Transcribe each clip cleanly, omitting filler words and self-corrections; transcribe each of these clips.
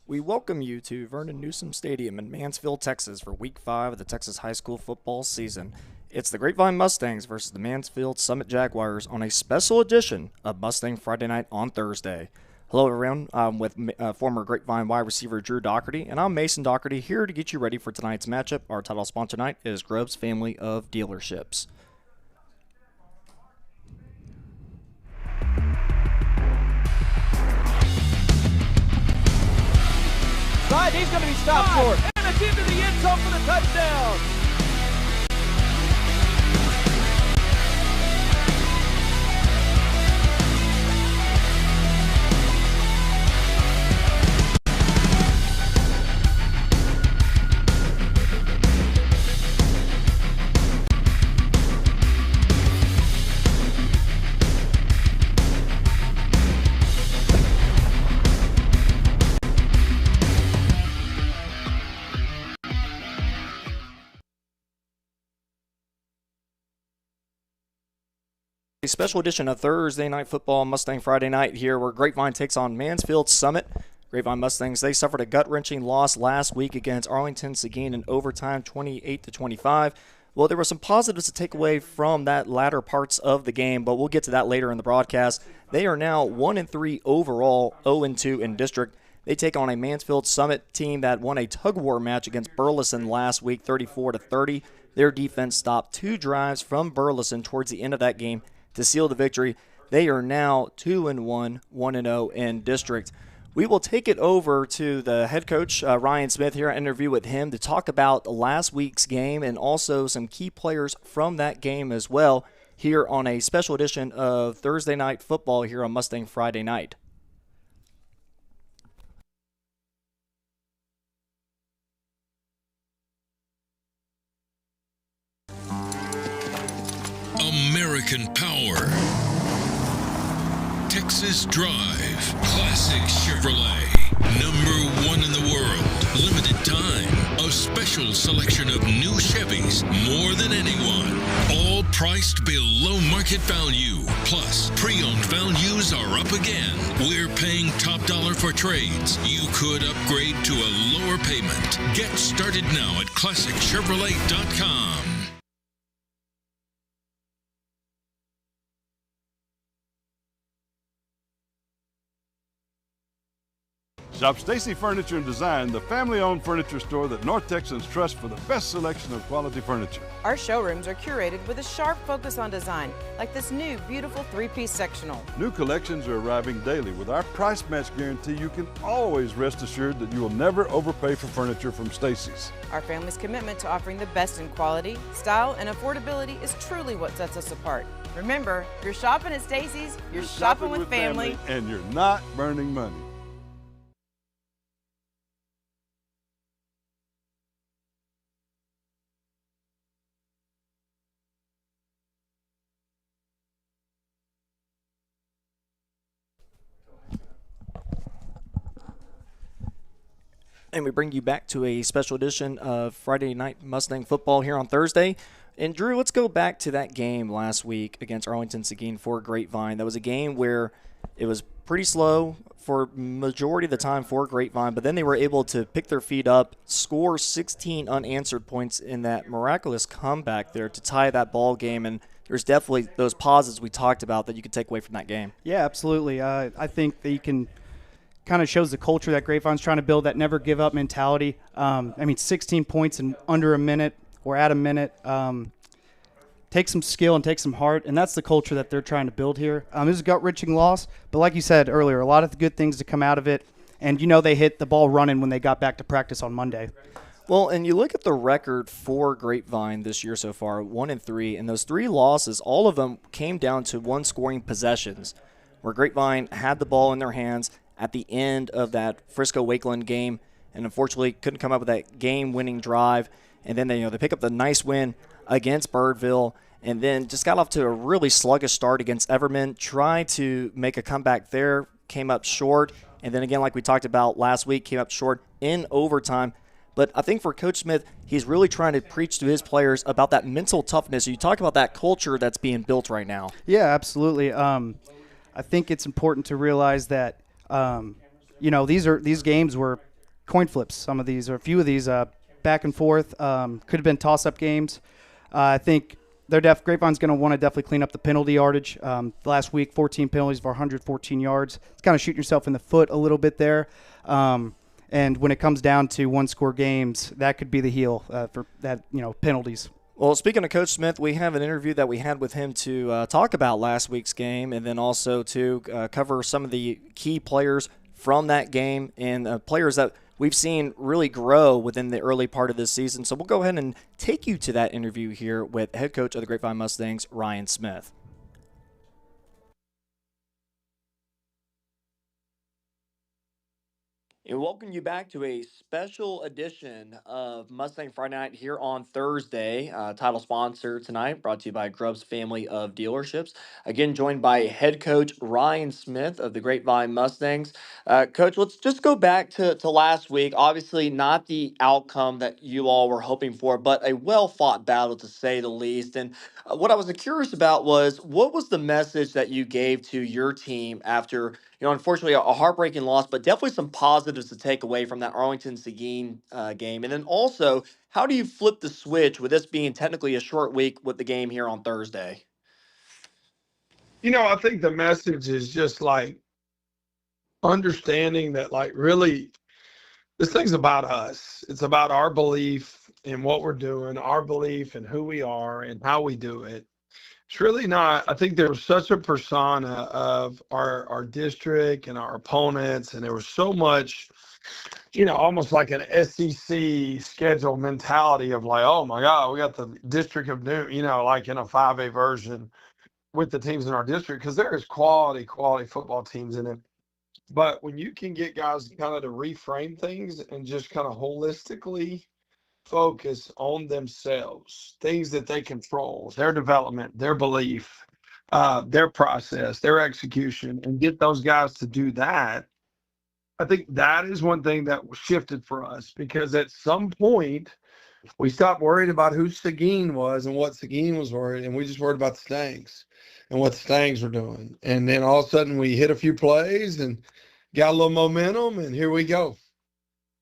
We welcome you to Vernon Newsome Stadium in Mansfield, Texas for Week 5 of the Texas high school football season. It's the Grapevine Mustangs versus the Mansfield Summit Jaguars on a special edition of Mustang Friday Night on Thursday. Hello everyone, I'm with former Grapevine wide receiver Drew Doherty, and I'm Mason Doherty here to get you ready for tonight's matchup. Our title sponsor tonight is Grove's Family of Dealerships. He's going to be stopped short. And it's into the end zone for the touchdown. A special edition of Thursday Night Football Mustang Friday Night here where Grapevine takes on Mansfield Summit. Grapevine Mustangs, they suffered a gut-wrenching loss last week against Arlington Seguin in overtime 28-25. Well, there were some positives to take away from that latter parts of the game, but we'll get to that later in the broadcast. They are now 1-3 overall, 0-2 in district. They take on a Mansfield Summit team that won a tug-of-war match against Burleson last week, 34-30. Their defense stopped 2 drives from Burleson towards the end of that game to seal the victory. They are now 2-1, 1-0 in district. We will take it over to the head coach, Ryan Smith, here. I interview with him to talk about last week's game and also some key players from that game as well here on a special edition of Thursday Night Football here on Mustang Friday Night. American Power, Texas Drive, Classic Chevrolet, #1 in the world, limited time, a special selection of new Chevys, more than anyone, all priced below market value, plus pre-owned values are up again. We're paying top dollar for trades. You could upgrade to a lower payment. Get started now at ClassicChevrolet.com. Shop Stacy Furniture and Design, the family-owned furniture store that North Texans trust for the best selection of quality furniture. Our showrooms are curated with a sharp focus on design, like this new, beautiful 3-piece sectional. New collections are arriving daily. With our price match guarantee, you can always rest assured that you will never overpay for furniture from Stacy's. Our family's commitment to offering the best in quality, style, and affordability is truly what sets us apart. Remember, you're shopping at Stacy's, you're shopping with family, and you're not burning money. And we bring you back to a special edition of Friday Night Mustang Football here on Thursday. And Drew, let's go back to that game last week against Arlington Seguin for Grapevine. That was a game where it was pretty slow for majority of the time for Grapevine, but then they were able to pick their feet up, score 16 unanswered points in that miraculous comeback there to tie that ball game. And there's definitely those positives we talked about that you could take away from that game. Yeah, absolutely. I think that you can kind of shows the culture that Grapevine's trying to build, that never give up mentality. 16 points in under a minute or at a minute. Take some skill and take some heart, and that's the culture that they're trying to build here. It was a gut-wrenching loss, but like you said earlier, a lot of good things to come out of it, and they hit the ball running when they got back to practice on Monday. Well, and you look at the record for Grapevine this year so far, 1-3, and those 3 losses, all of them came down to one-scoring possessions, where Grapevine had the ball in their hands at the end of that Frisco-Wakeland game, and unfortunately couldn't come up with that game-winning drive. And then they pick up the nice win against Birdville, and then just got off to a really sluggish start against Everman. Tried to make a comeback there, came up short, and then again, like we talked about last week, came up short in overtime. But I think for Coach Smith, he's really trying to preach to his players about that mental toughness. You talk about that culture that's being built right now. Yeah, absolutely. I think it's important to realize that these games were coin flips. Some of these, or a few of these, back and forth. Could have been toss-up games. I think Grapevine's going to want to definitely clean up the penalty yardage. Last week, 14 penalties for 114 yards. It's kind of shooting yourself in the foot a little bit there. And when it comes down to one-score games, that could be the heel for that, penalties. Well, speaking of Coach Smith, we have an interview that we had with him to talk about last week's game, and then also to cover some of the key players from that game and players that we've seen really grow within the early part of this season. So we'll go ahead and take you to that interview here with head coach of the Grapevine Mustangs, Ryan Smith. And welcome you back to a special edition of Mustang Friday Night here on Thursday. Title sponsor tonight, brought to you by Grubbs Family of Dealerships. Again, joined by head coach Ryan Smith of the Grapevine Mustangs. Coach, let's just go back to last week. Obviously, not the outcome that you all were hoping for, but a well-fought battle to say the least. And what I was curious about was, what was the message that you gave to your team after, unfortunately a heartbreaking loss, but definitely some positives to take away from that Arlington Seguin game? And then also, how do you flip the switch with this being technically a short week with the game here on Thursday? I think the message is just like understanding that, like, really this thing's about us. It's about our belief in what we're doing, our belief in who we are and how we do it. It's really not. I think there was such a persona of our district and our opponents, and there was so much, almost like an SEC schedule mentality of like, oh my God, we got the District of New, like in a 5A version with the teams in our district, because there is quality football teams in it. But when you can get guys kind of to reframe things and just kind of holistically focus on themselves, things that they control, their development, their belief, their process, their execution, and get those guys to do that, I think that is one thing that shifted for us, because at some point we stopped worrying about who Seguin was and what Seguin was worried, and we just worried about the Stangs and what the Stangs were doing. And then all of a sudden we hit a few plays and got a little momentum, and here we go.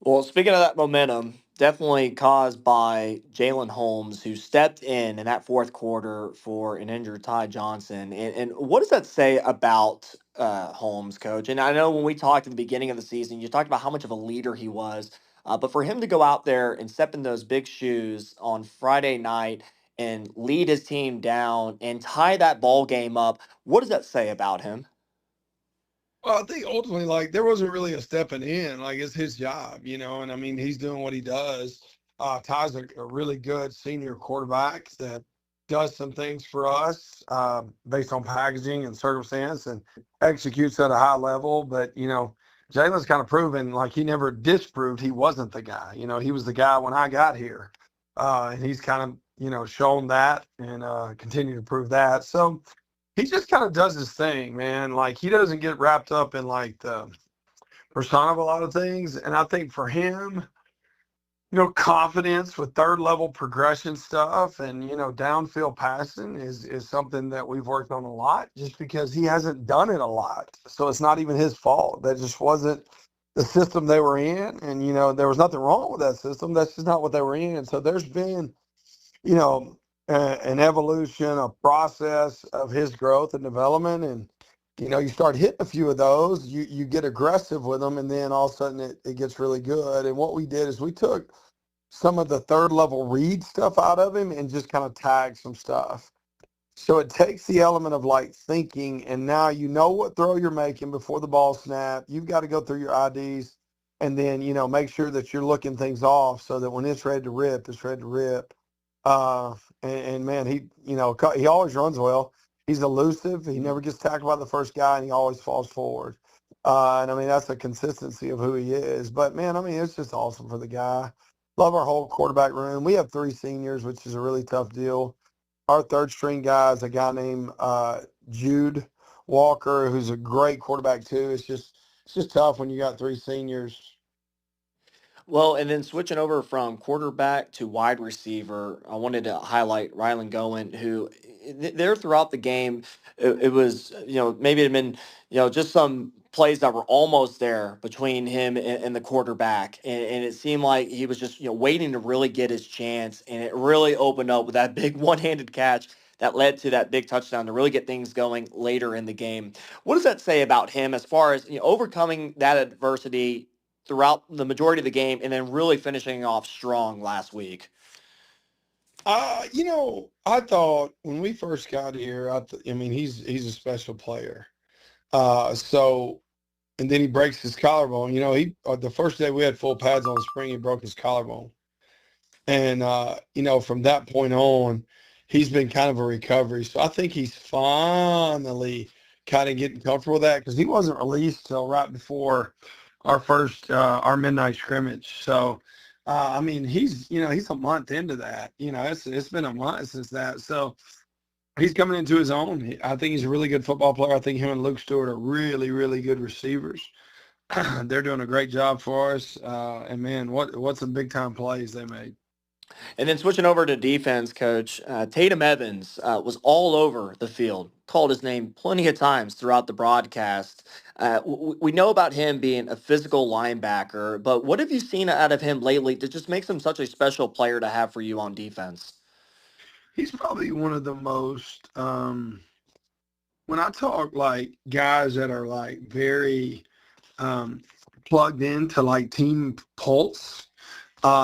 Well, speaking of that momentum, definitely caused by Jalen Holmes, who stepped in that fourth quarter for an injured Ty Johnson. And what does that say about Holmes, Coach? And I know when we talked at the beginning of the season, you talked about how much of a leader he was. But for him to go out there and step in those big shoes on Friday night and lead his team down and tie that ball game up, what does that say about him? Well, I think ultimately, like, there wasn't really a stepping in. Like, it's his job, and I mean, he's doing what he does. Ty's a really good senior quarterback that does some things for us based on packaging and circumstance and executes at a high level. But, Jalen's kind of proven, like, he never disproved he wasn't the guy. He was the guy when I got here. And he's kind of, shown that and continued to prove that. So, he just kind of does his thing, man. Like, he doesn't get wrapped up in like the persona of a lot of things. And I think for him, confidence with third level progression stuff and, downfield passing is something that we've worked on a lot, just because he hasn't done it a lot. So it's not even his fault. That just wasn't the system they were in. And, there was nothing wrong with that system. That's just not what they were in. And so there's been, an evolution, a process of his growth and development. And, you start hitting a few of those, you get aggressive with them, and then all of a sudden it gets really good. And what we did is we took some of the third level read stuff out of him and just kind of tagged some stuff. So it takes the element of like thinking, and now you know what throw you're making before the ball snap. You've got to go through your IDs and then, make sure that you're looking things off so that when it's ready to rip, it's ready to rip. And man, he always runs well. He's elusive. He never gets tackled by the first guy, and he always falls forward. And I mean, that's the consistency of who he is. But man, I mean, it's just awesome for the guy. Love our whole quarterback room. We have 3 seniors, which is a really tough deal. Our third string guy is a guy named Jude Walker, who's a great quarterback too. It's just tough when you got 3 seniors. Well, and then switching over from quarterback to wide receiver, I wanted to highlight Rylan Gowen, who there throughout the game, it was, maybe it had been, just some plays that were almost there between him and the quarterback. And it seemed like he was just, waiting to really get his chance. And it really opened up with that big one-handed catch that led to that big touchdown to really get things going later in the game. What does that say about him as far as overcoming that adversity throughout the majority of the game and then really finishing off strong last week? I thought when we first got here, he's a special player. And then he breaks his collarbone. The first day we had full pads on the spring, he broke his collarbone. And, from that point on, he's been kind of a recovery. So I think he's finally kind of getting comfortable with that because he wasn't released till right before our midnight scrimmage. So, he's a month into that. It's been a month since that. So he's coming into his own. I think he's a really good football player. I think him and Luke Stewart are really, really good receivers. They're doing a great job for us. And man, what some big time plays they made. And then switching over to defense, Coach, Tatum Evans was all over the field, called his name plenty of times throughout the broadcast. We know about him being a physical linebacker, but what have you seen out of him lately that just makes him such a special player to have for you on defense? He's probably one of the most, when I talk like guys that are like very plugged into like team pulse,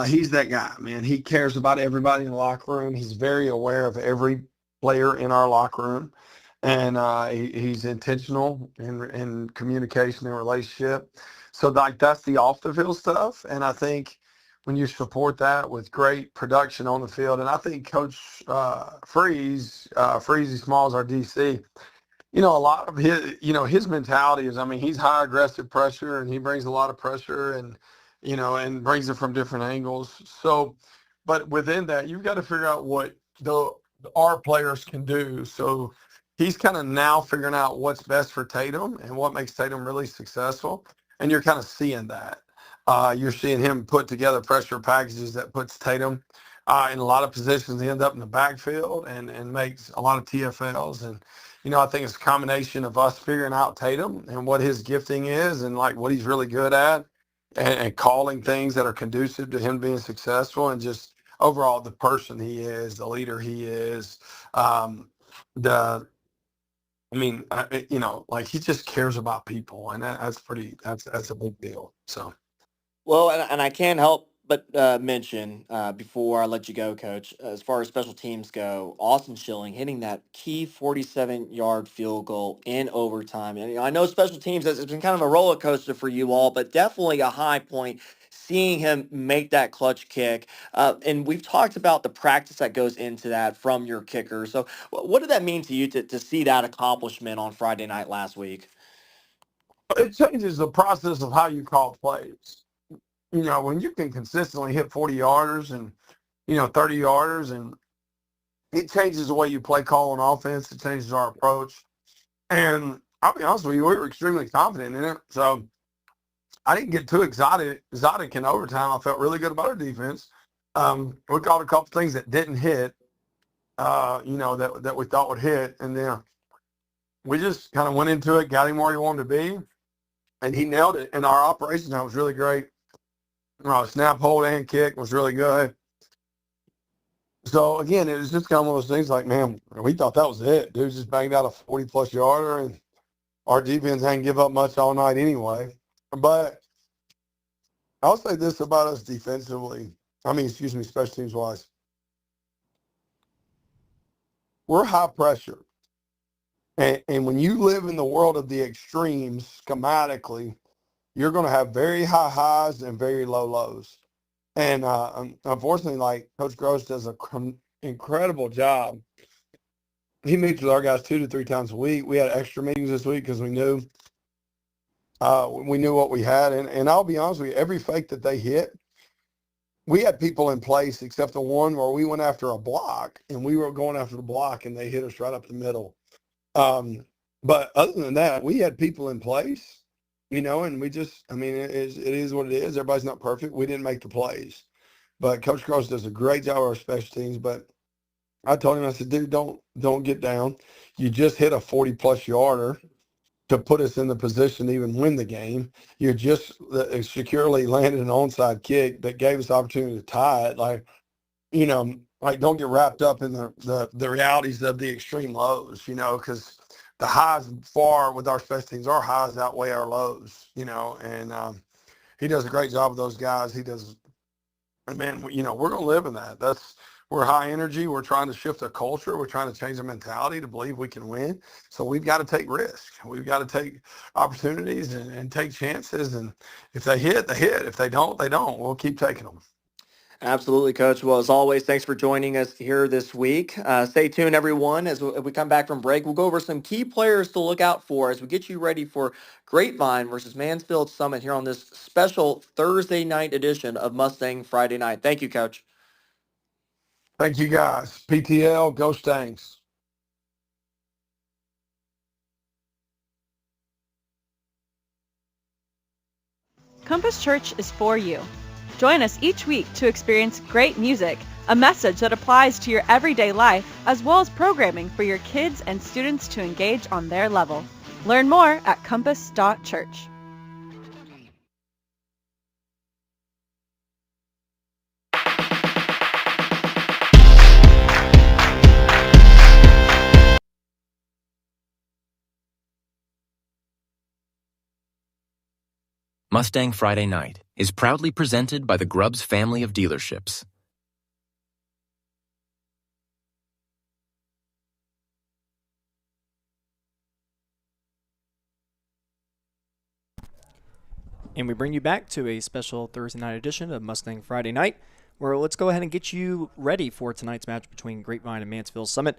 he's that guy, man. He cares about everybody in the locker room. He's very aware of every player in our locker room. And he's intentional in communication and relationship. So like that's the off the field stuff. And I think when you support that with great production on the field, and I think Coach Freezy Smalls, our DC, a lot of his mentality is, he's high aggressive pressure and he brings a lot of pressure and brings it from different angles. So, but within that, you've got to figure out what our players can do. So he's kind of now figuring out what's best for Tatum and what makes Tatum really successful. And you're kind of seeing that. You're seeing him put together pressure packages that puts Tatum in a lot of positions. He ends up in the backfield and makes a lot of TFLs. And, I think it's a combination of us figuring out Tatum and what his gifting is and like what he's really good at and calling things that are conducive to him being successful and just overall the person he is, the leader he is, he just cares about people, and that's a big deal. So, well, and I can't help but mention before I let you go, Coach, as far as special teams go, Austin Schilling hitting that key 47-yard field goal in overtime. And I know special teams has been kind of a roller coaster for you all, but definitely a high point. Seeing him make that clutch kick. And we've talked about the practice that goes into that from your kicker. So what did that mean to you to see that accomplishment on Friday night last week? It changes the process of how you call plays. When you can consistently hit 40-yarders and, 30-yarders, and it changes the way you play call on offense. It changes our approach. And I'll be honest with you, we were extremely confident in it. So I didn't get too exotic in overtime. I felt really good about our defense. We called a couple things that didn't hit, that we thought would hit. And then we just kind of went into it, got him where he wanted to be, and he nailed it. And our operation was really great. Snap, hold, and kick was really good. So, again, it was just kind of one of those things like, man, we thought that was it. Dude just banged out a 40-plus yarder, and our defense hadn't give up much all night anyway. But I'll say this about us defensively. Special teams-wise. We're high pressure. And when you live in the world of the extremes schematically, you're going to have very high highs and very low lows. And unfortunately, like Coach Gross does an incredible job. He meets with our guys 2 to 3 times a week. We had extra meetings this week because we knew what we had. And I'll be honest with you, every fake that they hit, we had people in place except the one where we went after a block, and we were going after the block, and they hit us right up the middle. But other than that, we had people in place. And we just, it is what it is. Everybody's not perfect. We didn't make the plays. But Coach Gross does a great job with our special teams. But I told him, I said, dude, don't get down. You just hit a 40-plus yarder. to put us in the position to even win the game. You just securely landed an onside kick that gave us the opportunity to tie it. Like, don't get wrapped up in the realities of the extreme lows, because the highs far with our special teams, our highs outweigh our lows, and he does a great job with those guys. He does, and man, we're going to live in that. We're high energy. We're trying to shift a culture. We're trying to change the mentality to believe we can win. So we've got to take risks. We've got to take opportunities and take chances. And if they hit, they hit. If they don't, they don't. We'll keep taking them. Absolutely, Coach. Well, as always, thanks for joining us here this week. Stay tuned, everyone. As we come back from break, we'll go over some key players to look out for as we get you ready for Grapevine versus Mansfield Summit here on this special Thursday night edition of Mustang Friday Night. Thank you, Coach. Thank you, guys. PTL, go Stangs. Compass Church is for you. Join us each week to experience great music, a message that applies to your everyday life, as well as programming for your kids and students to engage on their level. Learn more at compass.church. Mustang Friday Night is proudly presented by the Grubbs family of dealerships. And we bring you back to a special Thursday night edition of Mustang Friday Night, where let's go ahead and get you ready for tonight's match between Grapevine and Mansfield Summit.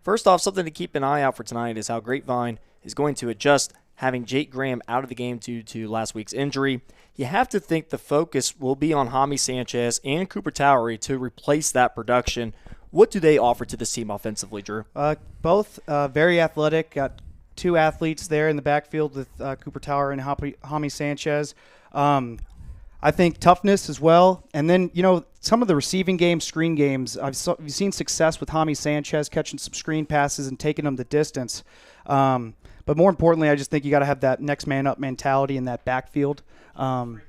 First off, something to keep an eye out for tonight is how Grapevine is going to adjust having Jake Graham out of the game due to last week's injury. You have to think the focus will be on Jaime Sanchez and Cooper Towery to replace that production. What do they offer to this team offensively, Drew? Both very athletic. Got two athletes there in the backfield with Cooper Towery and Jaime Sanchez. I think toughness as well. And then, some of the receiving games, screen games, I've seen success with Jaime Sanchez catching some screen passes and taking them the distance. But more importantly, I just think you got to have that next man up mentality in that backfield, and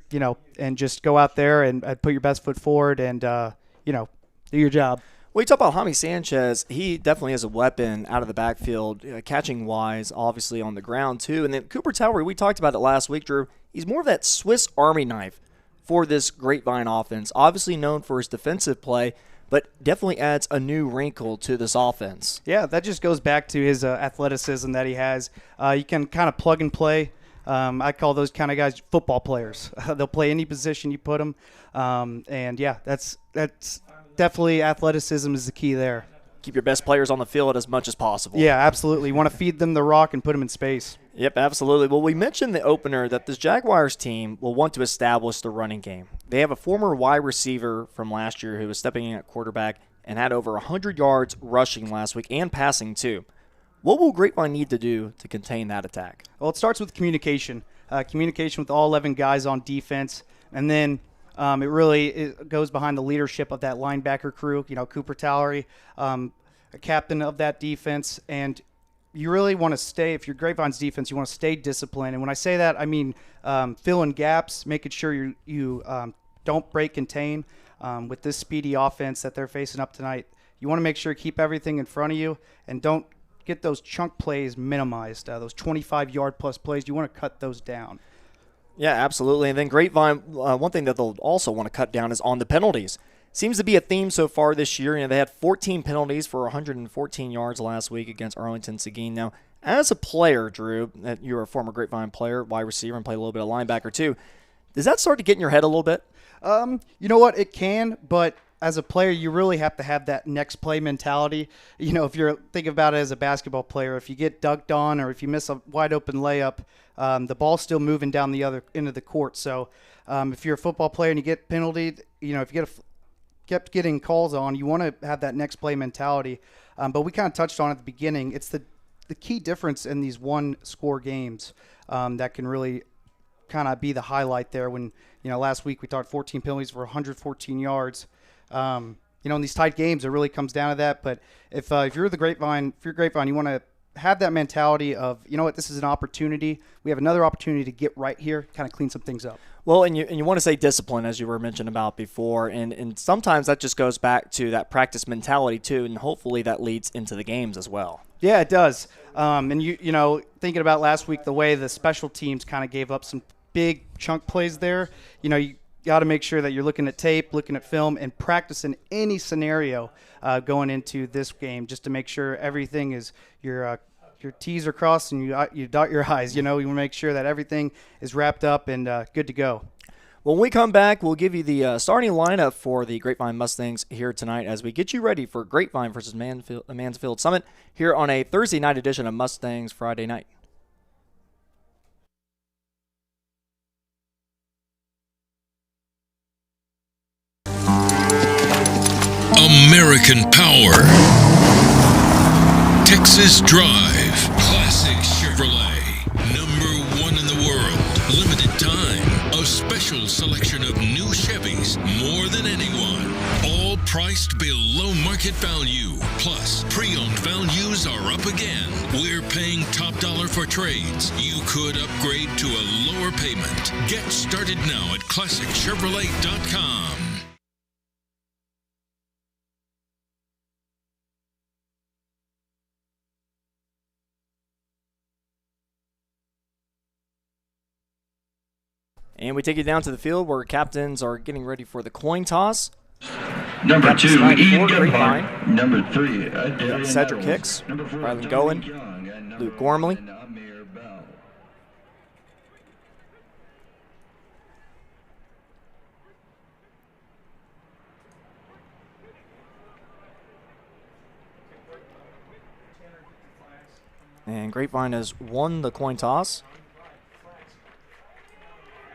just go out there and put your best foot forward and, do your job. Well, you talk about Jaime Sanchez. He definitely has a weapon out of the backfield, catching-wise, obviously on the ground too. And then Cooper Towery, we talked about it last week, Drew. He's more of that Swiss Army knife for this Grapevine offense. Obviously known for his defensive play, but definitely adds a new wrinkle to this offense. Yeah, that just goes back to his athleticism that he has. You can kind of plug and play. I call those kind of guys football players. They'll play any position you put them. That's definitely athleticism is the key there. Keep your best players on the field as much as possible. Yeah, absolutely. You want to feed them the rock and put them in space. Yep, absolutely. Well, we mentioned the opener that this Jaguars team will want to establish the running game. They have a former wide receiver from last year who was stepping in at quarterback and had over 100 yards rushing last week and passing too. What will Grapevine need to do to contain that attack? Well, it starts with communication. Communication with all 11 guys on defense, and then it goes behind the leadership of that linebacker crew. Cooper Towery, a captain of that defense, and you really want to stay, if you're Grapevine's defense, you want to stay disciplined. And when I say that, I mean filling gaps, making sure you don't break contain with this speedy offense that they're facing up tonight. You want to make sure you keep everything in front of you and don't get those chunk plays minimized, those 25-yard plus plays. You want to cut those down. Yeah, absolutely. And then Grapevine, one thing that they'll also want to cut down is on the penalties. Seems to be a theme so far this year. They had 14 penalties for 114 yards last week against Arlington Seguin. Now, as a player, Drew, that you're a former Grapevine player, wide receiver, and played a little bit of linebacker too, does that start to get in your head a little bit? You know what? It can, but as a player, you really have to have that next play mentality. If you're thinking about it as a basketball player, if you get dunked on or if you miss a wide open layup, the ball's still moving down the other end of the court. So if you're a football player and you get penaltied, if you kept getting calls on, you want to have that next play mentality. But we kind of touched on it at the beginning. It's the key difference in these one-score games that can really kind of be the highlight there. When last week we talked 14 penalties for 114 yards. In these tight games, it really comes down to that. But if you're Grapevine, you want to have that mentality of, you know what, this is an opportunity. We have another opportunity to get right here, kind of clean some things up. Well, and you want to say discipline, as you were mentioning about before, and sometimes that just goes back to that practice mentality too, and hopefully that leads into the games as well. Yeah, it does. And you know, thinking about last week, the way the special teams kind of gave up some big chunk plays there, you know, you got to make sure that you're looking at tape, looking at film, and practicing any scenario going into this game, just to make sure everything is your T's are crossed and you dot your I's. You know, you want to make sure that everything is wrapped up and good to go. When we come back, we'll give you the starting lineup for the Grapevine Mustangs here tonight as we get you ready for Grapevine versus Mansfield Summit here on a Thursday night edition of Mustangs Friday Night. American Power. Texas Drive. Classic Chevrolet. #1 in the world. Limited time. A special selection of new Chevys. More than anyone. All priced below market value. Plus, pre-owned values are up again. We're paying top dollar for trades. You could upgrade to a lower payment. Get started now at ClassicChevrolet.com. And we take you down to the field where captains are getting ready for the coin toss. Number 2, Ian Grapevine. Gephardt. Number 3, Cedric Hicks, Rylan Goen, Luke Gormley. And Grapevine has won the coin toss.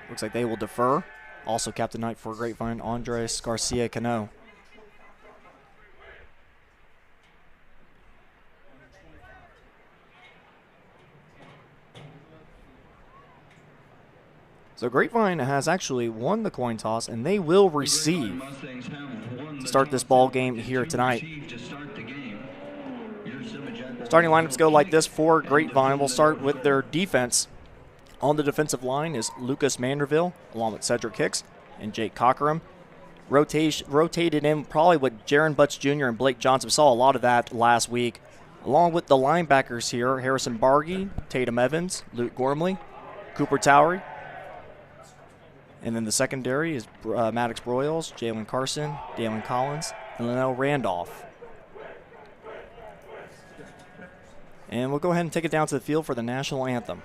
Looks like they will defer. Also captain night for Grapevine, Andres Garcia Cano. So Grapevine has actually won the coin toss, and they will receive to start this ball game here tonight. Starting lineups go like this for Grapevine. We'll start with their defense. On the defensive line is Lucas Manderville, along with Cedric Hicks and Jake Cockerham. Rotated in probably with Jaron Butts Jr. and Blake Johnson. We saw a lot of that last week. Along with the linebackers here, Harrison Bargy, Tatum Evans, Luke Gormley, Cooper Towery. And then the secondary is Maddox Broyles, Jalen Carson, Dalen Collins, and Linnell Randolph. And we'll go ahead and take it down to the field for the national anthem.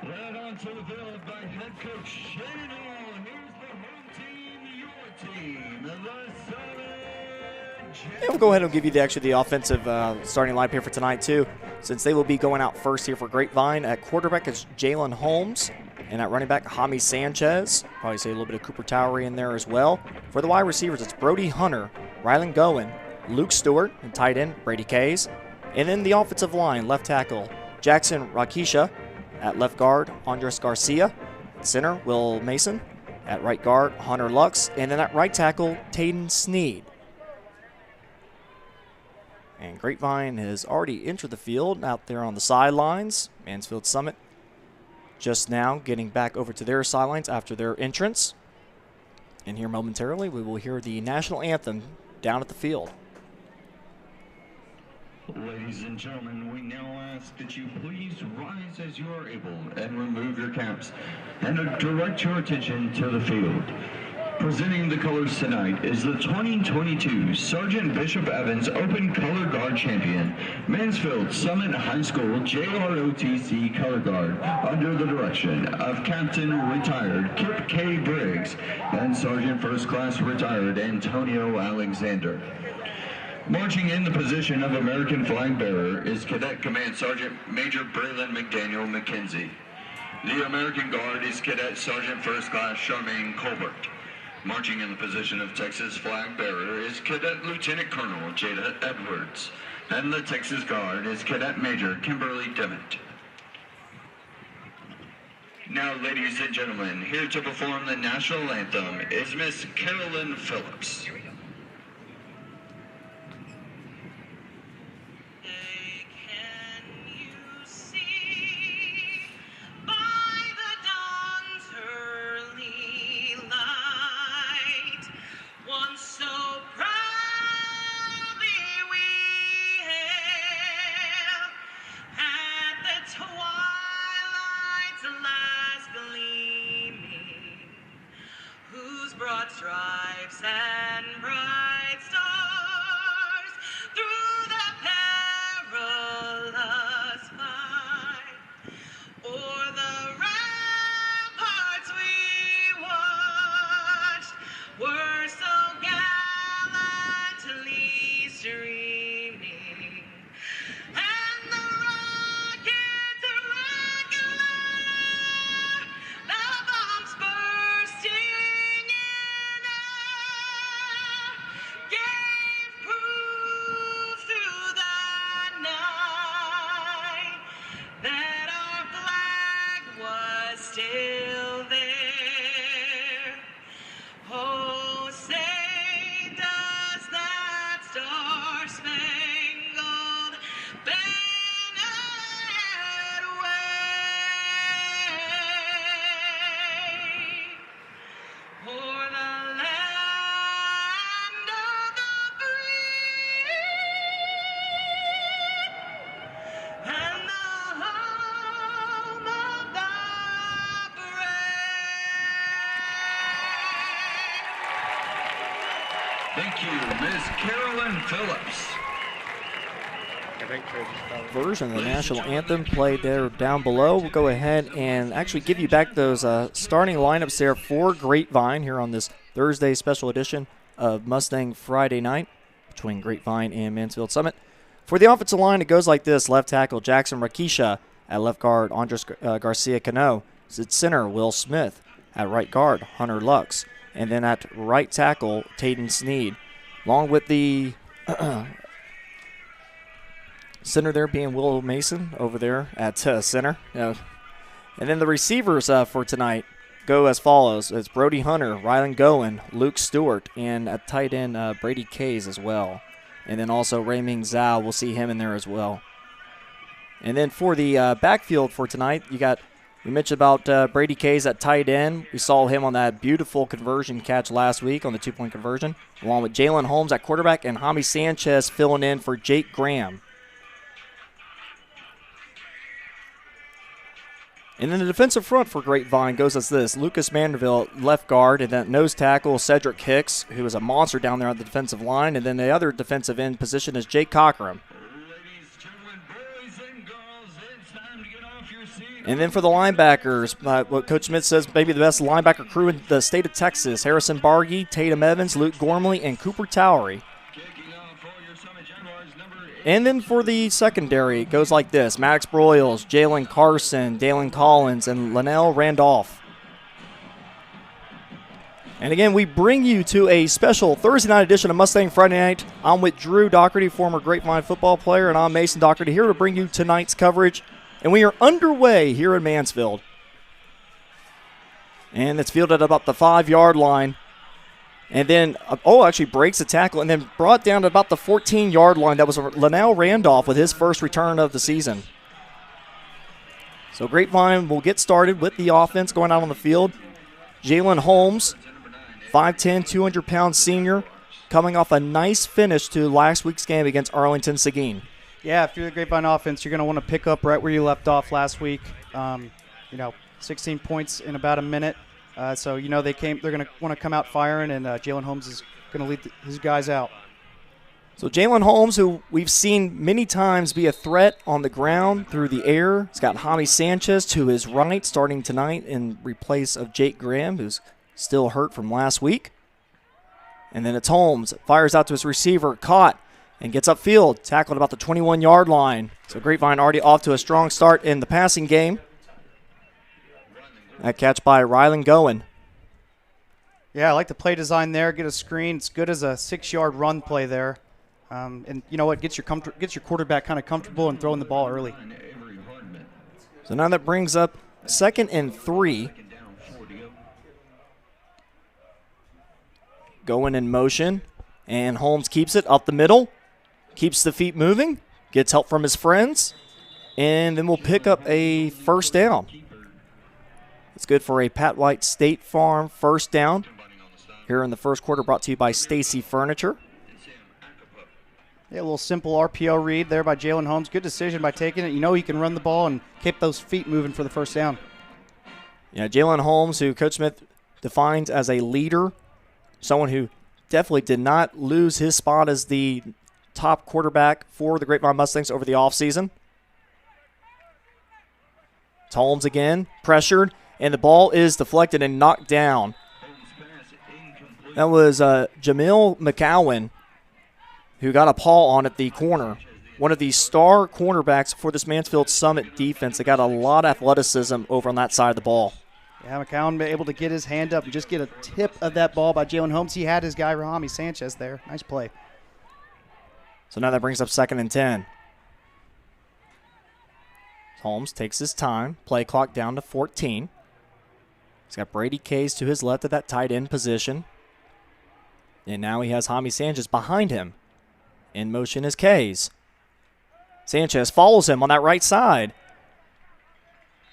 Led onto the field by head coach Shane Hall. Here's the home team, your team, the Summit. And we'll go ahead and give you the offensive starting lineup here for tonight too, since they will be going out first here for Grapevine. At quarterback is Jalen Holmes, and at running back, Jaime Sanchez. Probably say a little bit of Cooper Towery in there as well. For the wide receivers, it's Brody Hunter, Rylan Goen, Luke Stewart, and tight end Brady Kays. And then the offensive line, left tackle Jackson Rakisha. At left guard, Andres Garcia. At center, Will Mason. At right guard, Hunter Lux. And then at right tackle, Tayden Sneed. And Grapevine has already entered the field out there on the sidelines. Mansfield Summit just now getting back over to their sidelines after their entrance. And here momentarily, we will hear the national anthem down at the field. Ladies and gentlemen, we now ask that you please rise as you are able and remove your caps and direct your attention to the field. Presenting the colors tonight is the 2022 Sergeant Bishop Evans Open Color Guard Champion, Mansfield Summit High School JROTC Color Guard, under the direction of Captain Retired Kip K. Briggs and Sergeant First Class Retired Antonio Alexander. Marching in the position of American Flag Bearer is Cadet Command Sergeant Major Braylon McDaniel McKenzie. The American Guard is Cadet Sergeant First Class Charmaine Colbert. Marching in the position of Texas Flag Bearer is Cadet Lieutenant Colonel Jada Edwards. And the Texas Guard is Cadet Major Kimberly Demmett. Now, ladies and gentlemen, here to perform the national anthem is Miss Carolyn Phillips. Broad stripes and bright stars through the perilous fight. O'er the ramparts we watched were so gallantly streaming, and the rockets irregular, the bombs bursting gave proof through the night that our flag was still there. Oh, say does that star-spangled banner wave o'er the land of the free and the home of the brave. Thank you, Miss Carolyn Phillips. Version of the national anthem played there down below. We'll go ahead and actually give you back those starting lineups there for Grapevine here on this Thursday special edition of Mustang Friday night between Grapevine and Mansfield Summit. For the offensive line, it goes like this. Left tackle, Jackson Rakisha. At left guard, Andres Garcia-Cano. At center, Will Smith. At right guard, Hunter Lux. And then at right tackle, Tayden Sneed. Along with the center there being Will Mason over there at center. And then the receivers for tonight go as follows. It's Brody Hunter, Rylan Goen, Luke Stewart, and at tight end Brady Kays as well. And then also Rayming Zhao, we'll see him in there as well. And then for the backfield for tonight, we mentioned about Brady Kays at tight end. We saw him on that beautiful conversion catch last week on the two-point conversion, along with Jalen Holmes at quarterback and Jaime Sanchez filling in for Jake Graham. And then the defensive front for Grapevine goes as this. Lucas Manderville, left guard, and then nose tackle Cedric Hicks, who is a monster down there on the defensive line. And then the other defensive end position is Jake Cochran. And then for the linebackers, what Coach Smith says maybe the best linebacker crew in the state of Texas, Harrison Bargy, Tatum Evans, Luke Gormley, and Cooper Towery. And then for the secondary, it goes like this. Maddox Broyles, Jalen Carson, Dalen Collins, and Linnell Randolph. And again, we bring you to a special Thursday night edition of Mustang Friday Night. I'm with Drew Doherty, former Grapevine football player, and I'm Mason Doherty here to bring you tonight's coverage. And we are underway here in Mansfield. And it's fielded about the 5-yard line. And then, actually breaks the tackle and then brought down to about the 14-yard line. That was Linnell Randolph with his first return of the season. So Grapevine will get started with the offense going out on the field. Jalen Holmes, 5'10", 200-pound senior, coming off a nice finish to last week's game against Arlington Seguin. Yeah, if you're the Grapevine offense, you're going to want to pick up right where you left off last week. 16 points in about a minute. So they're going to want to come out firing, and Jalen Holmes is going to lead his guys out. So Jalen Holmes, who we've seen many times be a threat on the ground, through the air. He's got Jaime Sanchez to his right starting tonight in replace of Jake Graham, who's still hurt from last week. And then it's Holmes. Fires out to his receiver, caught, and gets upfield. Tackled about the 21-yard line. So Grapevine already off to a strong start in the passing game. That catch by Rylan Goen. Yeah, I like the play design there. Get a screen. It's good as a 6-yard run play there. And you know what? Gets your quarterback kind of comfortable and throwing the ball early. So now that brings up 2nd and 3. Going in motion, and Holmes keeps it up the middle, keeps the feet moving, gets help from his friends, and then we'll pick up a first down. It's good for a Pat White State Farm first down here in the first quarter, brought to you by Stacy Furniture. Yeah, a little simple RPO read there by Jalen Holmes. Good decision by taking it. You know he can run the ball and keep those feet moving for the first down. Yeah, Jalen Holmes, who Coach Smith defines as a leader, someone who definitely did not lose his spot as the top quarterback for the Grapevine Mustangs over the offseason. It's Holmes again, pressured, and the ball is deflected and knocked down. That was Jamil McCowan, who got a paw on at the corner. One of the star cornerbacks for this Mansfield Summit defense. They got a lot of athleticism over on that side of the ball. Yeah, McCown able to get his hand up and just get a tip of that ball by Jalen Holmes. He had his guy, Rahami Sanchez, there. Nice play. So now that brings up 2nd and 10. Holmes takes his time. Play clock down to 14. He's got Brady Case to his left at that tight end position. And now he has Hami Sanchez behind him. In motion is Case. Sanchez follows him on that right side.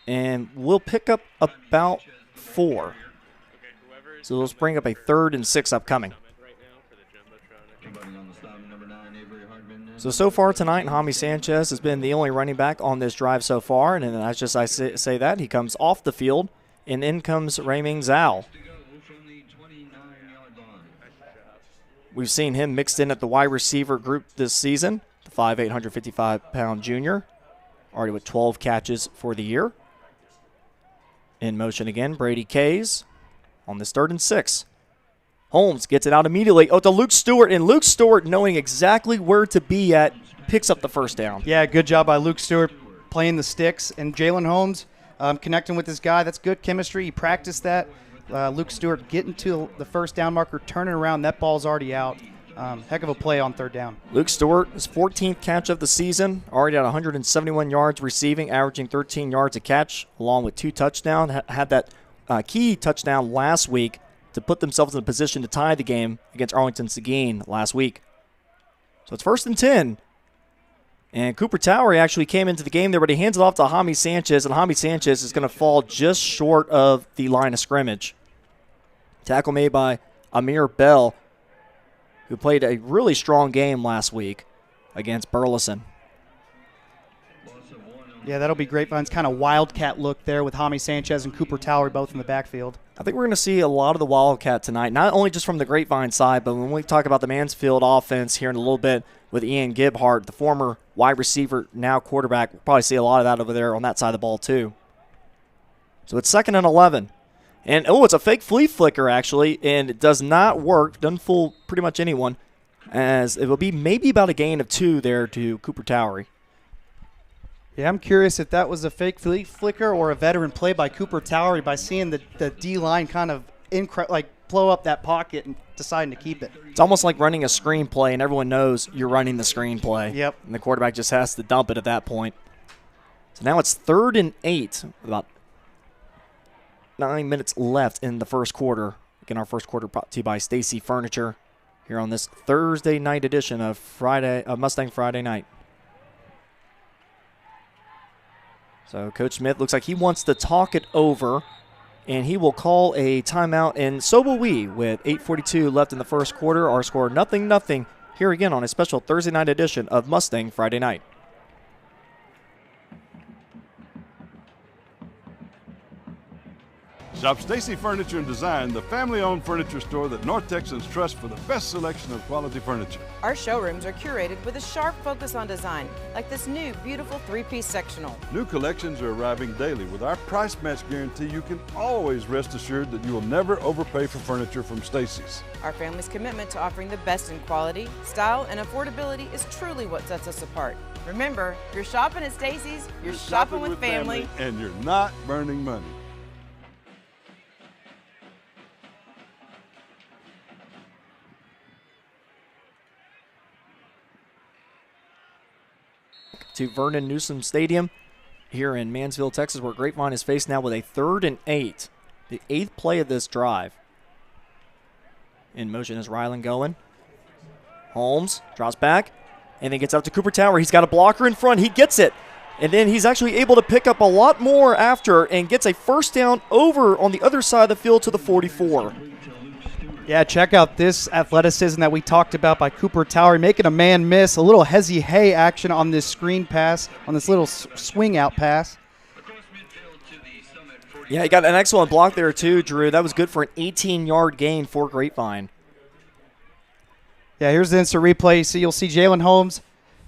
And we'll pick up about 4. So let's bring up a 3rd and 6 upcoming. So far tonight, Hami Sanchez has been the only running back on this drive so far. And then as just I say that, he comes off the field, and in comes Rayming Zhao. We've seen him mixed in at the wide receiver group this season, the 5'8", 155-pound junior, already with 12 catches for the year. In motion again, Brady Kays on this 3rd and 6. Holmes gets it out immediately. Oh, to Luke Stewart, and Luke Stewart, knowing exactly where to be at, picks up the first down. Yeah, good job by Luke Stewart playing the sticks. And Jalen Holmes connecting with this guy. That's good chemistry. He practiced that. Luke Stewart getting to the first down marker, turning around. That ball's already out. Heck of a play on 3rd down. Luke Stewart, his 14th catch of the season, already at 171 yards receiving, averaging 13 yards a catch, along with 2 touchdowns. Had that key touchdown last week to put themselves in a position to tie the game against Arlington Seguin last week. So it's 1st and 10. And Cooper Towery actually came into the game there, but he hands it off to Hami Sanchez, and Hami Sanchez is going to fall just short of the line of scrimmage. Tackle made by Amir Bell, who played a really strong game last week against Burleson. Yeah, that'll be Grapevine's kind of wildcat look there with Hami Sanchez and Cooper Towery both in the backfield. I think we're going to see a lot of the wildcat tonight, not only just from the Grapevine side, but when we talk about the Mansfield offense here in a little bit with Ian Gibhart, the former wide receiver, now quarterback. We'll probably see a lot of that over there on that side of the ball too. So it's 2nd and 11. And, it's a fake flea flicker, actually, and it does not work. Doesn't fool pretty much anyone, as it will be maybe about a gain of 2 there to Cooper Towery. Yeah, I'm curious if that was a fake flea flicker or a veteran play by Cooper Towery by seeing the D-line kind of blow up that pocket and deciding to keep it. It's almost like running a screenplay, and everyone knows you're running the screenplay. Yep. And the quarterback just has to dump it at that point. So now it's 3rd and 8, about 9 minutes left in the first quarter. Again, our first quarter brought to you by Stacy Furniture here on this Thursday night edition of Mustang Friday Night. So Coach Smith looks like he wants to talk it over, and he will call a timeout, and so will we with 8:42 left in the first quarter. Our score 0-0 here again on a special Thursday night edition of Mustang Friday Night. Shop Stacy Furniture and Design, the family-owned furniture store that North Texans trust for the best selection of quality furniture. Our showrooms are curated with a sharp focus on design, like this new, beautiful 3-piece sectional. New collections are arriving daily. With our price match guarantee, you can always rest assured that you will never overpay for furniture from Stacy's. Our family's commitment to offering the best in quality, style, and affordability is truly what sets us apart. Remember, you're shopping at Stacy's, you're shopping with family, and you're not burning money. To Vernon Newsome Stadium here in Mansfield, Texas, where Grapevine is faced now with a 3rd and 8. The 8th play of this drive. In motion is Rylan going. Holmes drops back and then gets up to Cooper Tower. He's got a blocker in front. He gets it. And then he's actually able to pick up a lot more after and gets a first down over on the other side of the field to the 44. Yeah, check out this athleticism that we talked about by Cooper Tower, making a man miss. A little hezzy-hey action on this screen pass, on this little swing-out pass. Yeah, he got an excellent block there too, Drew. That was good for an 18-yard gain for Grapevine. Yeah, here's the instant replay. So you'll see Jalen Holmes,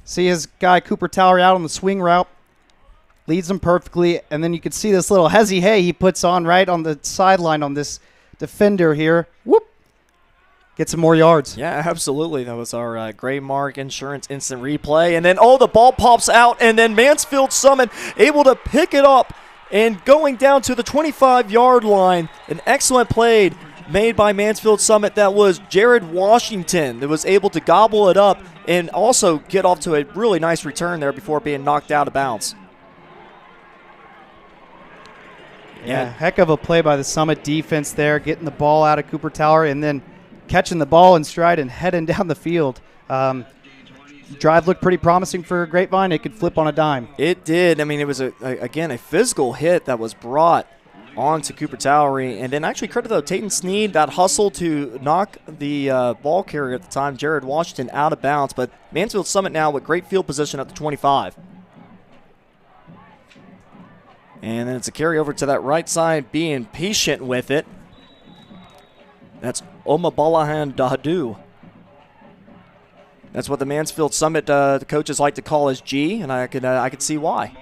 see his guy Cooper Tower out on the swing route. Leads him perfectly, and then you can see this little hezzy-hey he puts on right on the sideline on this defender here. Whoop! Get some more yards. Yeah, absolutely. That was our Gray Mark Insurance instant replay. And then, the ball pops out, and then Mansfield Summit able to pick it up and going down to the 25-yard line. An excellent play made by Mansfield Summit. That was Jared Washington that was able to gobble it up and also get off to a really nice return there before being knocked out of bounds. Yeah, heck of a play by the Summit defense there, getting the ball out of Cooper Tower and then catching the ball in stride and heading down the field. Drive looked pretty promising for Grapevine. It could flip on a dime. It did. I mean, it was, again, a physical hit that was brought onto Cooper Towery. And then actually credit, though, Tayton Sneed, that hustle to knock the ball carrier at the time, Jared Washington, out of bounds. But Mansfield Summit now with great field position at the 25. And then it's a carry over to that right side, being patient with it. That's Omabalahan Dahadu. That's what the Mansfield Summit the coaches like to call as G, and I could see why.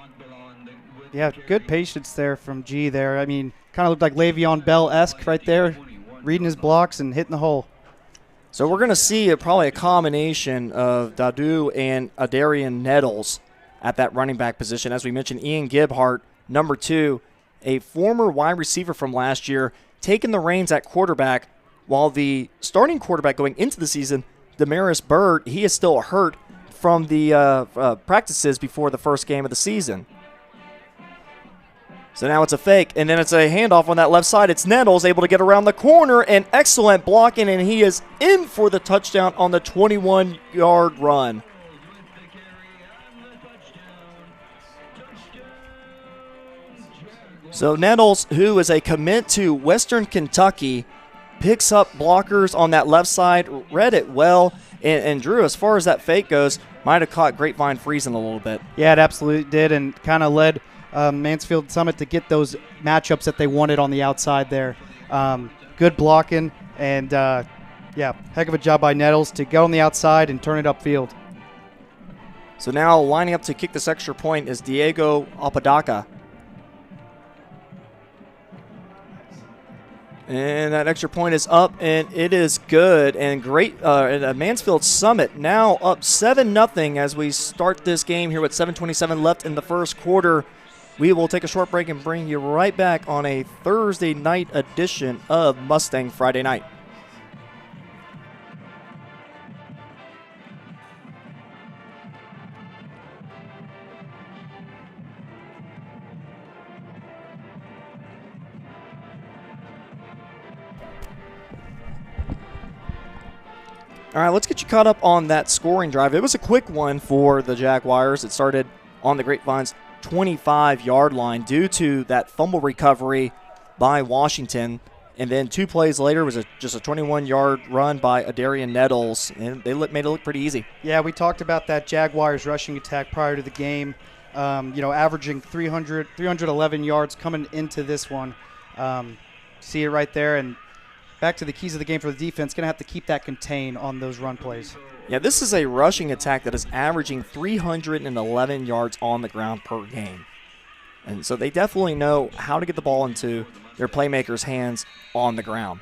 Yeah, good patience there from G there. I mean, kind of looked like Le'Veon Bell-esque right there, reading his blocks and hitting the hole. So we're going to see probably a combination of Dadu and Adarian Nettles at that running back position. As we mentioned, Ian Gibhart, number 2, a former wide receiver from last year, taking the reins at quarterback, while the starting quarterback going into the season, Damaris Bird, he is still hurt from the practices before the first game of the season. So now it's a fake, and then it's a handoff on that left side. It's Nettles able to get around the corner, and excellent blocking, and he is in for the touchdown on the 21-yard run. So Nettles, who is a commit to Western Kentucky, picks up blockers on that left side, read it well, and Drew, as far as that fake goes, might have caught Grapevine freezing a little bit. Yeah, it absolutely did, and kind of led Mansfield Summit to get those matchups that they wanted on the outside there. Good blocking, and yeah, heck of a job by Nettles to go on the outside and turn it upfield. So now lining up to kick this extra point is Diego Apodaca. And that extra point is up, and it is good. And great, Mansfield Summit now up 7-0 as we start this game here with 7:27 left in the first quarter. We will take a short break and bring you right back on a Thursday night edition of Mustang Friday Night. All right, let's get you caught up on that scoring drive. It was a quick one for the Jaguars. It started on the Grapevine's 25-yard line due to that fumble recovery by Washington. And then 2 plays later was just a 21-yard run by Adarian Nettles, and they made it look pretty easy. Yeah, we talked about that Jaguars rushing attack prior to the game, averaging 311 yards coming into this one. See it right there, and back to the keys of the game for the defense, going to have to keep that contained on those run plays. Yeah, this is a rushing attack that is averaging 311 yards on the ground per game. And so they definitely know how to get the ball into their playmakers' hands on the ground.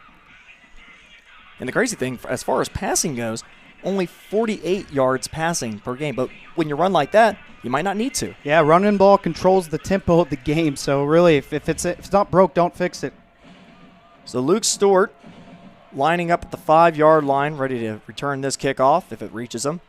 And the crazy thing, as far as passing goes, only 48 yards passing per game. But when you run like that, you might not need to. Yeah, running ball controls the tempo of the game. So really, if it's not broke, don't fix it. So Luke Stewart lining up at the 5-yard line, ready to return this kickoff if it reaches him.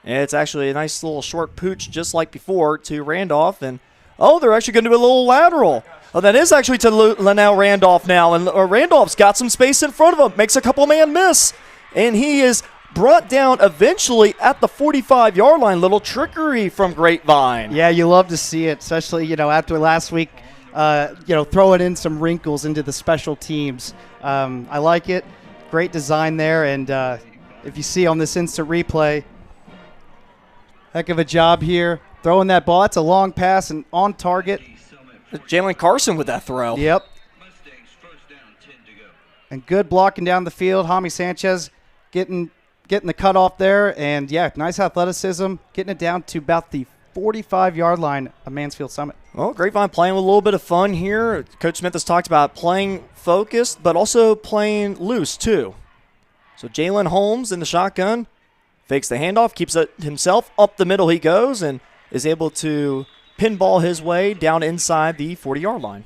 And it's actually a nice little short pooch just like before to Randolph, and Oh, they're actually going to do a little lateral. Oh, that is actually to Linnell Randolph now. And Randolph's got some space in front of him. Makes a couple-man miss. And he is brought down eventually at the 45-yard line. Little trickery from Grapevine. Yeah, you love to see it, especially, after last week, throwing in some wrinkles into the special teams. I like it. Great design there. And if you see on this instant replay, heck of a job here. Throwing that ball. That's a long pass and on target. Jalen Carson with that throw. Yep. And good blocking down the field. Jaime Sanchez getting the cutoff there. And, yeah, nice athleticism. Getting it down to about the 45-yard line of Mansfield Summit. Well, Grapevine playing with a little bit of fun here. Coach Smith has talked about playing focused, but also playing loose, too. So Jalen Holmes in the shotgun. Fakes the handoff, keeps it himself. Up the middle he goes and is able to pinball his way down inside the 40-yard line.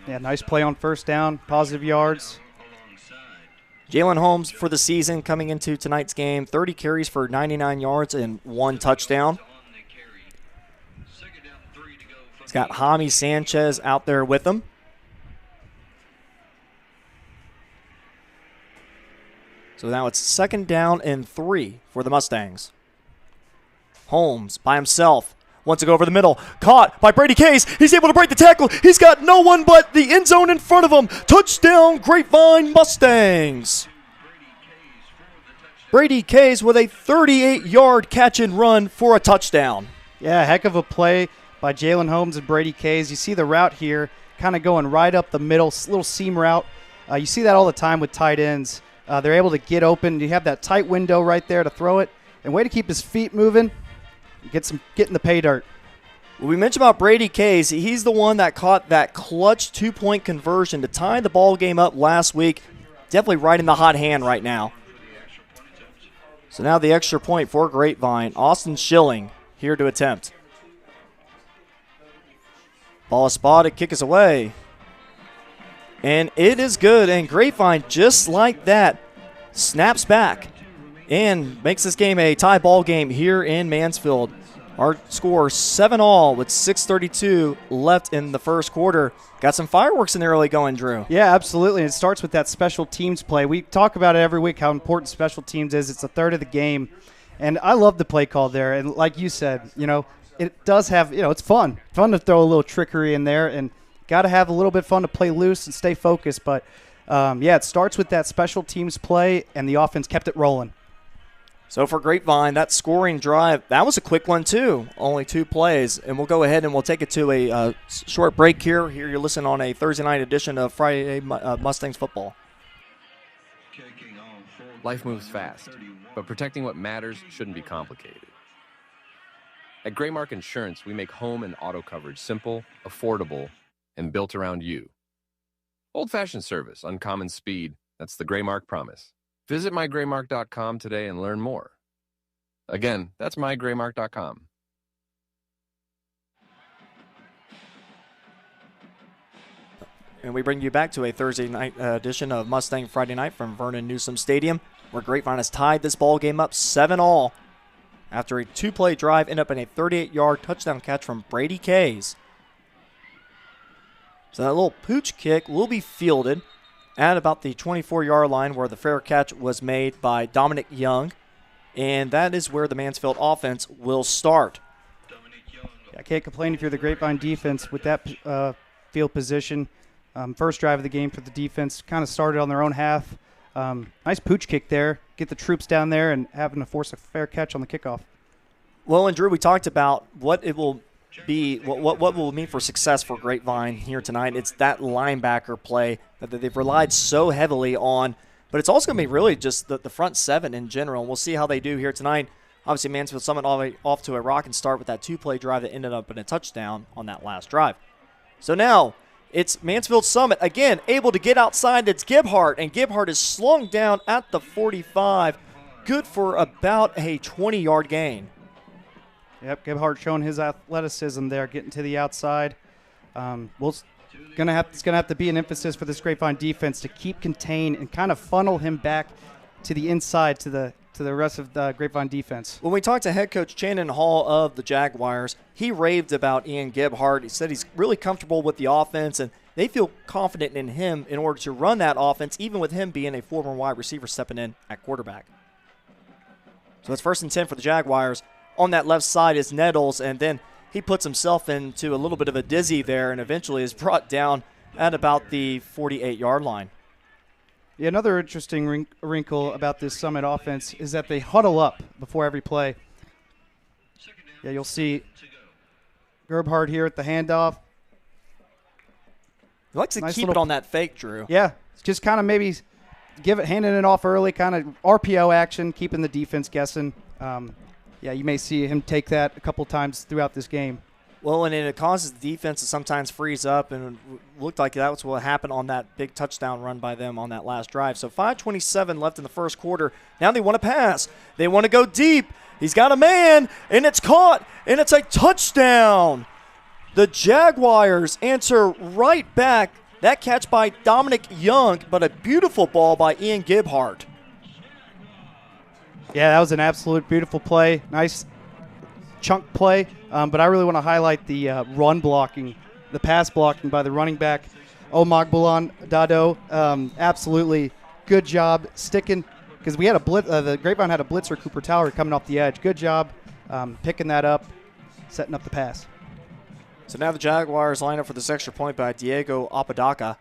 Yeah, nice play on first down, positive yards. Jalen Holmes for the season coming into tonight's game, 30 carries for 99 yards and 1 touchdown. He's got Jaime Sanchez out there with him. So now it's 2nd down and 3 for the Mustangs. Holmes by himself. Wants to go over the middle. Caught by Brady Case. He's able to break the tackle. He's got no one but the end zone in front of him. Touchdown, Grapevine Mustangs. Brady Case with a 38-yard catch and run for a touchdown. Yeah, heck of a play by Jalen Holmes and Brady Case. You see the route here kind of going right up the middle, little seam route. You see that all the time with tight ends. They're able to get open. You have that tight window right there to throw it. And way to keep his feet moving. Get in the pay dirt. Well, we mentioned about Brady Case. He's the one that caught that clutch 2-point conversion to tie the ball game up last week. Definitely right in the hot hand right now. So now the extra point for Grapevine. Austin Schilling here to attempt. Ball is spotted, kick is away. And it is good, and Grapevine, just like that, snaps back and makes this game a tie ball game here in Mansfield. Our score 7-all with 6:32 left in the first quarter. Got some fireworks in the early going, Drew. Yeah, absolutely. It starts with that special teams play. We talk about it every week how important special teams is. It's a third of the game. And I love the play call there. And like you said, it does have, it's fun. Fun to throw a little trickery in there. And got to have a little bit of fun to play loose and stay focused. But, it starts with that special teams play, and the offense kept it rolling. So for Grapevine, that scoring drive, that was a quick one too. Only 2 plays. And we'll go ahead and we'll take it to a short break here. Here you're listening on a Thursday night edition of Friday Mustangs football. Life moves fast, but protecting what matters shouldn't be complicated. At Graymark Insurance, we make home and auto coverage simple, affordable, and built around you. Old-fashioned service, uncommon speed, that's the Graymark promise. Visit mygraymark.com today and learn more. Again, that's mygraymark.com. And we bring you back to a Thursday night edition of Mustang Friday Night from Vernon Newsome Stadium, where Grapevine has tied this ball game up 7-all after a 2-play drive, ended up in a 38-yard touchdown catch from Brady Case. So that little pooch kick will be fielded at about the 24-yard line, where the fair catch was made by Dominic Young. And that is where the Mansfield offense will start. I can't complain if you're the Grapevine defense with that field position. First drive of the game for the defense, kind of started on their own half. Nice pooch kick there. Get the troops down there and having to force a fair catch on the kickoff. Well, and Drew, we talked about what it will be, what will it mean for success for Grapevine here tonight. It's that linebacker play that they've relied so heavily on, but it's also going to be really just the front seven in general. We'll see how they do here tonight. Obviously, Mansfield Summit all the way off to a rocking start with that 2-play drive that ended up in a touchdown on that last drive. So now it's Mansfield Summit, again, able to get outside. It's Gebhardt, and Gebhardt is slung down at the 45. Good for about a 20-yard gain. Yep, Gebhardt showing his athleticism there, getting to the outside. It's gonna have to be an emphasis for this Grapevine defense to keep contained and kind of funnel him back to the inside, to the to the rest of the Grapevine defense. When we talked to head coach Shannon Hall of the Jaguars, he raved about Ian Gebhardt. He said he's really comfortable with the offense, and they feel confident in him in order to run that offense, even with him being a former wide receiver stepping in at quarterback. So it's 1st and 10 for the Jaguars. On that left side is Nettles, and then he puts himself into a little bit of a dizzy there and eventually is brought down at about the 48-yard line. Yeah, another interesting wrinkle about this Summit offense is that they huddle up before every play. Yeah, you'll see Gerbhardt here at the handoff. He likes to keep it on that fake, Drew. Yeah, just kind of maybe handing it off early, kind of RPO action, keeping the defense guessing. Yeah, you may see him take that a couple times throughout this game. Well, and it causes the defense to sometimes freeze up, and it looked like that was what happened on that big touchdown run by them on that last drive. So 5:27 left in the first quarter. Now they want to pass. They want to go deep. He's got a man, and it's caught, and it's a touchdown. The Jaguars answer right back. That catch by Dominic Young, but a beautiful ball by Ian Gebhardt. Yeah, that was an absolute beautiful play. Nice chunk play. But I really want to highlight the run blocking, the pass blocking by the running back, Omagbulan Dado. Absolutely good job sticking, because we had a blitz. The Grapevine had a blitzer, Cooper Tower, coming off the edge. Good job picking that up, setting up the pass. So now the Jaguars line up for this extra point by Diego Apodaca.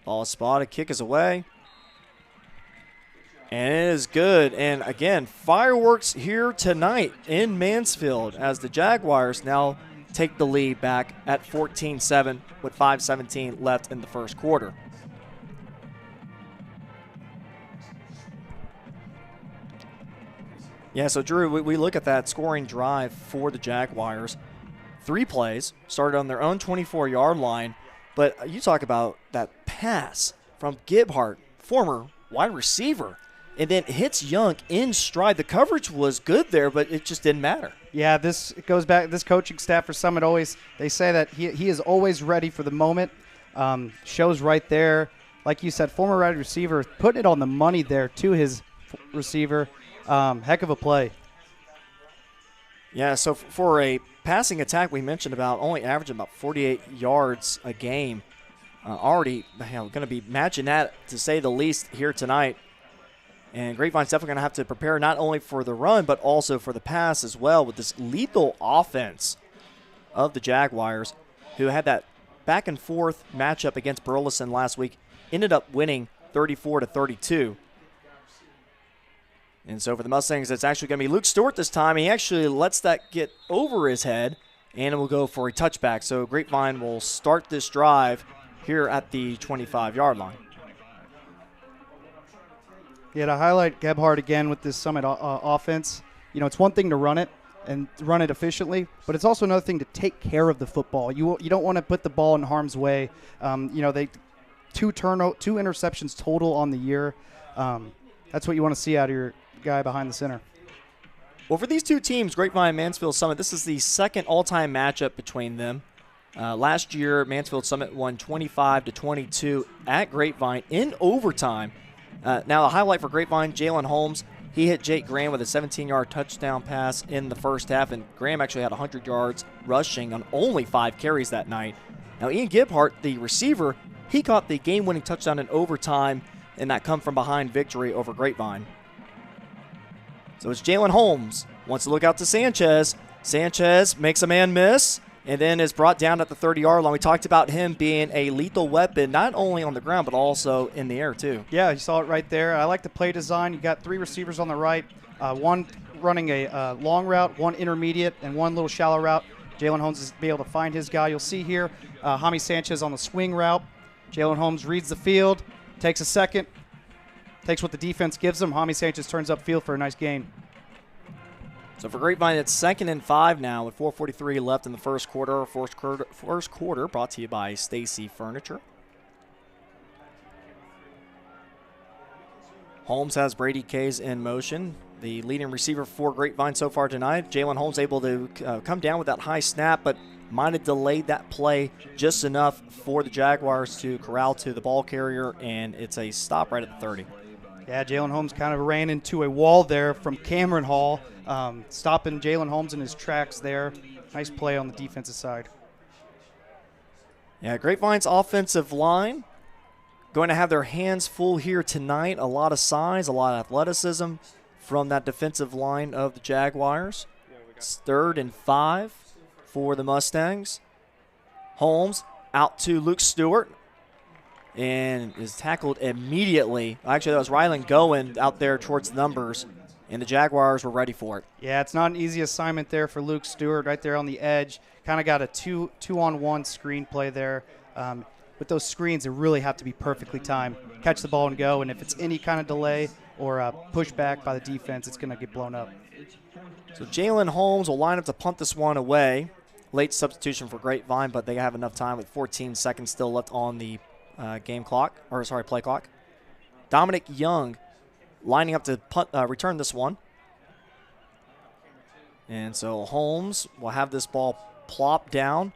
Ball is spotted, kick is away. And it is good. And again, fireworks here tonight in Mansfield as the Jaguars now take the lead back at 14-7 with 5:17 left in the first quarter. Yeah, so Drew, we look at that scoring drive for the Jaguars. 3 plays, started on their own 24-yard line. But you talk about that pass from Gebhardt, former wide receiver, and then hits Young in stride. The coverage was good there, but it just didn't matter. Yeah, this goes back. This coaching staff for Summit they say that he is always ready for the moment. Shows right there, like you said, former wide receiver, putting it on the money there to his receiver. Heck of a play. Yeah, so for a passing attack, we mentioned about only averaging about 48 yards a game. Already going to be matching that, to say the least, here tonight. And Grapevine's definitely going to have to prepare not only for the run, but also for the pass as well with this lethal offense of the Jaguars, who had that back and forth matchup against Burleson last week, ended up winning 34-32. And so for the Mustangs, it's actually going to be Luke Stewart this time. He actually lets that get over his head, and it will go for a touchback. So Grapevine will start this drive here at the 25-yard line. Yeah, to highlight Gebhardt again with this Summit offense, it's one thing to run it and run it efficiently, but it's also another thing to take care of the football. You don't want to put the ball in harm's way. They two interceptions total on the year. That's what you want to see out of your guy behind the center. Well, for these two teams, Grapevine and Mansfield Summit, this is the second all-time matchup between them. Last year, Mansfield Summit won 25-22 at Grapevine in overtime. Now, a highlight for Grapevine, Jalen Holmes. He hit Jake Graham with a 17-yard touchdown pass in the first half, and Graham actually had 100 yards rushing on only 5 carries that night. Now, Ian Gebhardt, the receiver, he caught the game-winning touchdown in overtime, and that come from behind victory over Grapevine. So it's Jalen Holmes. Wants to look out to Sanchez. Sanchez makes a man miss, and then is brought down at the 30-yard line. We talked about him being a lethal weapon, not only on the ground, but also in the air, too. Yeah, you saw it right there. I like the play design. You got 3 receivers on the right, one running a long route, one intermediate, and one little shallow route. Jalen Holmes is be able to find his guy. You'll see here, Jaime Sanchez on the swing route. Jalen Holmes reads the field, takes a second, takes what the defense gives him. Jaime Sanchez turns upfield for a nice gain. So for Grapevine, it's 2nd and 5 now with 4:43 left in the first quarter. First quarter brought to you by Stacy Furniture. Holmes has Brady Kays in motion. The leading receiver for Grapevine so far tonight. Jalen Holmes able to come down with that high snap, but might have delayed that play just enough for the Jaguars to corral to the ball carrier, and it's a stop right at the 30. Yeah, Jalen Holmes kind of ran into a wall there from Cameron Hall, stopping Jalen Holmes in his tracks there. Nice play on the defensive side. Yeah, Grapevine's offensive line going to have their hands full here tonight. A lot of size, a lot of athleticism from that defensive line of the Jaguars. It's 3rd and 5 for the Mustangs. Holmes out to Luke Stewart and is tackled immediately. Actually, that was Rylan going out there towards numbers, and the Jaguars were ready for it. Yeah, it's not an easy assignment there for Luke Stewart right there on the edge. Kind of got a two-on-one screen play there. With those screens, they really have to be perfectly timed. Catch the ball and go, and if it's any kind of delay or pushback by the defense, it's going to get blown up. So Jalen Holmes will line up to punt this one away. Late substitution for Grapevine, but they have enough time with 14 seconds still left on the play clock. Dominic Young lining up to return this one. And so Holmes will have this ball plop down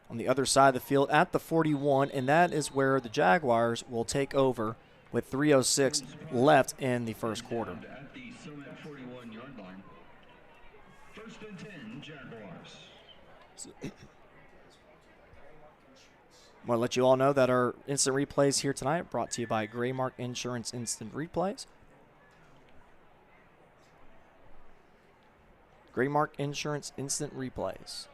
on the other side of the field at the 41, and that is where the Jaguars will take over with 3:06 left in the first quarter. At the Summit 41-yard line. 1st and 10, Jaguars. I want to let you all know that our instant replays here tonight are brought to you by Graymark Insurance Instant Replays. Graymark Insurance Instant Replays.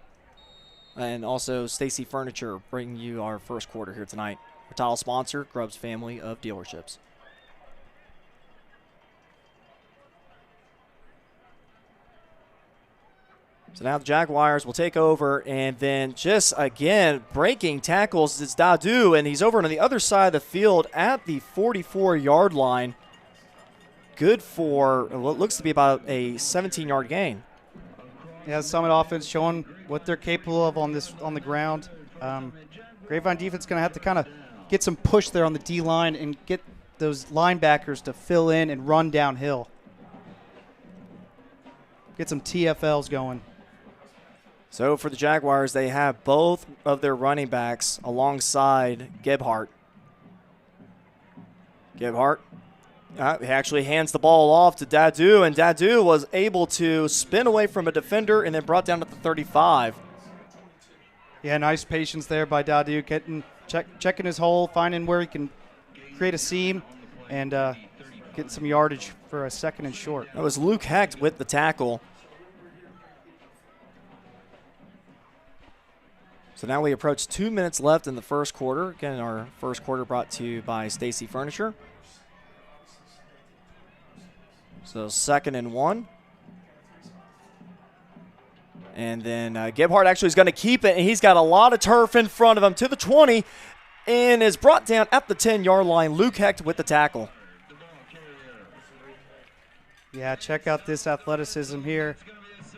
And also Stacy Furniture bringing you our first quarter here tonight. Our title sponsor, Grubbs Family of Dealerships. So now the Jaguars will take over, and then just again breaking tackles is Dadu, and he's over on the other side of the field at the 44-yard line. Good for what looks to be about a 17-yard gain. Yeah, Summit offense showing what they're capable of on the ground. Grapevine defense going to have to kind of get some push there on the D-line and get those linebackers to fill in and run downhill. Get some TFLs going. So for the Jaguars, they have both of their running backs alongside Gebhardt. Gebhardt he actually hands the ball off to Dadu, and Dadu was able to spin away from a defender and then brought down at the 35. Yeah, nice patience there by Dadu, checking his hole, finding where he can create a seam and get some yardage for a 2nd and short. That was Luke Hecht with the tackle. So now we approach 2 minutes left in the first quarter. Again, our first quarter brought to you by Stacy Furniture. So 2nd and 1. And then Gebhardt actually is going to keep it, and he's got a lot of turf in front of him to the 20 and is brought down at the 10-yard line. Luke Hecht with the tackle. Yeah, check out this athleticism here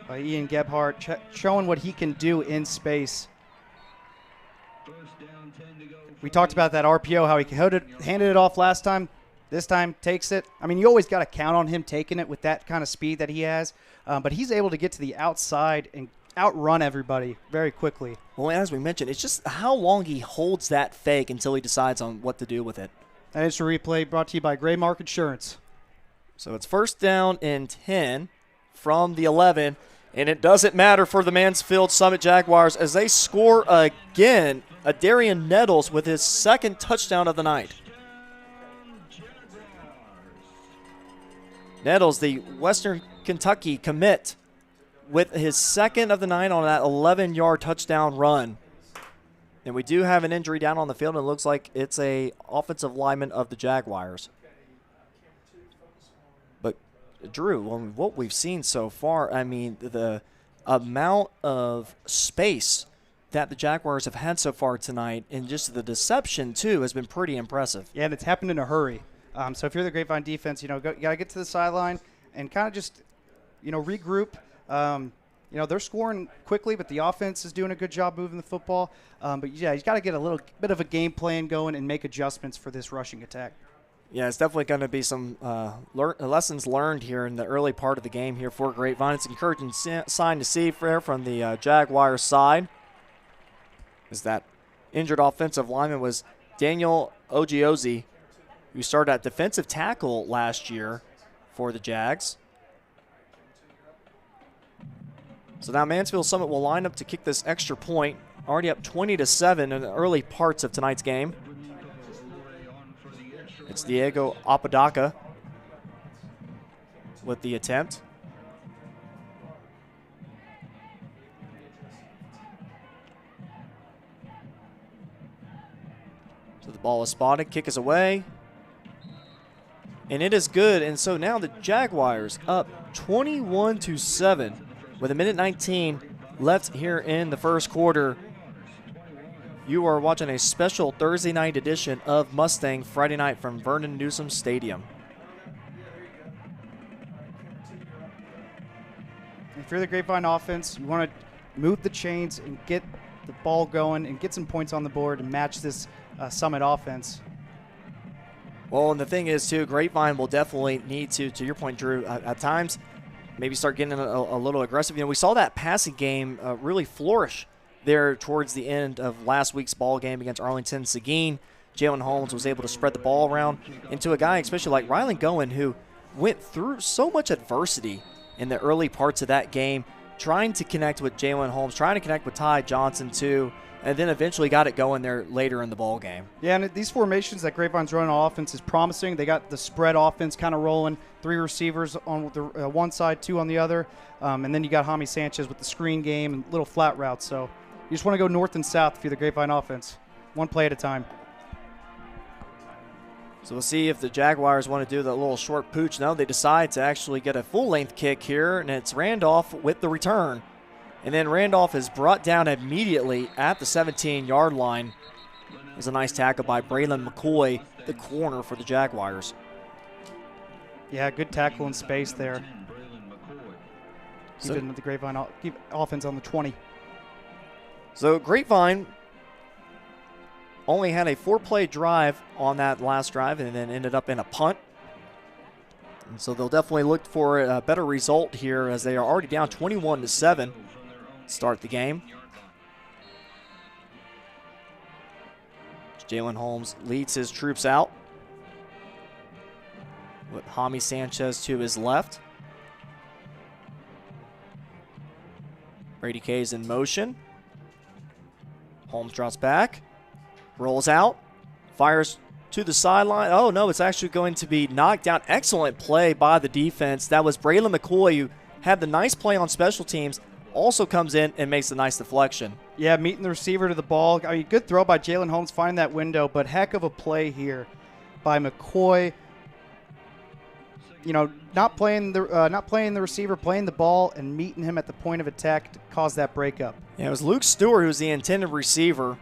by Ian Gebhardt, showing what he can do in space. We talked about that RPO, how he handed it off last time. This time takes it. I mean, you always got to count on him taking it with that kind of speed that he has. But he's able to get to the outside and outrun everybody very quickly. Well, as we mentioned, it's just how long he holds that fake until he decides on what to do with it. That is a replay brought to you by Graymark Insurance. So it's 1st down and 10 from the 11. And it doesn't matter for the Mansfield Summit Jaguars as they score again. Adarian Nettles with his 2nd touchdown of the night. Nettles, the Western Kentucky commit, with his 2nd of the night on that 11-yard touchdown run. And we do have an injury down on the field, and it looks like it's a offensive lineman of the Jaguars. But, Drew, what we've seen so far, I mean, the amount of space that the Jaguars have had so far tonight, and just the deception, too, has been pretty impressive. Yeah, and it's happened in a hurry. So if you're the Grapevine defense, you got to get to the sideline and kind of just, regroup. They're scoring quickly, but the offense is doing a good job moving the football. But, yeah, he's got to get a little bit of a game plan going and make adjustments for this rushing attack. Yeah, it's definitely going to be some lessons learned here in the early part of the game here for Grapevine. It's an encouraging sign to see from the Jaguars side. Is that injured offensive lineman was Daniel Ogiozi, who started at defensive tackle last year for the Jags. So now Mansfield Summit will line up to kick this extra point, already up 20-7 in the early parts of tonight's game. It's Diego Apodaca with the attempt. So the ball is spotted, kick is away. And it is good, and so now the Jaguars up 21-7 with 1:19 left here in the first quarter. You are watching a special Thursday night edition of Mustang Friday Night from Vernon Newsome Stadium. If you're the Grapevine offense, you want to move the chains and get the ball going and get some points on the board and match this Summit offense. Well, and the thing is, too, Grapevine will definitely need to your point, Drew, at times maybe start getting a little aggressive. You know, we saw that passing game really flourish there towards the end of last week's ball game against Arlington Seguin. Jalen Holmes was able to spread the ball around into a guy, especially like Rylan Goen, who went through so much adversity in the early parts of that game, trying to connect with Jalen Holmes, trying to connect with Ty Johnson, too, and then eventually got it going there later in the ball game. Yeah, and these formations that Grapevine's running on offense is promising. They got the spread offense kind of rolling, 3 receivers on the one side, 2 on the other, and then you got Jaime Sanchez with the screen game and little flat routes. So you just want to go north and south if you're the Grapevine offense, one play at a time. So we'll see if the Jaguars want to do that little short pooch. No, they decide to actually get a full-length kick here, and it's Randolph with the return. And then Randolph is brought down immediately at the 17-yard line. It was a nice tackle by Braylon McCoy, the corner for the Jaguars. Yeah, good tackle in space there. Keeping the Grapevine offense on the 20. So Grapevine only had a 4-play drive on that last drive and then ended up in a punt. And so they'll definitely look for a better result here as they are already down 21-7. Start the game. Jalen Holmes leads his troops out with Jaime Sanchez to his left. Brady Kay's in motion. Holmes drops back, rolls out, fires to the sideline. Oh, no, it's actually going to be knocked down. Excellent play by the defense. That was Braylon McCoy, who had the nice play on special teams, also comes in and makes a nice deflection. Yeah, meeting the receiver to the ball. I mean, good throw by Jalen Holmes, finding that window, but heck of a play here by McCoy. You know, not playing the receiver, playing the ball, and meeting him at the point of attack to cause that breakup. Yeah, it was Luke Stewart who was the intended receiver.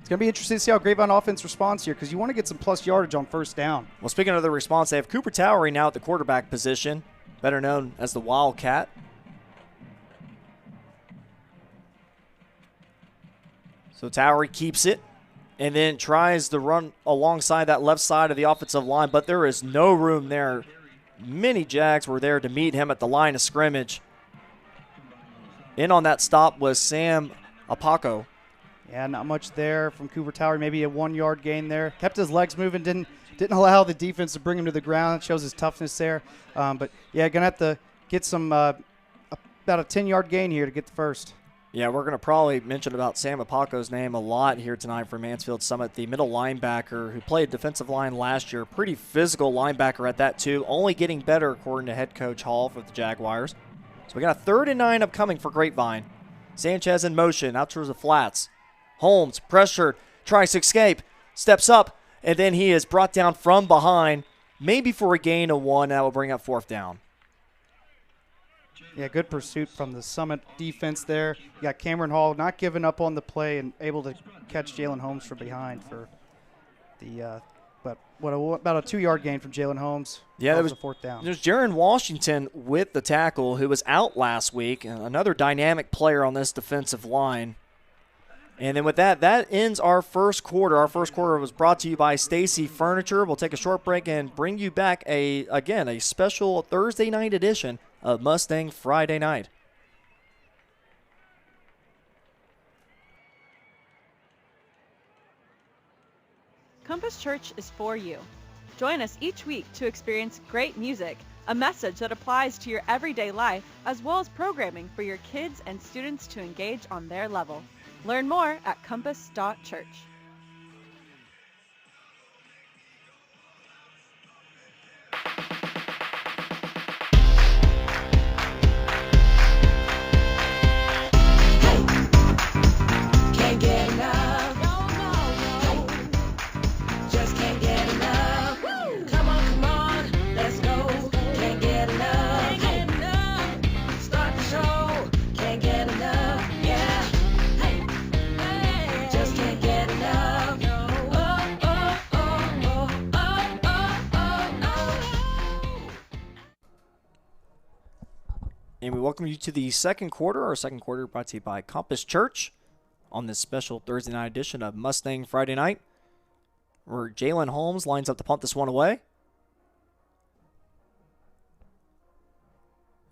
It's going to be interesting to see how Grapevine offense responds here because you want to get some plus yardage on first down. Well, speaking of the response, they have Cooper Towery now at the quarterback position, better known as the Wildcat. So Towery keeps it and then tries to run alongside that left side of the offensive line, but there is no room there. Many Jags were there to meet him at the line of scrimmage. In on that stop was Sam Apoco. Yeah, not much there from Cooper Towery. Maybe a 1-yard gain there. Kept his legs moving, didn't allow the defense to bring him to the ground. Shows his toughness there. But, yeah, going to have to get some about a 10-yard gain here to get the first. Yeah, we're going to probably mention about Sam Apoco's name a lot here tonight for Mansfield Summit, the middle linebacker who played defensive line last year. Pretty physical linebacker at that, too. Only getting better, according to head coach Hall for the Jaguars. So we got a 3rd and 9 upcoming for Grapevine. Sanchez in motion, out towards the flats. Holmes, pressured, tries to escape, steps up, and then he is brought down from behind, maybe for a gain of 1. That will bring up 4th down. Yeah, good pursuit from the Summit defense there. You got Cameron Hall not giving up on the play and able to catch Jalen Holmes from behind for the about a 2-yard gain from Jalen Holmes. Yeah, that was a 4th down. There's Jaron Washington with the tackle who was out last week, and another dynamic player on this defensive line. And then with that ends our first quarter. Our first quarter was brought to you by Stacy Furniture. We'll take a short break and bring you back a special Thursday night edition of Mustang Friday Night. Compass Church is for you. Join us each week to experience great music, a message that applies to your everyday life, as well as programming for your kids and students to engage on their level. Learn more at compass.church. Can't get enough. No. Just can't get enough. Come on, let's go. Can't get enough. Start the show. Can't get enough. Yeah. Just can't get enough. And we welcome you to the second quarter. Our second quarter brought to you by Compass Church on this special Thursday night edition of Mustang Friday Night, where Jalen Holmes lines up to punt this one away.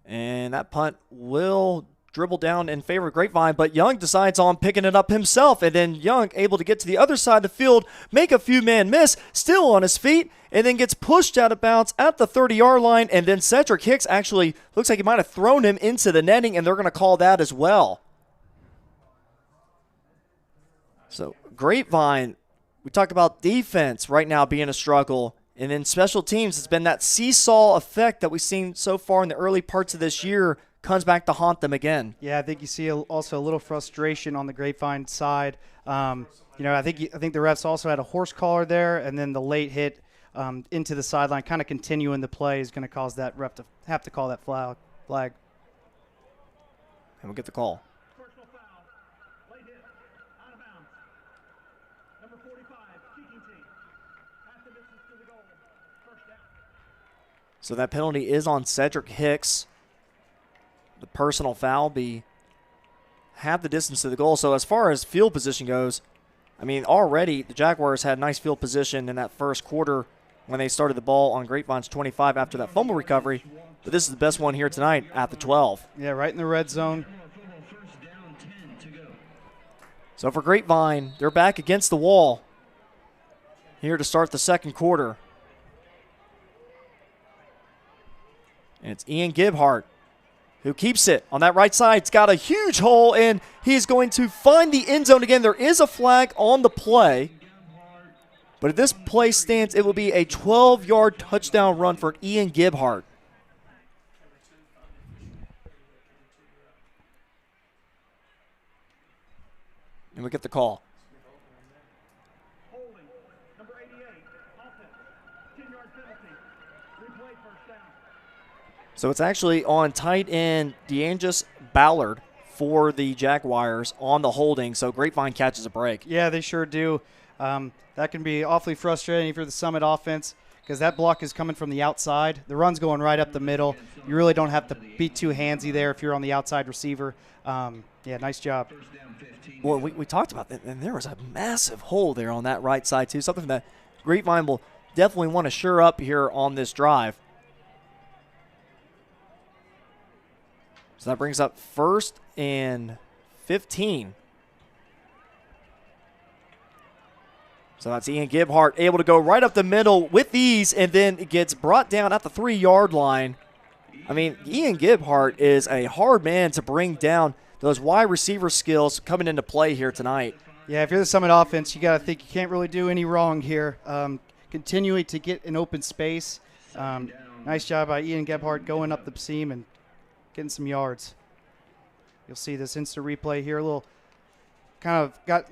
And that punt will dribble down in favor of Grapevine, but Young decides on picking it up himself, and then Young able to get to the other side of the field, make a few man miss, still on his feet, and then gets pushed out of bounds at the 30-yard line, and then Cedric Hicks actually looks like he might have thrown him into the netting, and they're going to call that as well. So Grapevine, we talk about defense right now being a struggle, and then special teams, it's been that seesaw effect that we've seen so far in the early parts of this year comes back to haunt them again. Yeah, I think you see also a little frustration on the Grapevine side. I think the refs also had a horse collar there, and then the late hit into the sideline, kind of continuing the play, is going to cause that ref to have to call that flag. And we'll get the call. Personal foul. Late hit. Out of bounds. Number 45, kicking team. Half the distance to the goal. First down. So that penalty is on Cedric Hicks. The personal foul be half the distance to the goal. So as far as field position goes, I mean, already the Jaguars had nice field position in that first quarter when they started the ball on Grapevine's 25 after that fumble recovery. But this is the best one here tonight at the 12. Yeah, right in the red zone. So for Grapevine, they're back against the wall here to start the second quarter. And it's Ian Gibhart who keeps it on that right side. It's got a huge hole, and he's going to find the end zone again. There is a flag on the play, but if this play stands, it will be a 12-yard touchdown run for Ian Gibhart. And we get the call. Holding. Number 88, offense. 10-yard penalty. Replay first down. So it's actually on tight end DeAngis Ballard for the Jaguars on the holding. So Grapevine catches a break. Yeah, they sure do. That can be awfully frustrating for the Summit offense because that block is coming from the outside. The run's going right up the middle. You really don't have to be too handsy there if you're on the outside receiver. Yeah, nice job. Well, we talked about that, and there was a massive hole there on that right side, too. Something that Grapevine will definitely want to shore up here on this drive. So that brings up 1st and 15. So that's Ian Gibhart able to go right up the middle with ease, and then it gets brought down at the 3-yard line. I mean, Ian Gibhart is a hard man to bring down. Those wide receiver skills coming into play here tonight. Yeah, if you're the Summit offense, you got to think you can't really do any wrong here. Continuing to get an open space. Nice job by Ian Gebhardt going up the seam and getting some yards. You'll see this instant replay here. A little kind of got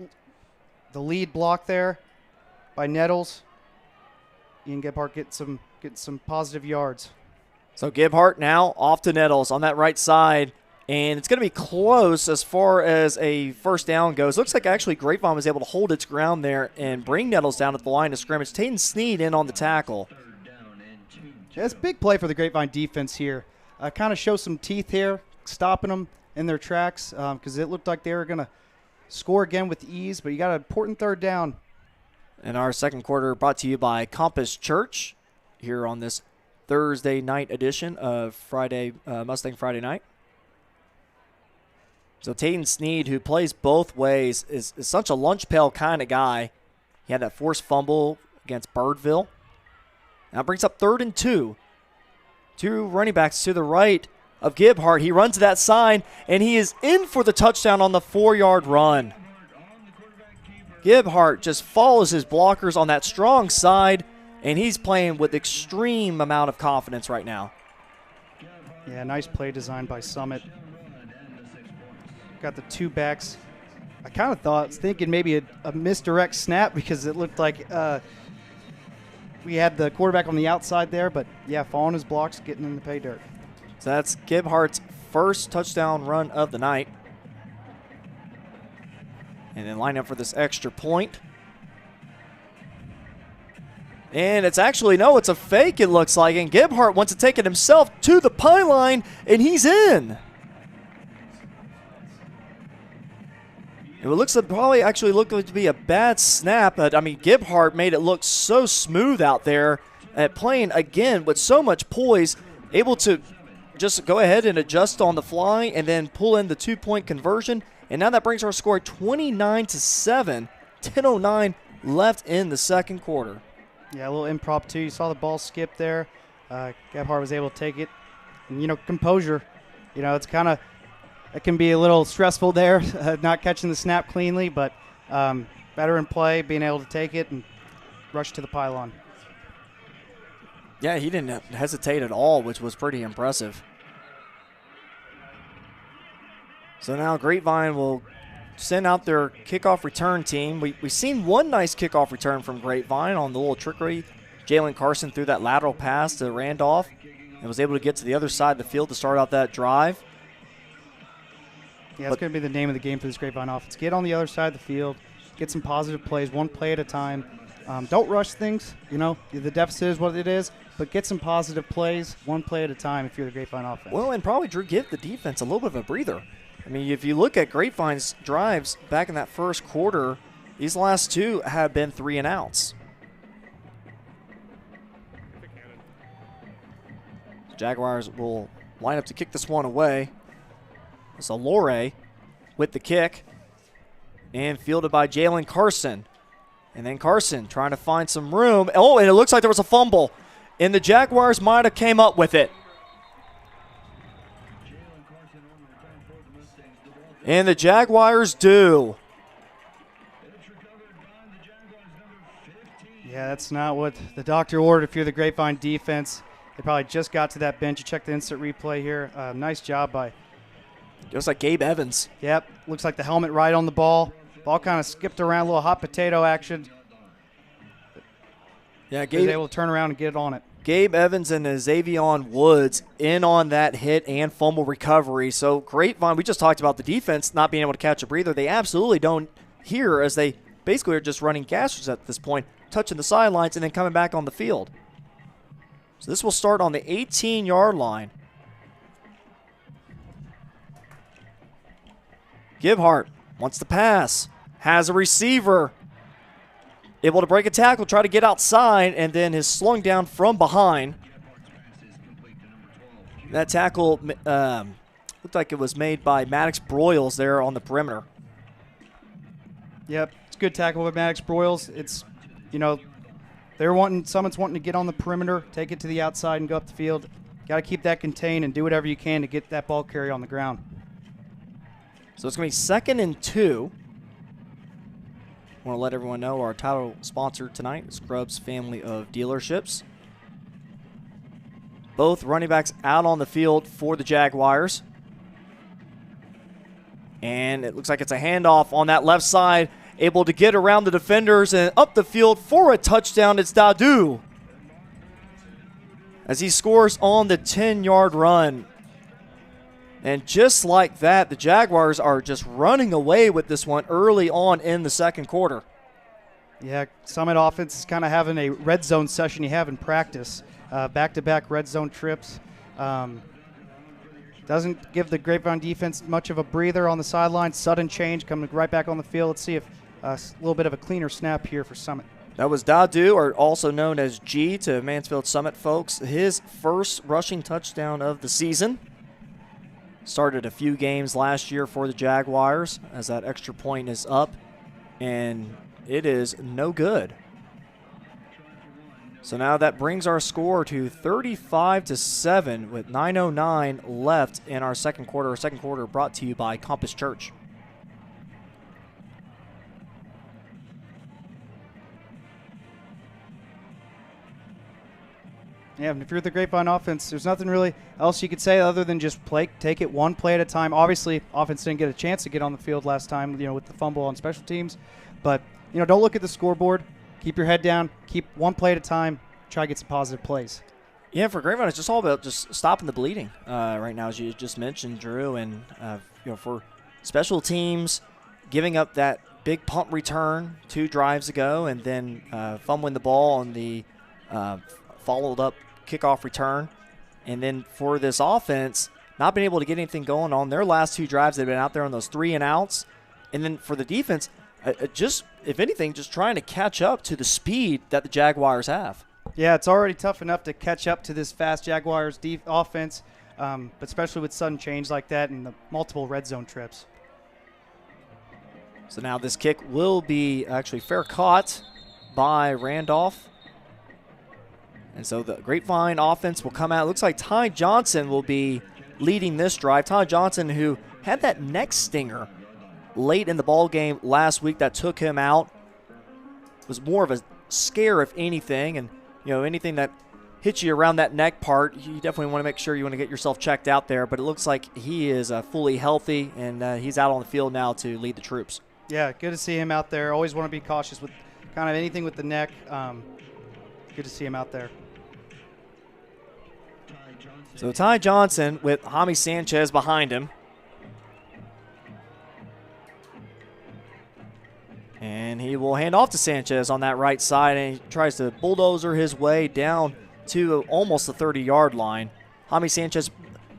the lead block there by Nettles. Ian Gebhardt getting some positive yards. So Gibhart now off to Nettles on that right side. And it's going to be close as far as a first down goes. Looks like actually Grapevine was able to hold its ground there and bring Nettles down at the line of scrimmage. Tayden Sneed in on the tackle. Yeah, it's a big play for the Grapevine defense here. Kind of show some teeth here, stopping them in their tracks because it looked like they were going to score again with ease, but you got an important third down. And our second quarter brought to you by Compass Church here on this Thursday night edition of Mustang Friday Night. So Tayden Sneed, who plays both ways, is such a lunch pail kind of guy. He had that forced fumble against Birdville. Now brings up 3rd and 2. 2 running backs to the right of Gebhardt. He runs to that side, and he is in for the touchdown on the 4-yard run. Gebhardt just follows his blockers on that strong side, and he's playing with extreme amount of confidence right now. Yeah, nice play design by Summit. Got the 2 backs. I kind of was thinking maybe a misdirect snap because it looked like we had the quarterback on the outside there, but yeah, following his blocks, getting in the pay dirt. So that's Gebhardt's first touchdown run of the night. And then line up for this extra point. And it's actually, no, it's a fake, it looks like. And Gebhardt wants to take it himself to the pylon, and he's in. It looks like probably actually looked like to be a bad snap, but I mean, Gebhardt made it look so smooth out there at playing again with so much poise, able to just go ahead and adjust on the fly and then pull in the 2-point conversion. And now that brings our score 29-7, 10:09 left in the second quarter. Yeah, a little impromptu. You saw the ball skip there. Gebhardt was able to take it. And, composure. It's kind of, it can be a little stressful there, not catching the snap cleanly, but better in play, being able to take it and rush to the pylon. Yeah, he didn't hesitate at all, which was pretty impressive. So now Grapevine will send out their kickoff return team. We've seen one nice kickoff return from Grapevine on the little trickery. Jalen Carson threw that lateral pass to Randolph and was able to get to the other side of the field to start out that drive. Yeah, that's going to be the name of the game for this Grapevine offense. Get on the other side of the field, get some positive plays, one play at a time. Don't rush things. The deficit is what it is, but get some positive plays, one play at a time if you're the Grapevine offense. Well, and probably, Drew, give the defense a little bit of a breather. I mean, if you look at Grapevine's drives back in that first quarter, these last 2 have been 3 and outs. Jaguars will line up to kick this one away. It's Alore with the kick and fielded by Jalen Carson. And then Carson trying to find some room. Oh, and it looks like there was a fumble. And the Jaguars might have came up with it. And the Jaguars do. Yeah, that's not what the doctor ordered if you're the Grapevine defense. They probably just got to that bench. You check the instant replay here. Nice job by... It was like Gabe Evans. Yep, looks like the helmet right on the ball. Ball kind of skipped around, a little hot potato action. Yeah, Gabe was able to turn around and get on it. Gabe Evans and Xavion Woods in on that hit and fumble recovery. So Grapevine, we just talked about the defense not being able to catch a breather. They absolutely don't here, as they basically are just running gashers at this point, touching the sidelines and then coming back on the field. So this will start on the 18-yard line. Gebhardt wants to pass, has a receiver, able to break a tackle, try to get outside, and then is slung down from behind. That tackle looked like it was made by Maddox Broyles there on the perimeter. Yep, it's a good tackle by Maddox Broyles. It's, Summit's wanting to get on the perimeter, take it to the outside and go up the field. Got to keep that contained and do whatever you can to get that ball carry on the ground. So it's going to be 2nd and 2. I want to let everyone know our title sponsor tonight is Scrubs Family of Dealerships. Both running backs out on the field for the Jaguars. And it looks like it's a handoff on that left side. Able to get around the defenders and up the field for a touchdown. It's Dadu as he scores on the 10-yard run. And just like that, the Jaguars are just running away with this one early on in the second quarter. Yeah, Summit offense is kind of having a red zone session you have in practice. Back-to-back red zone trips. Doesn't give the Grapevine defense much of a breather on the sideline. Sudden change, coming right back on the field. Let's see if a little bit of a cleaner snap here for Summit. That was Dadu, or also known as G to Mansfield Summit folks. His first rushing touchdown of the season. Started a few games last year for the Jaguars as that extra point is up, and it is no good. So now that brings our score to 35-7 with 9:09 left in our second quarter. Our second quarter brought to you by Compass Church. Yeah, and if you're the Grapevine offense, there's nothing really else you could say other than just take it one play at a time. Obviously, offense didn't get a chance to get on the field last time, with the fumble on special teams. But, don't look at the scoreboard. Keep your head down. Keep one play at a time. Try to get some positive plays. Yeah, for Grapevine, it's just all about just stopping the bleeding right now, as you just mentioned, Drew. And, for special teams, giving up that big punt return 2 drives ago and then fumbling the ball on the followed-up kickoff return. And then for this offense, not being able to get anything going on their last 2 drives. They've been out there on those 3-and-outs. And then for the defense, just, if anything, just trying to catch up to the speed that the Jaguars have. Yeah, it's already tough enough to catch up to this fast Jaguars offense, but especially with sudden change like that and the multiple red zone trips. So now this kick will be actually fair caught by Randolph. And so the Grapevine offense will come out. It looks like Ty Johnson will be leading this drive. Ty Johnson, who had that neck stinger late in the ball game last week that took him out, was more of a scare, if anything. And, anything that hits you around that neck part, you definitely want to make sure you want to get yourself checked out there. But it looks like he is fully healthy, and he's out on the field now to lead the troops. Yeah, good to see him out there. Always want to be cautious with kind of anything with the neck. Good to see him out there. So Ty Johnson with Jaime Sanchez behind him. And he will hand off to Sanchez on that right side, and he tries to bulldozer his way down to almost the 30-yard line. Jaime Sanchez,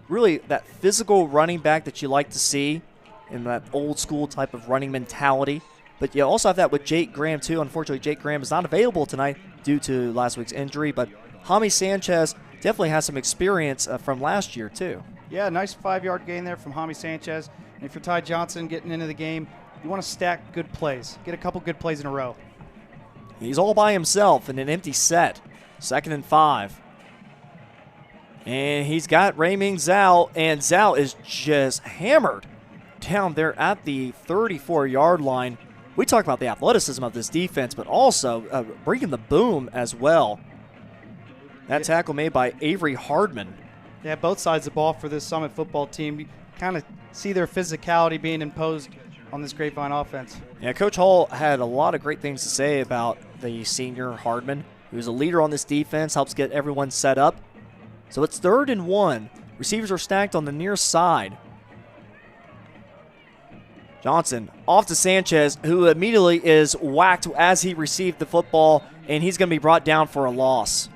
really that physical running back that you like to see in that old-school type of running mentality. But you also have that with Jake Graham, too. Unfortunately, Jake Graham is not available tonight due to last week's injury, but Jaime Sanchez definitely has some experience from last year, too. Yeah, nice 5-yard gain there from Jaime Sanchez. And if you're Ty Johnson getting into the game, you want to stack good plays. Get a couple good plays in a row. He's all by himself in an empty set. 2nd and 5. And he's got Rayming Zhao, and Zhao is just hammered down there at the 34-yard line. We talk about the athleticism of this defense, but also bringing the boom as well. That tackle made by Avery Hardman. Yeah, both sides of the ball for this Summit football team. You kind of see their physicality being imposed on this Grapevine offense. Yeah, Coach Hall had a lot of great things to say about the senior Hardman, who's a leader on this defense, helps get everyone set up. So it's 3rd and 1. Receivers are stacked on the near side. Johnson off to Sanchez, who immediately is whacked as he received the football, and he's going to be brought down for a loss.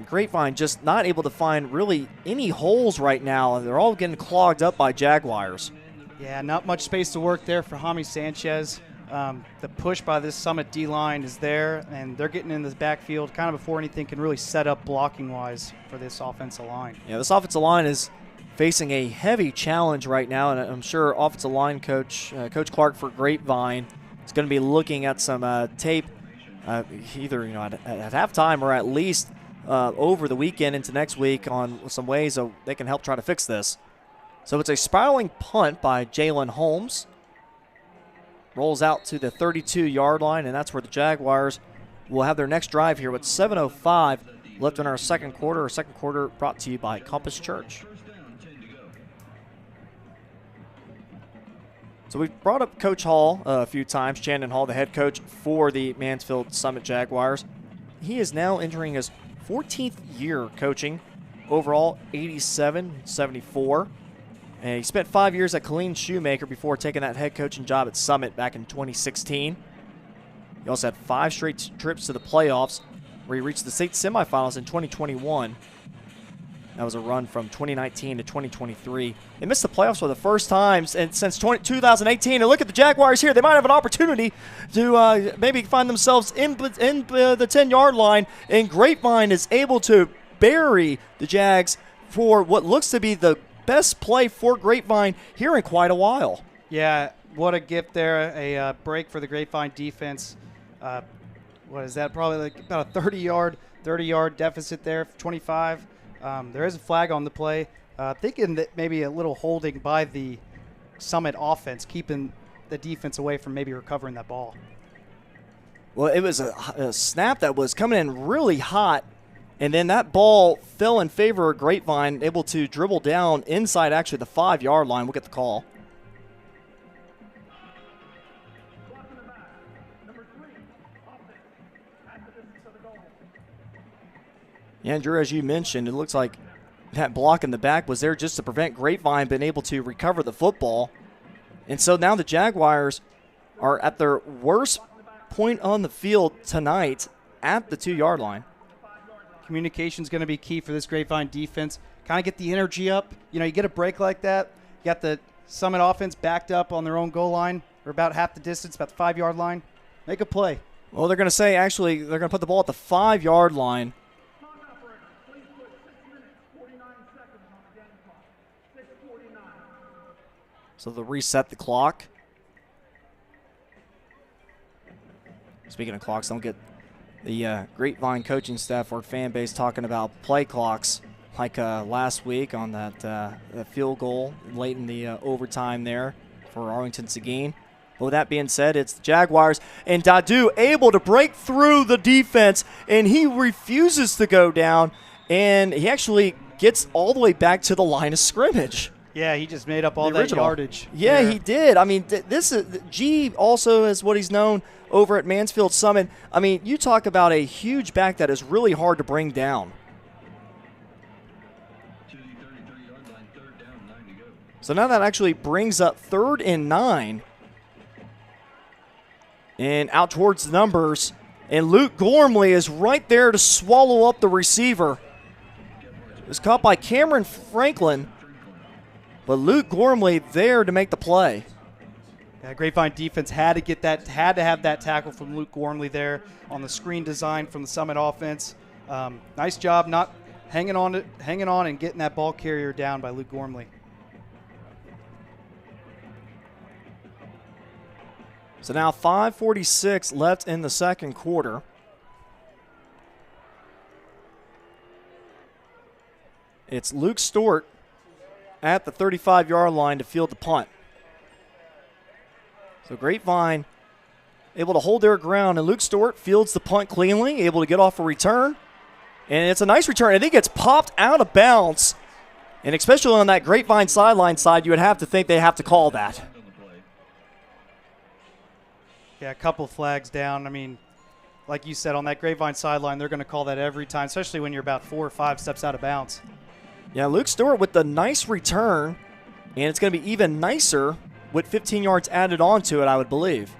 Grapevine just not able to find really any holes right now. They're all getting clogged up by Jaguars. Yeah, not much space to work there for Jaime Sanchez. The push by this Summit D-line is there, and they're getting in this backfield kind of before anything can really set up blocking-wise for this offensive line. Yeah, this offensive line is facing a heavy challenge right now, and I'm sure offensive line coach, Coach Clark for Grapevine, is going to be looking at some tape either at halftime or at least over the weekend into next week on some ways so they can help try to fix this. So it's a spiraling punt by Jalen Holmes. Rolls out to the 32-yard line, and that's where the Jaguars will have their next drive here with 7:05 left in our second quarter. Our second quarter brought to you by Compass Church. So we've brought up Coach Hall a few times, Chandon Hall, the head coach for the Mansfield Summit Jaguars. He is now entering his 14th year coaching, overall 87-74. And he spent 5 years at Colleen Shoemaker before taking that head coaching job at Summit back in 2016. He also had 5 straight trips to the playoffs, where he reached the state semifinals in 2021. That was a run from 2019 to 2023. They missed the playoffs for the first time since 2018. And look at the Jaguars here. They might have an opportunity to maybe find themselves in the 10-yard line. And Grapevine is able to bury the Jags for what looks to be the best play for Grapevine here in quite a while. Yeah, what a gift there. A break for the Grapevine defense. what is that? Probably like about a 30-yard deficit there, 25. There is a flag on the play. Thinking that maybe a little holding by the Summit offense, keeping the defense away from maybe recovering that ball. Well, it was a snap that was coming in really hot, and then that ball fell in favor of Grapevine, able to dribble down inside actually the 5-yard line. We'll get the call. Yeah, Drew, as you mentioned, it looks like that block in the back was there just to prevent Grapevine being able to recover the football. And so now the Jaguars are at their worst point on the field tonight at the 2-yard line. Communication is going to be key for this Grapevine defense. Kind of get the energy up. You know, you get a break like that, you got the Summit offense backed up on their own goal line, or about half the distance, about the 5-yard line. Make a play. Well, they're going to say, actually, they're going to put the ball at the 5-yard line. So they'll reset the clock. Speaking of clocks, don't get the Grapevine coaching staff or fan base talking about play clocks like last week on that field goal late in the overtime there for Arlington Seguin. But with that being said, it's the Jaguars, and Dadu able to break through the defense, and he refuses to go down, and he actually gets all the way back to the line of scrimmage. Yeah, he just made up all that yardage. Yeah, he did. I mean, this is G also is what he's known over at Mansfield Summit. I mean, you talk about a huge back that is really hard to bring down. So now that actually brings up 3rd and 9. And out towards the numbers. And Luke Gormley is right there to swallow up the receiver. It was caught by Cameron Franklin. But Luke Gormley there to make the play. Yeah, Grapevine defense had to have that tackle from Luke Gormley there on the screen design from the Summit offense. Nice job not hanging on and getting that ball carrier down by Luke Gormley. So now 5:46 left in the second quarter. It's Luke Stewart at the 35-yard line to field the punt. So Grapevine able to hold their ground, and Luke Stewart fields the punt cleanly, able to get off a return. And it's a nice return. I think it's popped out of bounds. And especially on that Grapevine sideline side, you would have to think they have to call that. Yeah, a couple flags down. I mean, like you said, on that Grapevine sideline, they're going to call that every time, especially when you're about 4 or 5 steps out of bounds. Yeah, Luke Stewart with the nice return, and it's going to be even nicer with 15 yards added onto it, I would believe.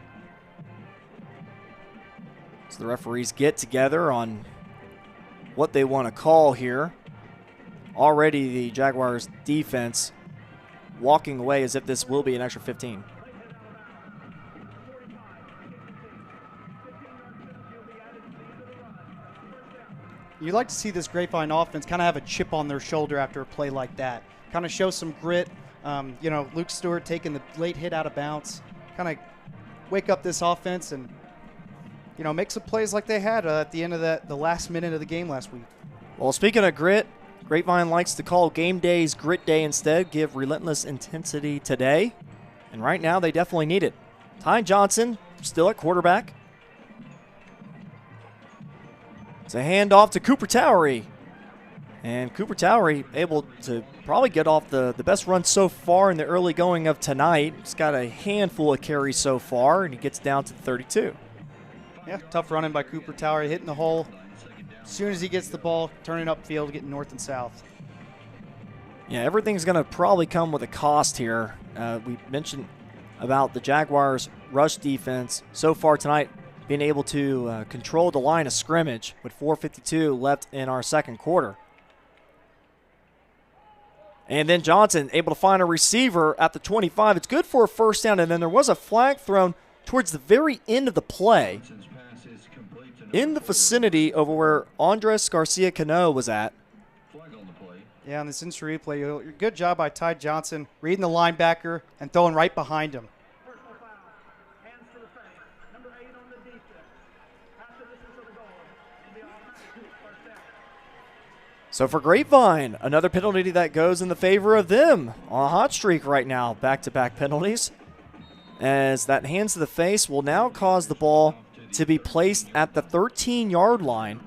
So the referees get together on what they want to call here. Already the Jaguars defense walking away as if this will be an extra 15. You'd like to see this Grapevine offense kind of have a chip on their shoulder after a play like that. Kind of show some grit. You know, Luke Stewart taking the late hit out of bounds. Kind of wake up this offense and, you know, make some plays like they had at the end of the last minute of the game last week. Well, speaking of grit, Grapevine likes to call game days grit day instead. Give relentless intensity today. And right now they definitely need it. Ty Johnson still at quarterback. It's a handoff to Cooper Towery. And Cooper Towery able to probably get off the best run so far in the early going of tonight. He's got a handful of carries so far, and he gets down to the 32. Yeah, tough running by Cooper Towery, hitting the hole. As soon as he gets the ball, turning upfield, getting north and south. Yeah, everything's going to probably come with a cost here. We mentioned about the Jaguars' rush defense so far tonight, being able to control the line of scrimmage with 4:52 left in our second quarter. And then Johnson able to find a receiver at the 25. It's good for a first down, and then there was a flag thrown towards the very end of the play in the vicinity over where Andres Garcia Cano was at. Yeah, on this instant replay, good job by Ty Johnson reading the linebacker and throwing right behind him. So for Grapevine, another penalty that goes in the favor of them on a hot streak right now. Back-to-back penalties. As that hands to the face will now cause the ball to be placed at the 13-yard line.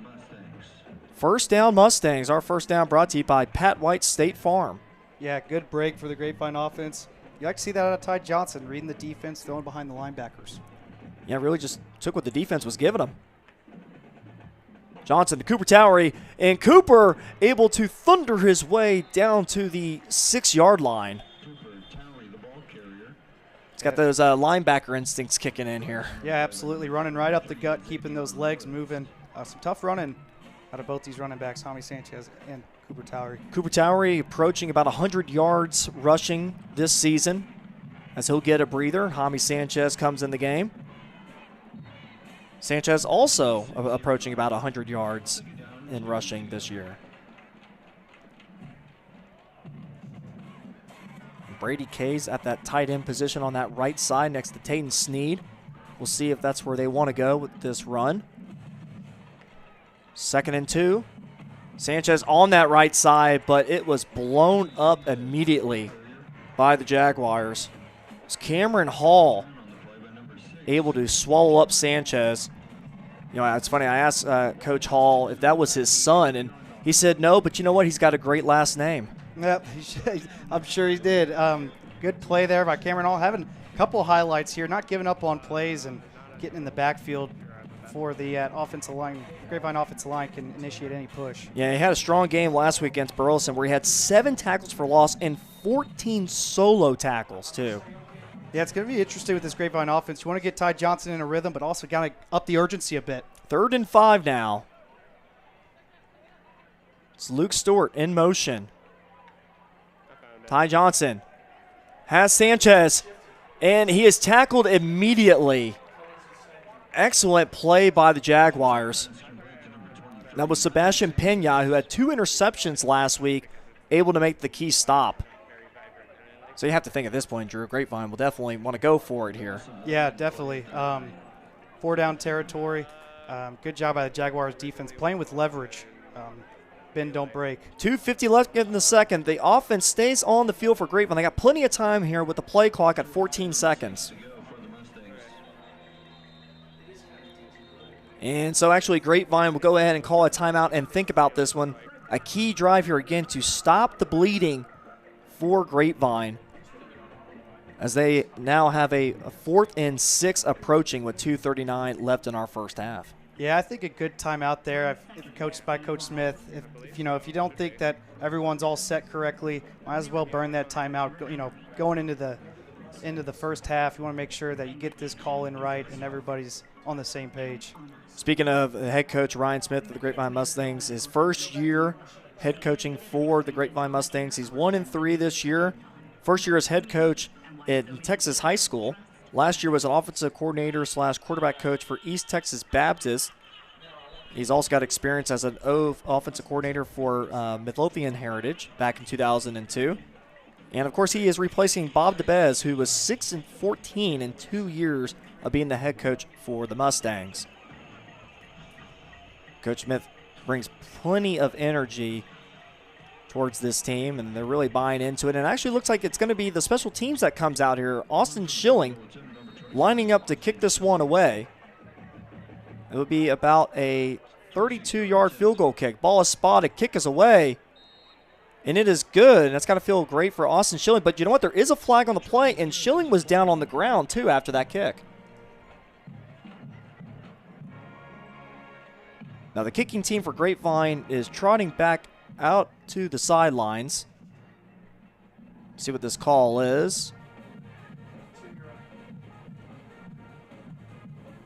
First down Mustangs. Our first down brought to you by Pat White State Farm. Yeah, good break for the Grapevine offense. You like to see that out of Ty Johnson, reading the defense, throwing behind the linebackers. Yeah, really just took what the defense was giving him. Johnson to Cooper Towery, and Cooper able to thunder his way down to the 6-yard line. He's got those linebacker instincts kicking in here. Yeah, absolutely. Running right up the gut, keeping those legs moving. Some tough running out of both these running backs, Jaime Sanchez and Cooper Towery. Cooper Towery approaching about 100 yards rushing this season as he'll get a breather. Jaime Sanchez comes in the game. Sanchez also approaching about 100 yards in rushing this year. Brady Kay's at that tight end position on that right side next to Tayden Sneed. We'll see if that's where they want to go with this run. 2nd and 2. Sanchez on that right side, but it was blown up immediately by the Jaguars. It's Cameron Hall able to swallow up Sanchez. You know, it's funny, I asked Coach Hall if that was his son, and he said no, but you know what? He's got a great last name. Yep, I'm sure he did. Good play there by Cameron Hall. Having a couple highlights here, not giving up on plays and getting in the backfield for the offensive line. Grapevine offensive line can initiate any push. Yeah, he had a strong game last week against Burleson where he had 7 tackles for loss and 14 solo tackles, too. Yeah, it's going to be interesting with this Grapevine offense. You want to get Ty Johnson in a rhythm, but also got to up the urgency a bit. 3rd and 5 now. It's Luke Stewart in motion. Ty Johnson has Sanchez, and he is tackled immediately. Excellent play by the Jaguars. That was Sebastian Pena, who had 2 interceptions last week, able to make the key stop. So you have to think at this point, Drew, Grapevine will definitely want to go for it here. Yeah, definitely. 4-down territory. Good job by the Jaguars defense, playing with leverage. Bend, don't break. 2:50 left in the second. The offense stays on the field for Grapevine. They got plenty of time here with the play clock at 14 seconds. And so actually Grapevine will go ahead and call a timeout and think about this one. A key drive here again to stop the bleeding for Grapevine, as they now have a 4th and 6 approaching with 2:39 left in our first half. Yeah, I think a good timeout there, coached by Coach Smith. If you don't think that everyone's all set correctly, might as well burn that timeout. You know, going into the first half, you want to make sure that you get this call in right and everybody's on the same page. Speaking of head coach Ryan Smith of the Grapevine Mustangs, his first year head coaching for the Grapevine Mustangs. He's 1-3 this year. First year as head coach at Texas High School. Last year was an offensive coordinator / quarterback coach for East Texas Baptist. He's also got experience as an offensive coordinator for Midlothian Heritage back in 2002. And, of course, he is replacing Bob DeBez, who was 6-14 in 2 years of being the head coach for the Mustangs. Coach Smith brings plenty of energy towards this team, and they're really buying into it. And it actually looks like it's going to be the special teams that comes out here. Austin Schilling lining up to kick this one away. It would be about a 32-yard field goal kick. Ball is spotted, kick is away, and it is good. And that's got to feel great for Austin Schilling. But you know what? There is a flag on the play, and Schilling was down on the ground, too, after that kick. Now, the kicking team for Grapevine is trotting back out to the sidelines. See what this call is.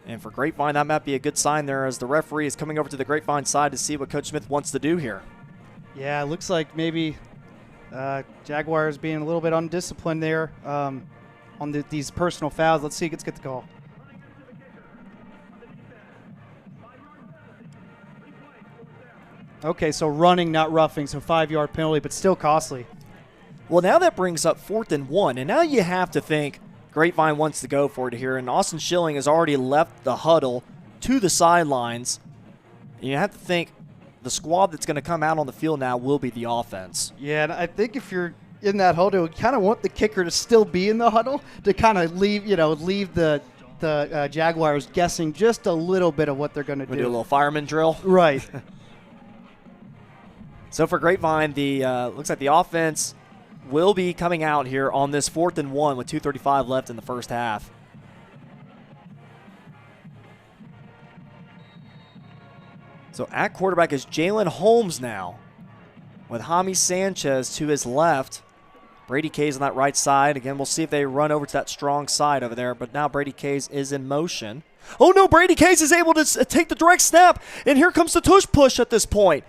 And for Grapevine, that might be a good sign there as the referee is coming over to the Grapevine side to see what Coach Smith wants to do here. Yeah, it looks like maybe Jaguars being a little bit undisciplined there on these personal fouls. Let's see who gets the call. Okay, so running, not roughing, so 5-yard penalty, but still costly. Well, now that brings up 4th and 1, and now you have to think Grapevine wants to go for it here, and Austin Schilling has already left the huddle to the sidelines. And you have to think the squad that's going to come out on the field now will be the offense. Yeah, and I think if you're in that huddle, you kind of want the kicker to still be in the huddle to kind of leave the Jaguars guessing just a little bit of what they're going to do. We do a little fireman drill. Right. So for Grapevine, the looks like the offense will be coming out here on this 4th and 1 with 2:35 left in the first half. So at quarterback is Jalen Holmes now, with Jaime Sanchez to his left. Brady Kays on that right side. Again, we'll see if they run over to that strong side over there, but now Brady Kays is in motion. Oh no, Brady Kays is able to take the direct snap, and here comes the tush push at this point.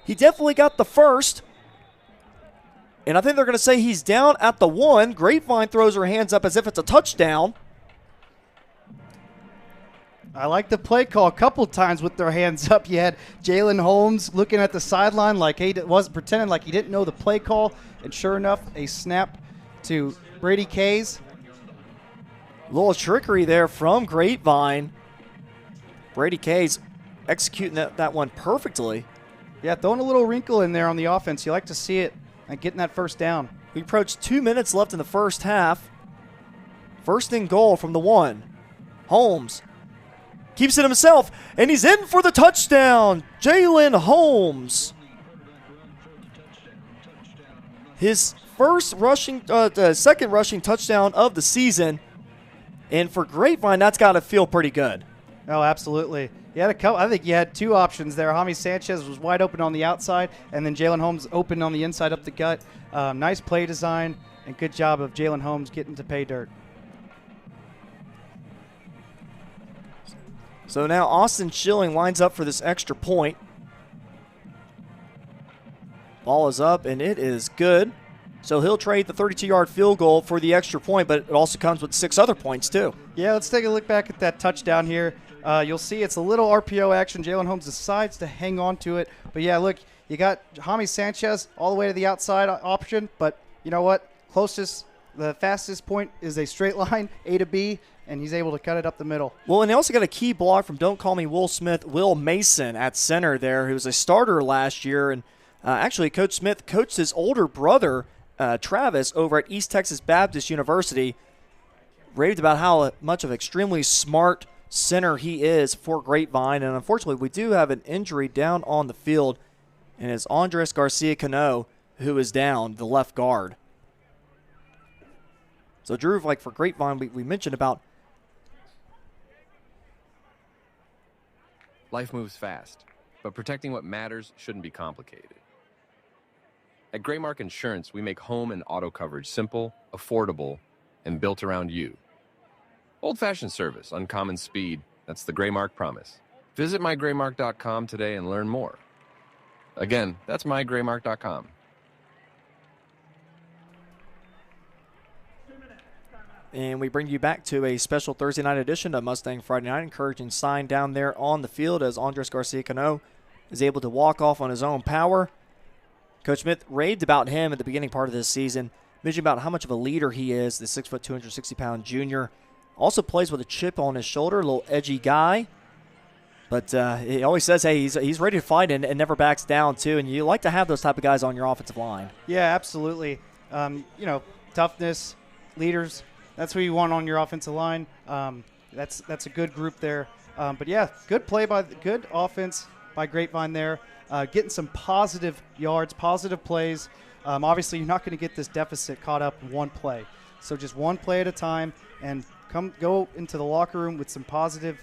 He definitely got the first, and I think they're going to say he's down at the 1. Grapevine throws her hands up as if it's a touchdown. I like the play call a couple times with their hands up. You had Jalen Holmes looking at the sideline like he wasn't pretending like he didn't know the play call, and sure enough, a snap to Brady Kays. A little trickery there from Grapevine. Brady Kays executing that one perfectly. Yeah, throwing a little wrinkle in there on the offense. You like to see it and getting that first down. We approach 2 minutes left in the first half. First and goal from the 1. Holmes keeps it himself, and he's in for the touchdown. Jalen Holmes. His second rushing touchdown of the season. And for Grapevine, that's got to feel pretty good. Oh, absolutely. I think you had 2 options there. Jaime Sanchez was wide open on the outside, and then Jalen Holmes open on the inside up the gut. Nice play design, and good job of Jalen Holmes getting to pay dirt. So now Austin Schilling lines up for this extra point. Ball is up, and it is good. So he'll trade the 32-yard field goal for the extra point, but it also comes with 6 other points too. Yeah, let's take a look back at that touchdown here. You'll see it's a little RPO action. Jalen Holmes decides to hang on to it. But, yeah, look, you got Jaime Sanchez all the way to the outside option. But you know what? The fastest point is a straight line, A to B, and he's able to cut it up the middle. Well, and they also got a key block from Don't Call Me Will Smith, Will Mason at center there, who was a starter last year. And actually, Coach Smith coached his older brother, Travis, over at East Texas Baptist University. Raved about how much of an extremely smart center he is for Grapevine. And unfortunately, we do have an injury down on the field, and it's Andres Garcia-Cano who is down, the left guard. So, Drew, like for Grapevine, we mentioned about life moves fast, but protecting what matters shouldn't be complicated. At Graymark Insurance, we make home and auto coverage simple, affordable, and built around you. Old-fashioned service, uncommon speed, that's the Graymark promise. Visit mygraymark.com today and learn more. Again, that's mygraymark.com. And we bring you back to a special Thursday night edition of Mustang Friday Night. Encouraging sign down there on the field as Andres Garcia-Cano is able to walk off on his own power. Coach Smith raved about him at the beginning part of this season, mentioned about how much of a leader he is, the 6', 260-pound junior. Also plays with a chip on his shoulder, a little edgy guy. But he always says, hey, he's ready to fight and never backs down, too. And you like to have those type of guys on your offensive line. Yeah, absolutely. Toughness, leaders, that's what you want on your offensive line. That's a good group there. But, yeah, good offense by Grapevine there. Getting some positive yards, positive plays. Obviously, you're not going to get this deficit caught up in one play. So just one play at a time, and go into the locker room with some positive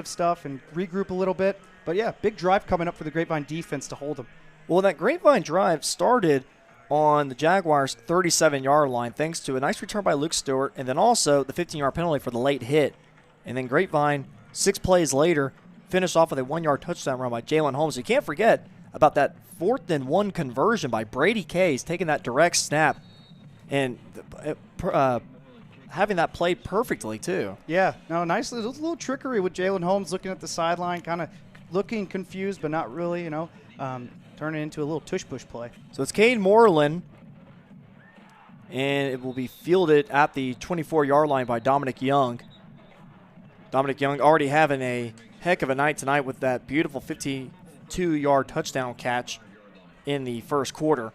stuff and regroup a little bit. But, yeah, big drive coming up for the Grapevine defense to hold them. Well, that Grapevine drive started on the Jaguars' 37-yard line thanks to a nice return by Luke Stewart and then also the 15-yard penalty for the late hit. And then Grapevine, 6 plays later, finished off with a 1-yard touchdown run by Jalen Holmes. You can't forget about that 4th and 1 conversion by Brady Kays, taking that direct snap and having that played perfectly, too. Yeah, no, nice little trickery with Jalen Holmes looking at the sideline, kind of looking confused, but not really, turning into a little tush-push play. So it's Cade Moreland, and it will be fielded at the 24-yard line by Dominic Young. Dominic Young already having a heck of a night tonight with that beautiful 2-yard touchdown catch in the first quarter.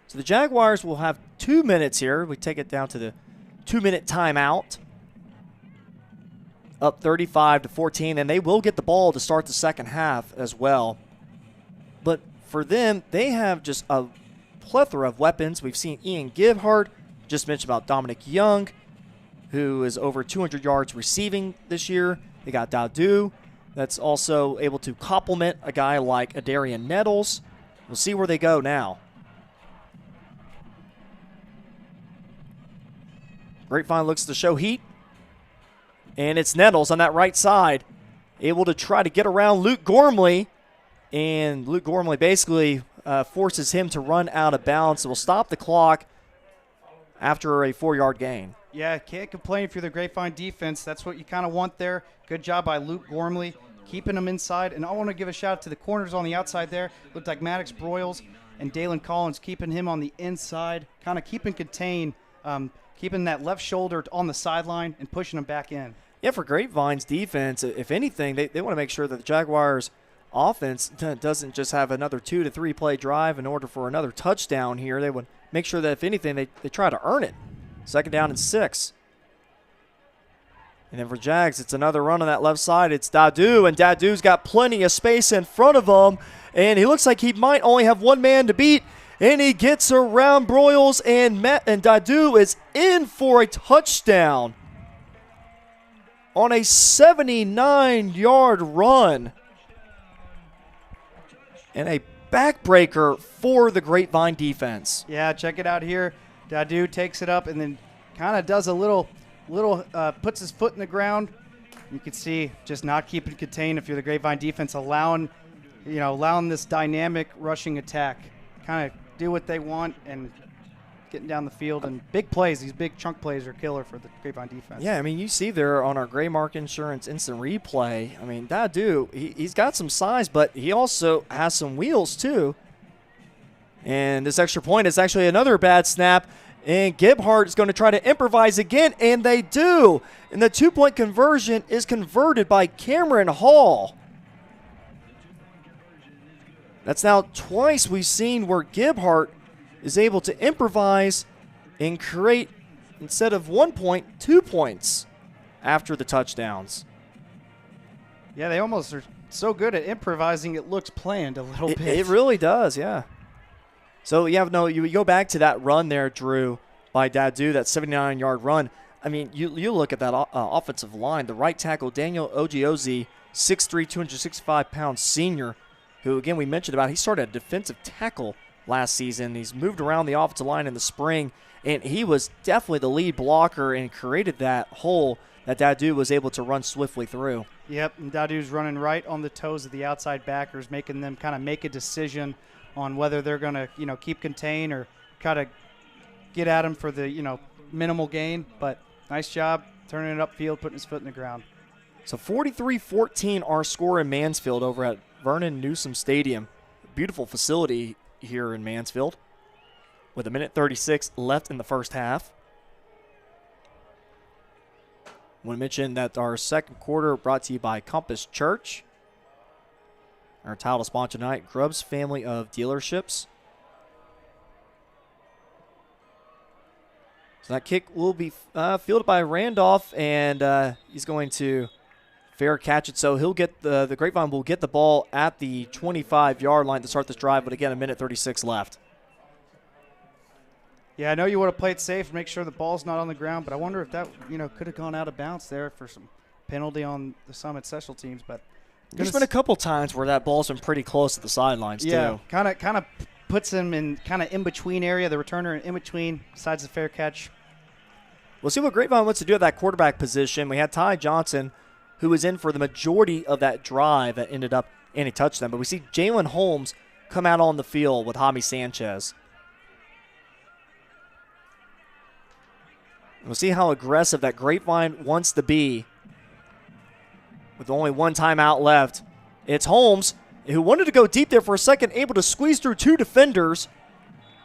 So the Jaguars will have 2 minutes here. We take it down to the 2-minute timeout. Up 35-14, and they will get the ball to start the second half as well. But for them, they have just a plethora of weapons. We've seen Ian Gibhart, just mentioned about Dominic Young, who is over 200 yards receiving this year. They got Dadu, that's also able to complement a guy like Adarian Nettles. We'll see where they go now. Grapevine looks to show heat. And it's Nettles on that right side, able to try to get around Luke Gormley. And Luke Gormley basically forces him to run out of bounds. So we'll stop the clock after a 4-yard gain. Yeah, can't complain if you're the Grapevine defense. That's what you kind of want there. Good job by Luke Gormley, keeping him inside. And I want to give a shout out to the corners on the outside there. Looked like Maddox Broyles and Dalen Collins, keeping him on the inside, kind of keeping contained, keeping that left shoulder on the sideline and pushing him back in. Yeah, for Grapevine's defense, if anything, they want to make sure that the Jaguars' offense doesn't just have another 2 to 3 play drive in order for another touchdown here. They would make sure that, if anything, they try to earn it. 2nd down and 6. And then for Jags, it's another run on that left side. It's Dadu, and Dadu's got plenty of space in front of him, and he looks like he might only have one man to beat. And he gets around Broyles, and Dadu is in for a touchdown on a 79-yard run. And a backbreaker for the Grapevine defense. Yeah, check it out here. Dadu takes it up and then kind of does a little puts his foot in the ground. You can see just not keeping contained if you're the Grapevine defense, allowing this dynamic rushing attack. Kind of do what they want and getting down the field. And big plays, these big chunk plays are killer for the Grapevine defense. Yeah, I mean, you see there on our Gray Mark Insurance instant replay, I mean, Dadu, he's got some size, but he also has some wheels too. And this extra point is actually another bad snap. And Gibhart is going to try to improvise again, and they do. And the 2-point conversion is converted by Cameron Hall. That's now twice we've seen where Gibhart is able to improvise and create, instead of 1 point, 2 points after the touchdowns. Yeah, they almost are so good at improvising it looks planned a little bit. It really does, yeah. So, you go back to that run there, Drew, by Dadu, that 79-yard run. I mean, you look at that offensive line. The right tackle, Daniel Ogiozi, 6'3", 265-pound senior, who, again, we mentioned about, he started at defensive tackle last season. He's moved around the offensive line in the spring, and he was definitely the lead blocker and created that hole that Dadu was able to run swiftly through. Yep, and Dadu's running right on the toes of the outside backers, making them kind of make a decision on whether they're going to, keep contained or kind of get at him for the, minimal gain. But nice job turning it upfield, putting his foot in the ground. So 43-14 our score in Mansfield over at Vernon Newsome Stadium. Beautiful facility here in Mansfield with 1:36 left in the first half. I want to mention that our second quarter brought to you by Compass Church. Our title sponsor tonight, Grubbs Family of Dealerships. So that kick will be fielded by Randolph, and he's going to fair catch it. So he'll get the Grapevine will get the ball at the 25-yard line to start this drive, but again, 1:36 left. Yeah, I know you would have played safe and make sure the ball's not on the ground, but I wonder if that, could have gone out of bounds there for some penalty on the Summit special teams. But there's been a couple times where that ball's been pretty close to the sidelines, too. Kind of puts him in kind of in-between area, the returner in between, besides the fair catch. We'll see what Grapevine wants to do at that quarterback position. We had Ty Johnson, who was in for the majority of that drive that ended up in a touchdown. But we see Jalen Holmes come out on the field with Jaime Sanchez. We'll see how aggressive that Grapevine wants to be. With only one timeout left, it's Holmes, who wanted to go deep there for a second, able to squeeze through 2 defenders,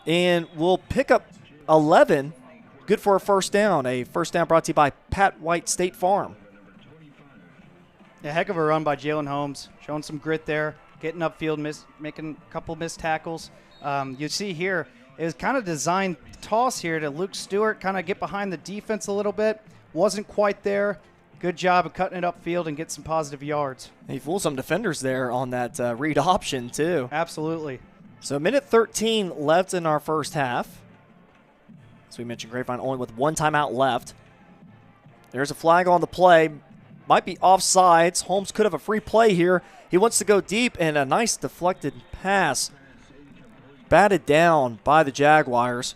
and will pick up 11. Good for a first down. A first down brought to you by Pat White State Farm. A heck of a run by Jalen Holmes, showing some grit there. getting upfield, making a couple missed tackles. You see here, it was kind of designed toss here to Luke Stewart, kind of get behind the defense a little bit. Wasn't quite there. Good job of cutting it upfield and get some positive yards. He fooled some defenders there on that read option, too. Absolutely. So minute 13 left in our first half. As we mentioned, Grapevine only with one timeout left. There's a flag on the play. Might be offsides. Holmes could have a free play here. He wants to go deep, and a nice deflected pass batted down by the Jaguars,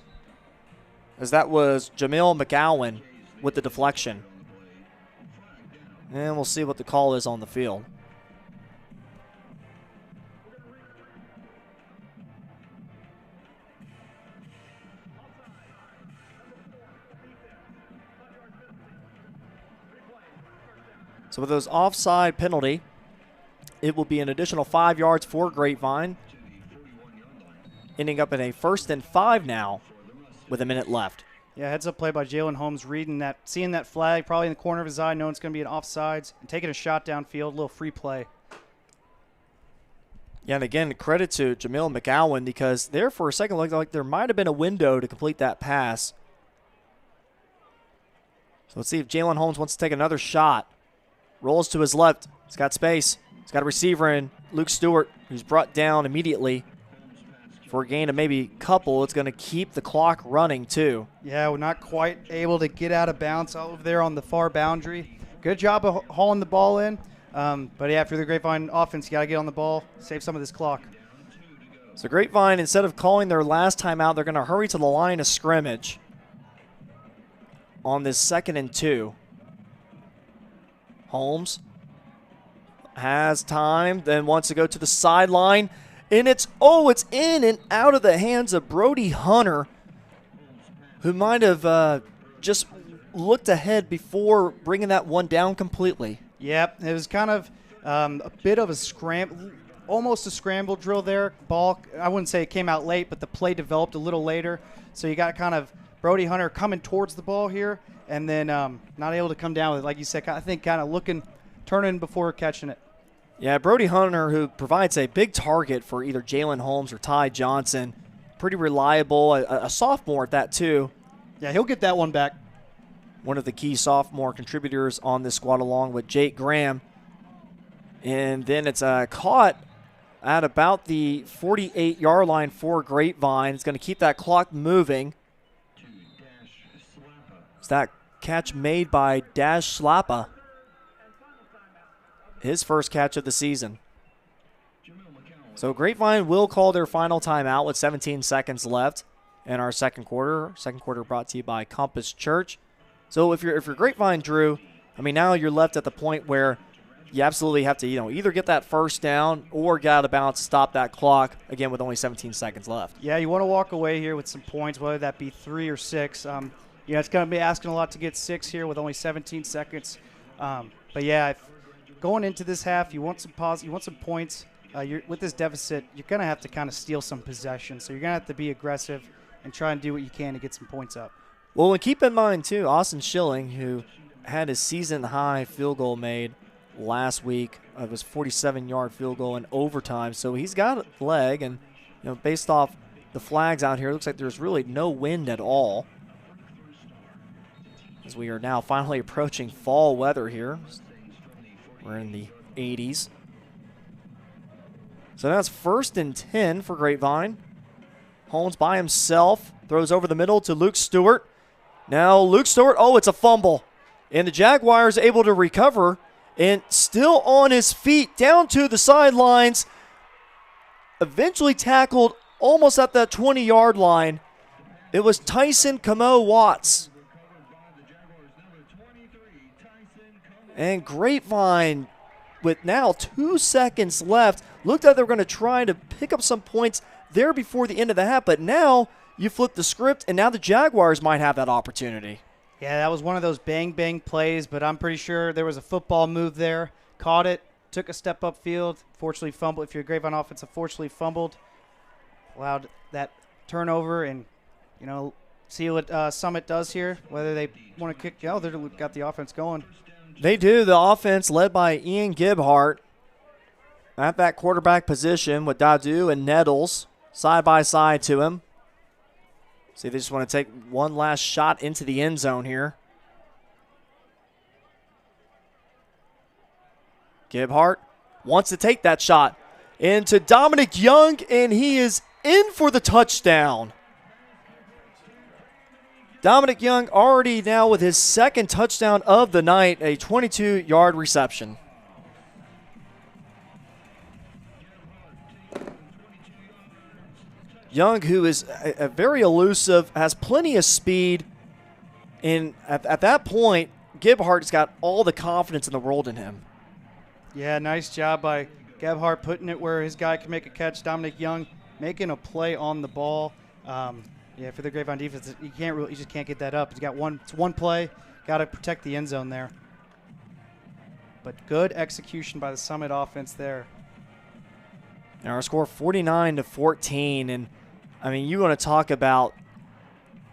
as that was Jamil McGowan with the deflection. And we'll see what the call is on the field. So with those offside penalty, it will be an additional 5 yards for Grapevine, ending up in a 1st and 5 now with a minute left. Yeah, heads up play by Jalen Holmes, seeing that flag probably in the corner of his eye, knowing it's going to be an offsides, and taking a shot downfield, a little free play. Yeah, and again, credit to Jamil McGowan, because there for a second looked like there might have been a window to complete that pass. So let's see if Jalen Holmes wants to take another shot. Rolls to his left. He's got space. He's got a receiver in Luke Stewart, who's brought down immediately for a gain of maybe a couple. It's going to keep the clock running, too. Yeah, we're not quite able to get out of bounds over there on the far boundary. Good job of hauling the ball in. But, yeah, for the Grapevine offense, you got to get on the ball, save some of this clock. So Grapevine, instead of calling their last timeout, they're going to hurry to the line of scrimmage on this 2nd and 2. Holmes has time, then wants to go to the sideline. And it's in and out of the hands of Brody Hunter, who might have just looked ahead before bringing that one down completely. Yep, it was kind of a bit of a scramble, almost a scramble drill there. Ball, I wouldn't say it came out late, but the play developed a little later. So you got kind of Brody Hunter coming towards the ball here, and then not able to come down with it. Like you said, I think kind of turning before catching it. Yeah, Brody Hunter, who provides a big target for either Jalen Holmes or Ty Johnson. Pretty reliable, a sophomore at that, too. Yeah, he'll get that one back. One of the key sophomore contributors on this squad, along with Jake Graham. And then it's caught at about the 48-yard line for Grapevine. It's going to keep that clock moving. It's that catch made by Dash Slappa. His first catch of the season. So Grapevine will call their final timeout with 17 seconds left in our second quarter. Second quarter brought to you by Compass Church. So if you're Grapevine, Drew, I mean, now you're left at the point where you absolutely have to, either get that first down or get out of bounds to stop that clock, again, with only 17 seconds left. Yeah, you want to walk away here with some points, whether that be 3 or 6. It's going to be asking a lot to get 6 here with only 17 seconds. But, yeah, going into this half, you want some points. With this deficit, you're going to have to kind of steal some possession. So you're going to have to be aggressive and try and do what you can to get some points up. Well, and keep in mind, too, Austin Schilling, who had his season-high field goal made last week. It was a 47-yard field goal in overtime. So he's got a leg, and based off the flags out here, it looks like there's really no wind at all, as we are now finally approaching fall weather here. We're in the 80s. So that's 1st and 10 for Grapevine. Holmes by himself, throws over the middle to Luke Stewart. Now Luke Stewart, it's a fumble. And the Jaguars able to recover and still on his feet down to the sidelines. Eventually tackled almost at that 20-yard line. It was Tyson Camo Watts. And Grapevine, with now 2 seconds left, looked like they were going to try to pick up some points there before the end of the half, but now you flip the script, and now the Jaguars might have that opportunity. Yeah, that was one of those bang-bang plays, but I'm pretty sure there was a football move there. Caught it, took a step upfield, fortunately fumbled. If you're a Grapevine offense, unfortunately fumbled. Allowed that turnover, and, see what Summit does here, whether they want to kick. They've got the offense going. They do. The offense led by Ian Gibhart at that quarterback position with Dadu and Nettles side by side to him. See, they just want to take one last shot into the end zone here. Gebhardt wants to take that shot into Dominic Young, and he is in for the touchdown. Dominic Young already now with his second touchdown of the night, a 22-yard reception. Young, who is a very elusive, has plenty of speed, and at that point, Gebhardt's got all the confidence in the world in him. Yeah, nice job by Gebhardt putting it where his guy can make a catch. Dominic Young making a play on the ball. Yeah, for the Grapevine defense, you just can't get that up. It's one play, got to protect the end zone there. But good execution by the Summit offense there. And our score 49-14, and I mean, you want to talk about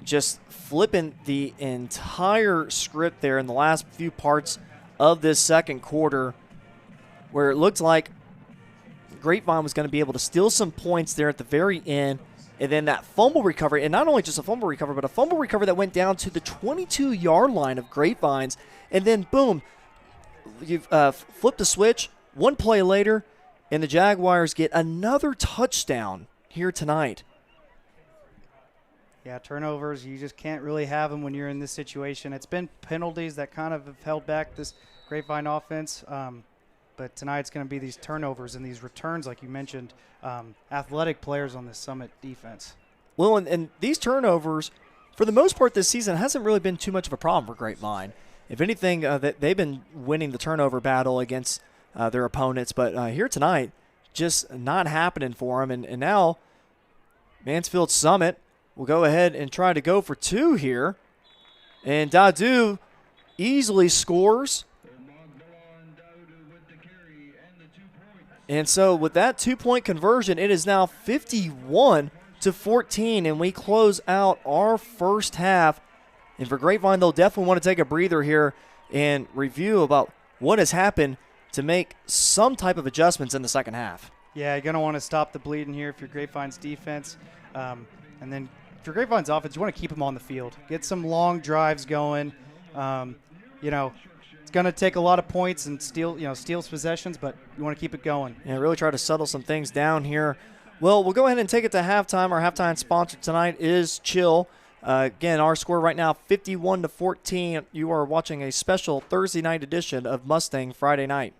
just flipping the entire script there in the last few parts of this second quarter, where it looked like Grapevine was going to be able to steal some points there at the very end. And then that fumble recovery, and not only just a fumble recovery, but a fumble recovery that went down to the 22-yard line of Grapevine's. And then, boom, you've flipped the switch. One play later, and the Jaguars get another touchdown here tonight. Yeah, turnovers, you just can't really have them when you're in this situation. It's been penalties that kind of have held back this Grapevine offense. But tonight it's going to be these turnovers and these returns, like you mentioned, athletic players on the Summit defense. Well, and these turnovers, for the most part this season, hasn't really been too much of a problem for Grapevine. If anything, they've been winning the turnover battle against their opponents. But here tonight, just not happening for them. And now Mansfield Summit will go ahead and try to go for two here. And Dadu easily scores. And so with that 2-point conversion, it is now 51-14, and we close out our first half. And for Grapevine, they'll definitely want to take a breather here and review about what has happened to make some type of adjustments in the second half. Yeah, you're going to want to stop the bleeding here if you're Grapevine's defense. And then if you're Grapevine's offense, you want to keep them on the field. Get some long drives going. It's going to take a lot of points and steals possessions, but you want to keep it going. Yeah, really try to settle some things down here. Well, we'll go ahead and take it to halftime. Our halftime sponsor tonight is Chill. Again, our score right now, 51-14. You are watching a special Thursday night edition of Mustang Friday Night.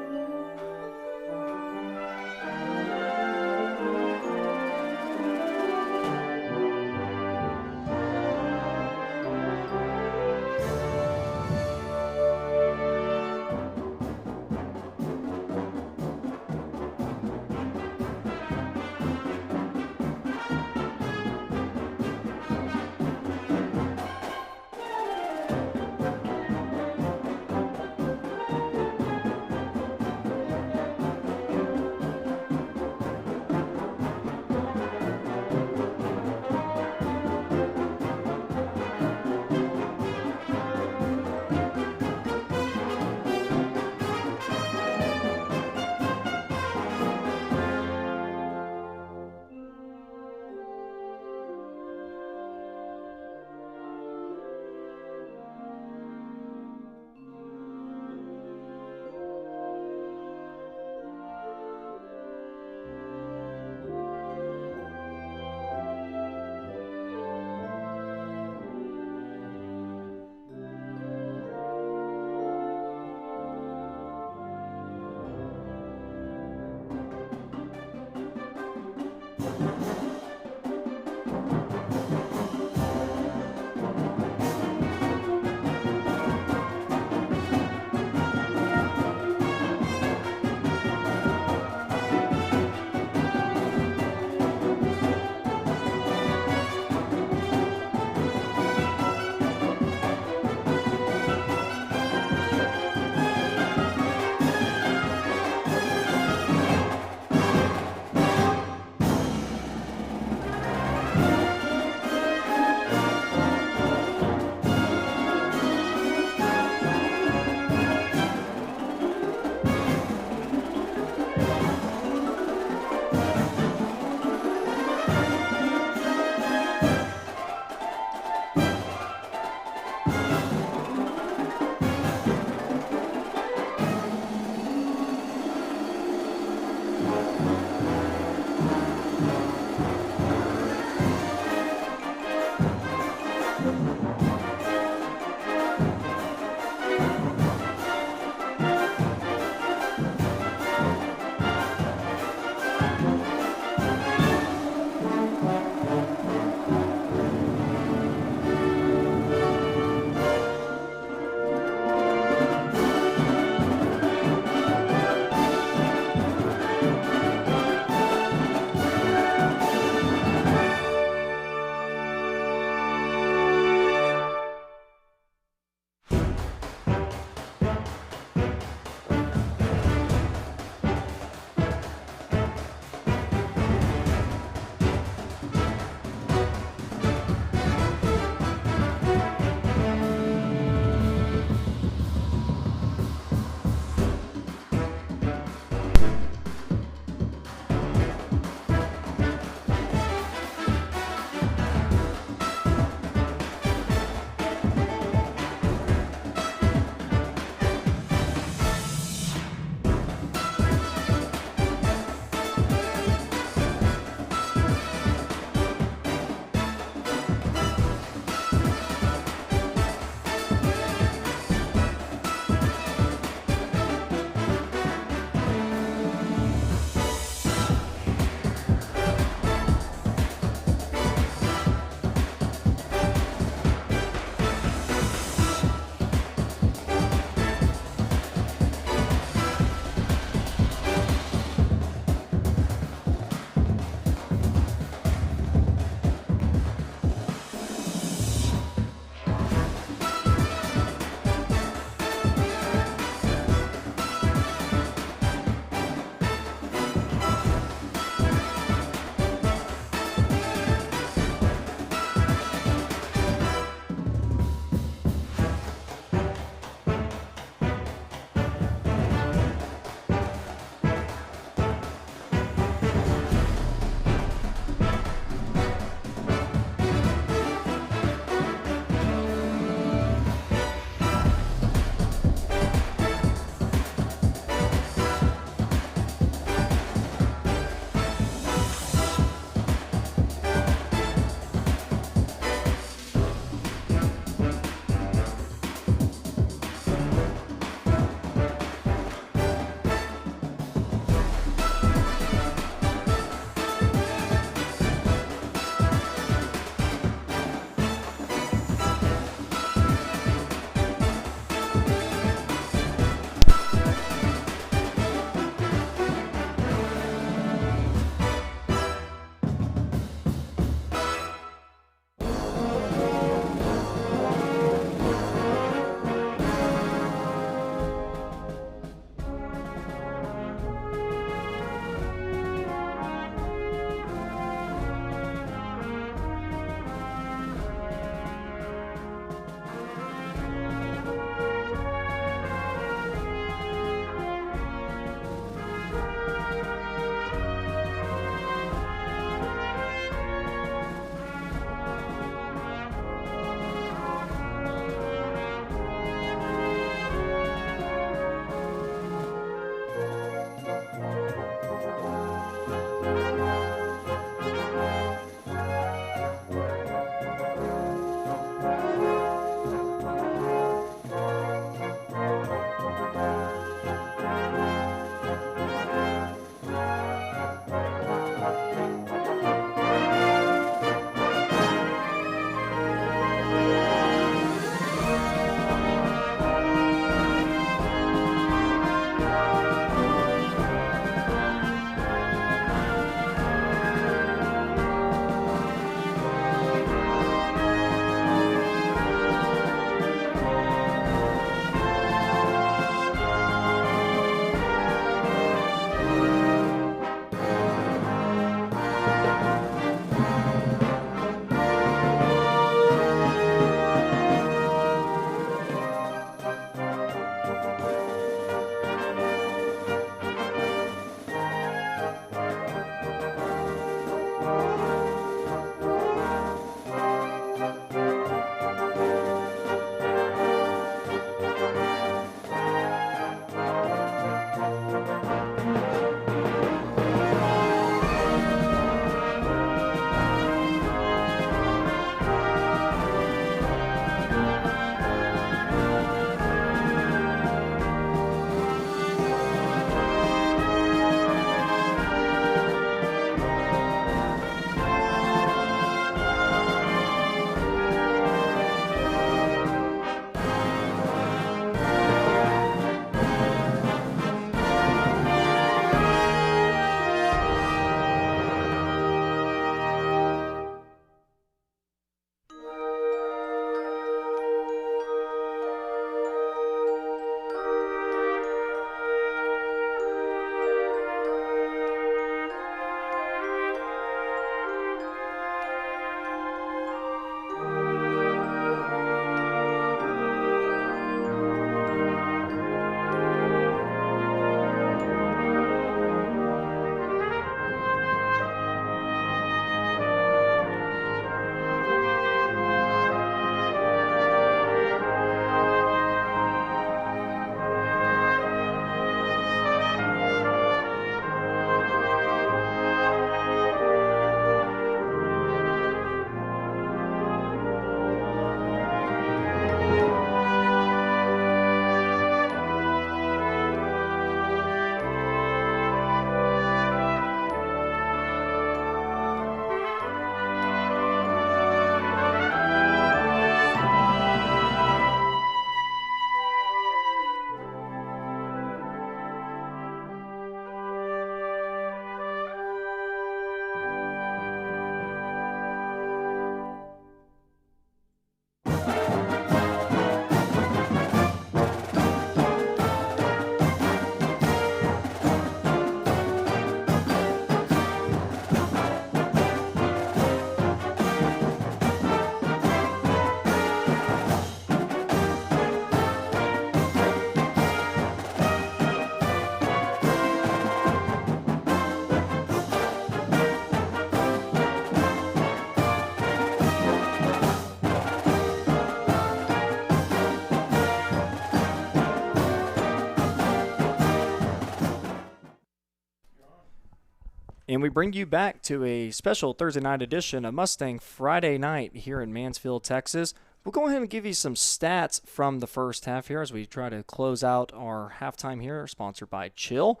And we bring you back to a special Thursday night edition of Mustang Friday Night here in Mansfield, Texas. We'll go ahead and give you some stats from the first half here as we try to close out our halftime here, sponsored by Chill.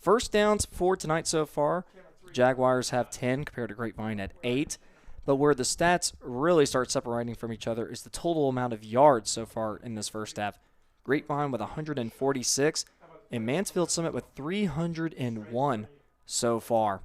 First downs for tonight so far. Jaguars have 10 compared to Grapevine at 8. But where the stats really start separating from each other is the total amount of yards so far in this first half. Grapevine with 146 and Mansfield Summit with 301 so far.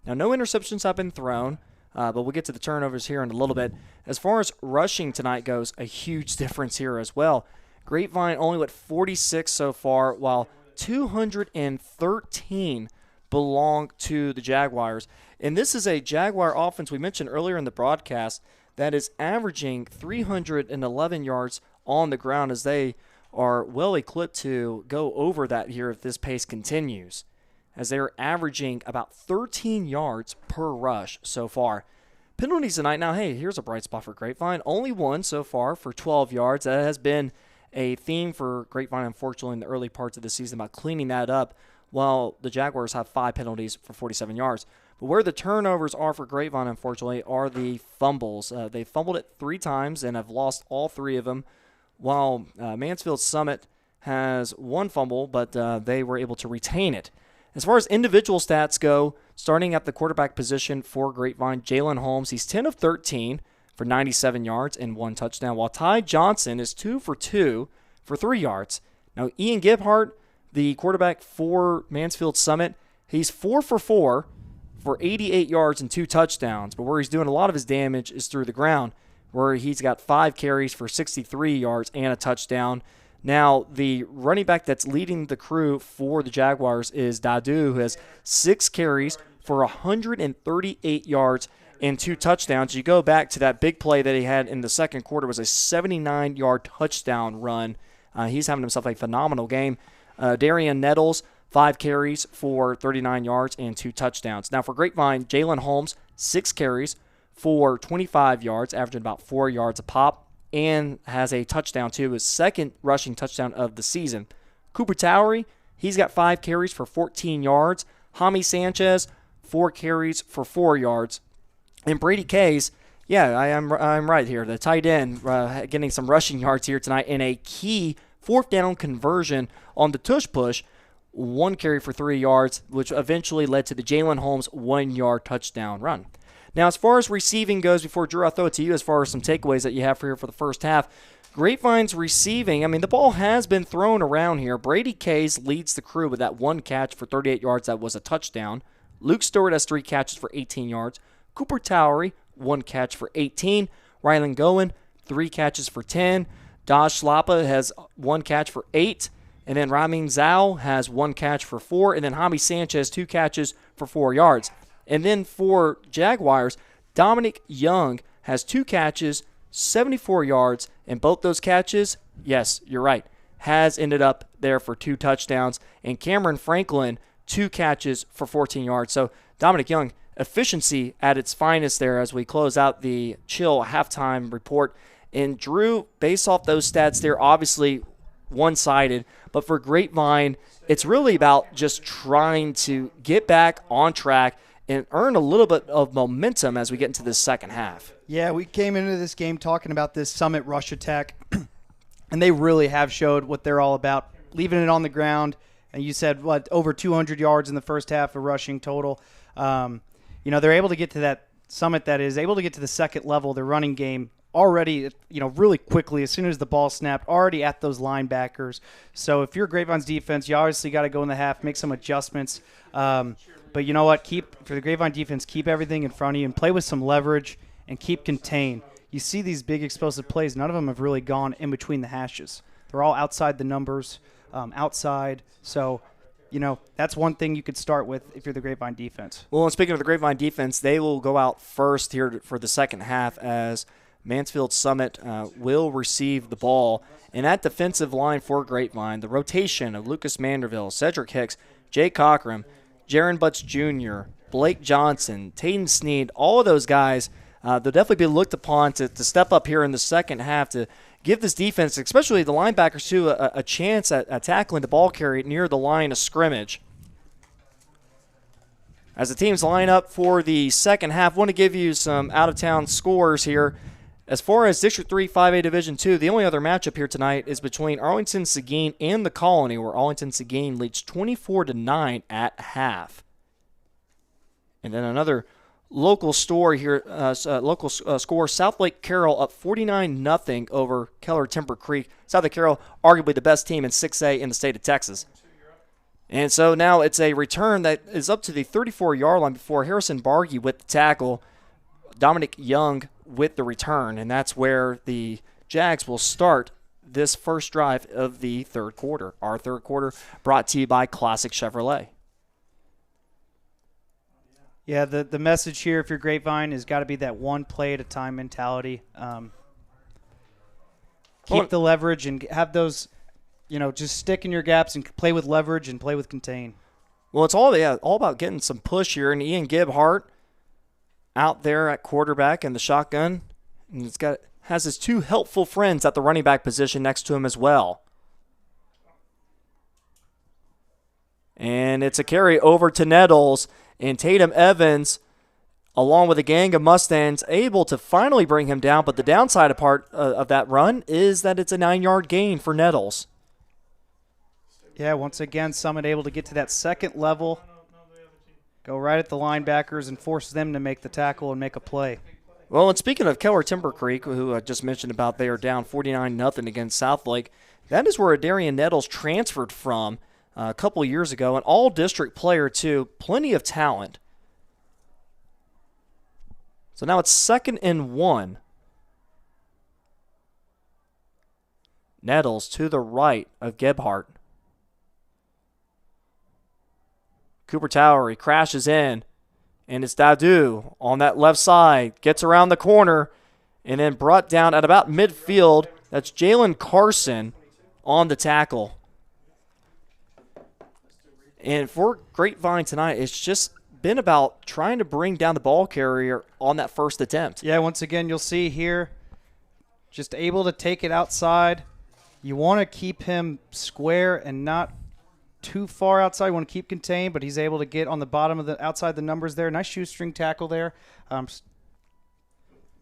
Now, no interceptions have been thrown, but we'll get to the turnovers here in a little bit. As far as rushing tonight goes, a huge difference here as well. Grapevine only with 46 so far, while 213 belong to the Jaguars. And this is a Jaguar offense we mentioned earlier in the broadcast that is averaging 311 yards on the ground, as they are well equipped to go over that here if this pace continues, as they're averaging about 13 yards per rush so far. Penalties tonight. Now, hey, here's a bright spot for Grapevine. Only one so far for 12 yards. That has been a theme for Grapevine, unfortunately, in the early parts of the season about cleaning that up, while the Jaguars have 5 penalties for 47 yards. But where the turnovers are for Grapevine, unfortunately, are the fumbles. They fumbled it 3 times and have lost all 3 of them, while Mansfield Summit has 1 fumble, but they were able to retain it. As far as individual stats go, starting at the quarterback position for Grapevine, Jalen Holmes, he's 10 of 13 for 97 yards and 1 touchdown, while Ty Johnson is 2 for 2 for 3 yards. Now, Ian Gebhardt, the quarterback for Mansfield Summit, he's 4 for 4 for 88 yards and 2 touchdowns, but where he's doing a lot of his damage is through the ground, where he's got 5 carries for 63 yards and a touchdown. Now, the running back that's leading the crew for the Jaguars is Dadu, who has 6 carries for 138 yards and 2 touchdowns. You go back to that big play that he had in the second quarter, was a 79-yard touchdown run. He's having himself a phenomenal game. Darian Nettles, 5 carries for 39 yards and 2 touchdowns. Now, for Grapevine, Jalen Holmes, 6 carries for 25 yards, averaging about 4 yards a pop, and has a touchdown too, his second rushing touchdown of the season. Cooper Towery, he's got 5 carries for 14 yards. Jaime Sanchez, 4 carries for 4 yards. And Brady Case, yeah, I'm right here, the tight end, getting some rushing yards here tonight in a key 4th down conversion on the tush push. 1 carry for 3 yards, which eventually led to the Jalen Holmes 1-yard touchdown run. Now, as far as receiving goes, before Drew, I'll throw it to you as far as some takeaways that you have for the first half. Grapevine's receiving, I mean, the ball has been thrown around here. Brady Case leads the crew with that 1 catch for 38 yards. That was a touchdown. Luke Stewart has 3 catches for 18 yards. Cooper Towery, 1 catch for 18. Rylan Gowen, 3 catches for 10. Dodge Schlappa has 1 catch for 8. And then Ramin Zhao has 1 catch for 4. And then Jaime Sanchez, 2 catches for 4 yards. And then for Jaguars, Dominic Young has 2 catches, 74 yards, and both those catches, yes, you're right, has ended up there for 2 touchdowns. And Cameron Franklin, 2 catches for 14 yards. So Dominic Young, efficiency at its finest there as we close out the Chill halftime report. And Drew, based off those stats there, obviously one-sided, but for Grapevine, it's really about just trying to get back on track and earn a little bit of momentum as we get into this second half. Yeah, we came into this game talking about this Summit rush attack, and they really have showed what they're all about, leaving it on the ground. And you said, over 200 yards in the first half of rushing total. They're able to get to that Summit that is able to get to the second level, their running game, already, really quickly, as soon as the ball snapped, already at those linebackers. So if you're Grapevine's defense, you obviously got to go in the half, make some adjustments. But you know what? For the Grapevine defense, keep everything in front of you and play with some leverage and keep contained. You see these big explosive plays. None of them have really gone in between the hashes. They're all outside the numbers, outside. So, that's one thing you could start with if you're the Grapevine defense. Well, and speaking of the Grapevine defense, they will go out first here for the second half as Mansfield Summit will receive the ball. And that defensive line for Grapevine, the rotation of Lucas Manderville, Cedric Hicks, Jay Cochran, Jaron Butts Jr., Blake Johnson, Tayden Sneed, all of those guys, they'll definitely be looked upon to step up here in the second half to give this defense, especially the linebackers, too, a chance at tackling the ball carrier near the line of scrimmage. As the teams line up for the second half, I want to give you some out-of-town scores here. As far as District 3 5A Division 2, the only other matchup here tonight is between Arlington Seguin and the Colony, where Arlington Seguin leads 24-9 at half. And then another local score here, score, South Lake Carroll up 49-0 over Keller Timber Creek. South Lake Carroll, arguably the best team in 6A in the state of Texas. And so now it's a return that is up to the 34-yard line before Harrison Bargy with the tackle, Dominic Young with the return, and that's where the Jags will start this first drive of the third quarter. Our third quarter brought to you by Classic Chevrolet. Yeah, the message here, if you're Grapevine, has got to be that one play at a time mentality. Keep the leverage and have those, just stick in your gaps and play with leverage and play with contain. Well, it's all about getting some push here. And Ian Gibbhart out there at quarterback in the shotgun, and has his two helpful friends at the running back position next to him as well. And it's a carry over to Nettles, and Tatum Evans, along with a gang of Mustangs, able to finally bring him down. But the downside part of that run is that it's a 9-yard gain for Nettles. Yeah, once again, Summit able to get to that second level, go right at the linebackers and force them to make the tackle and make a play. Well, and speaking of Keller Timber Creek, who I just mentioned about, they are down 49-0 against Southlake. That is where Darian Nettles transferred from a couple of years ago, an all-district player too, plenty of talent. So now it's 2nd and 1. Nettles to the right of Gebhardt. Cooper Towery crashes in, and it's Dadu on that left side, gets around the corner, and then brought down at about midfield. That's Jalen Carson on the tackle. And for Grapevine tonight, it's just been about trying to bring down the ball carrier on that first attempt. Yeah, once again, you'll see here, just able to take it outside. You want to keep him square and not too far outside. You want to keep contained, but he's able to get on the bottom of the outside the numbers there. Nice shoestring tackle there.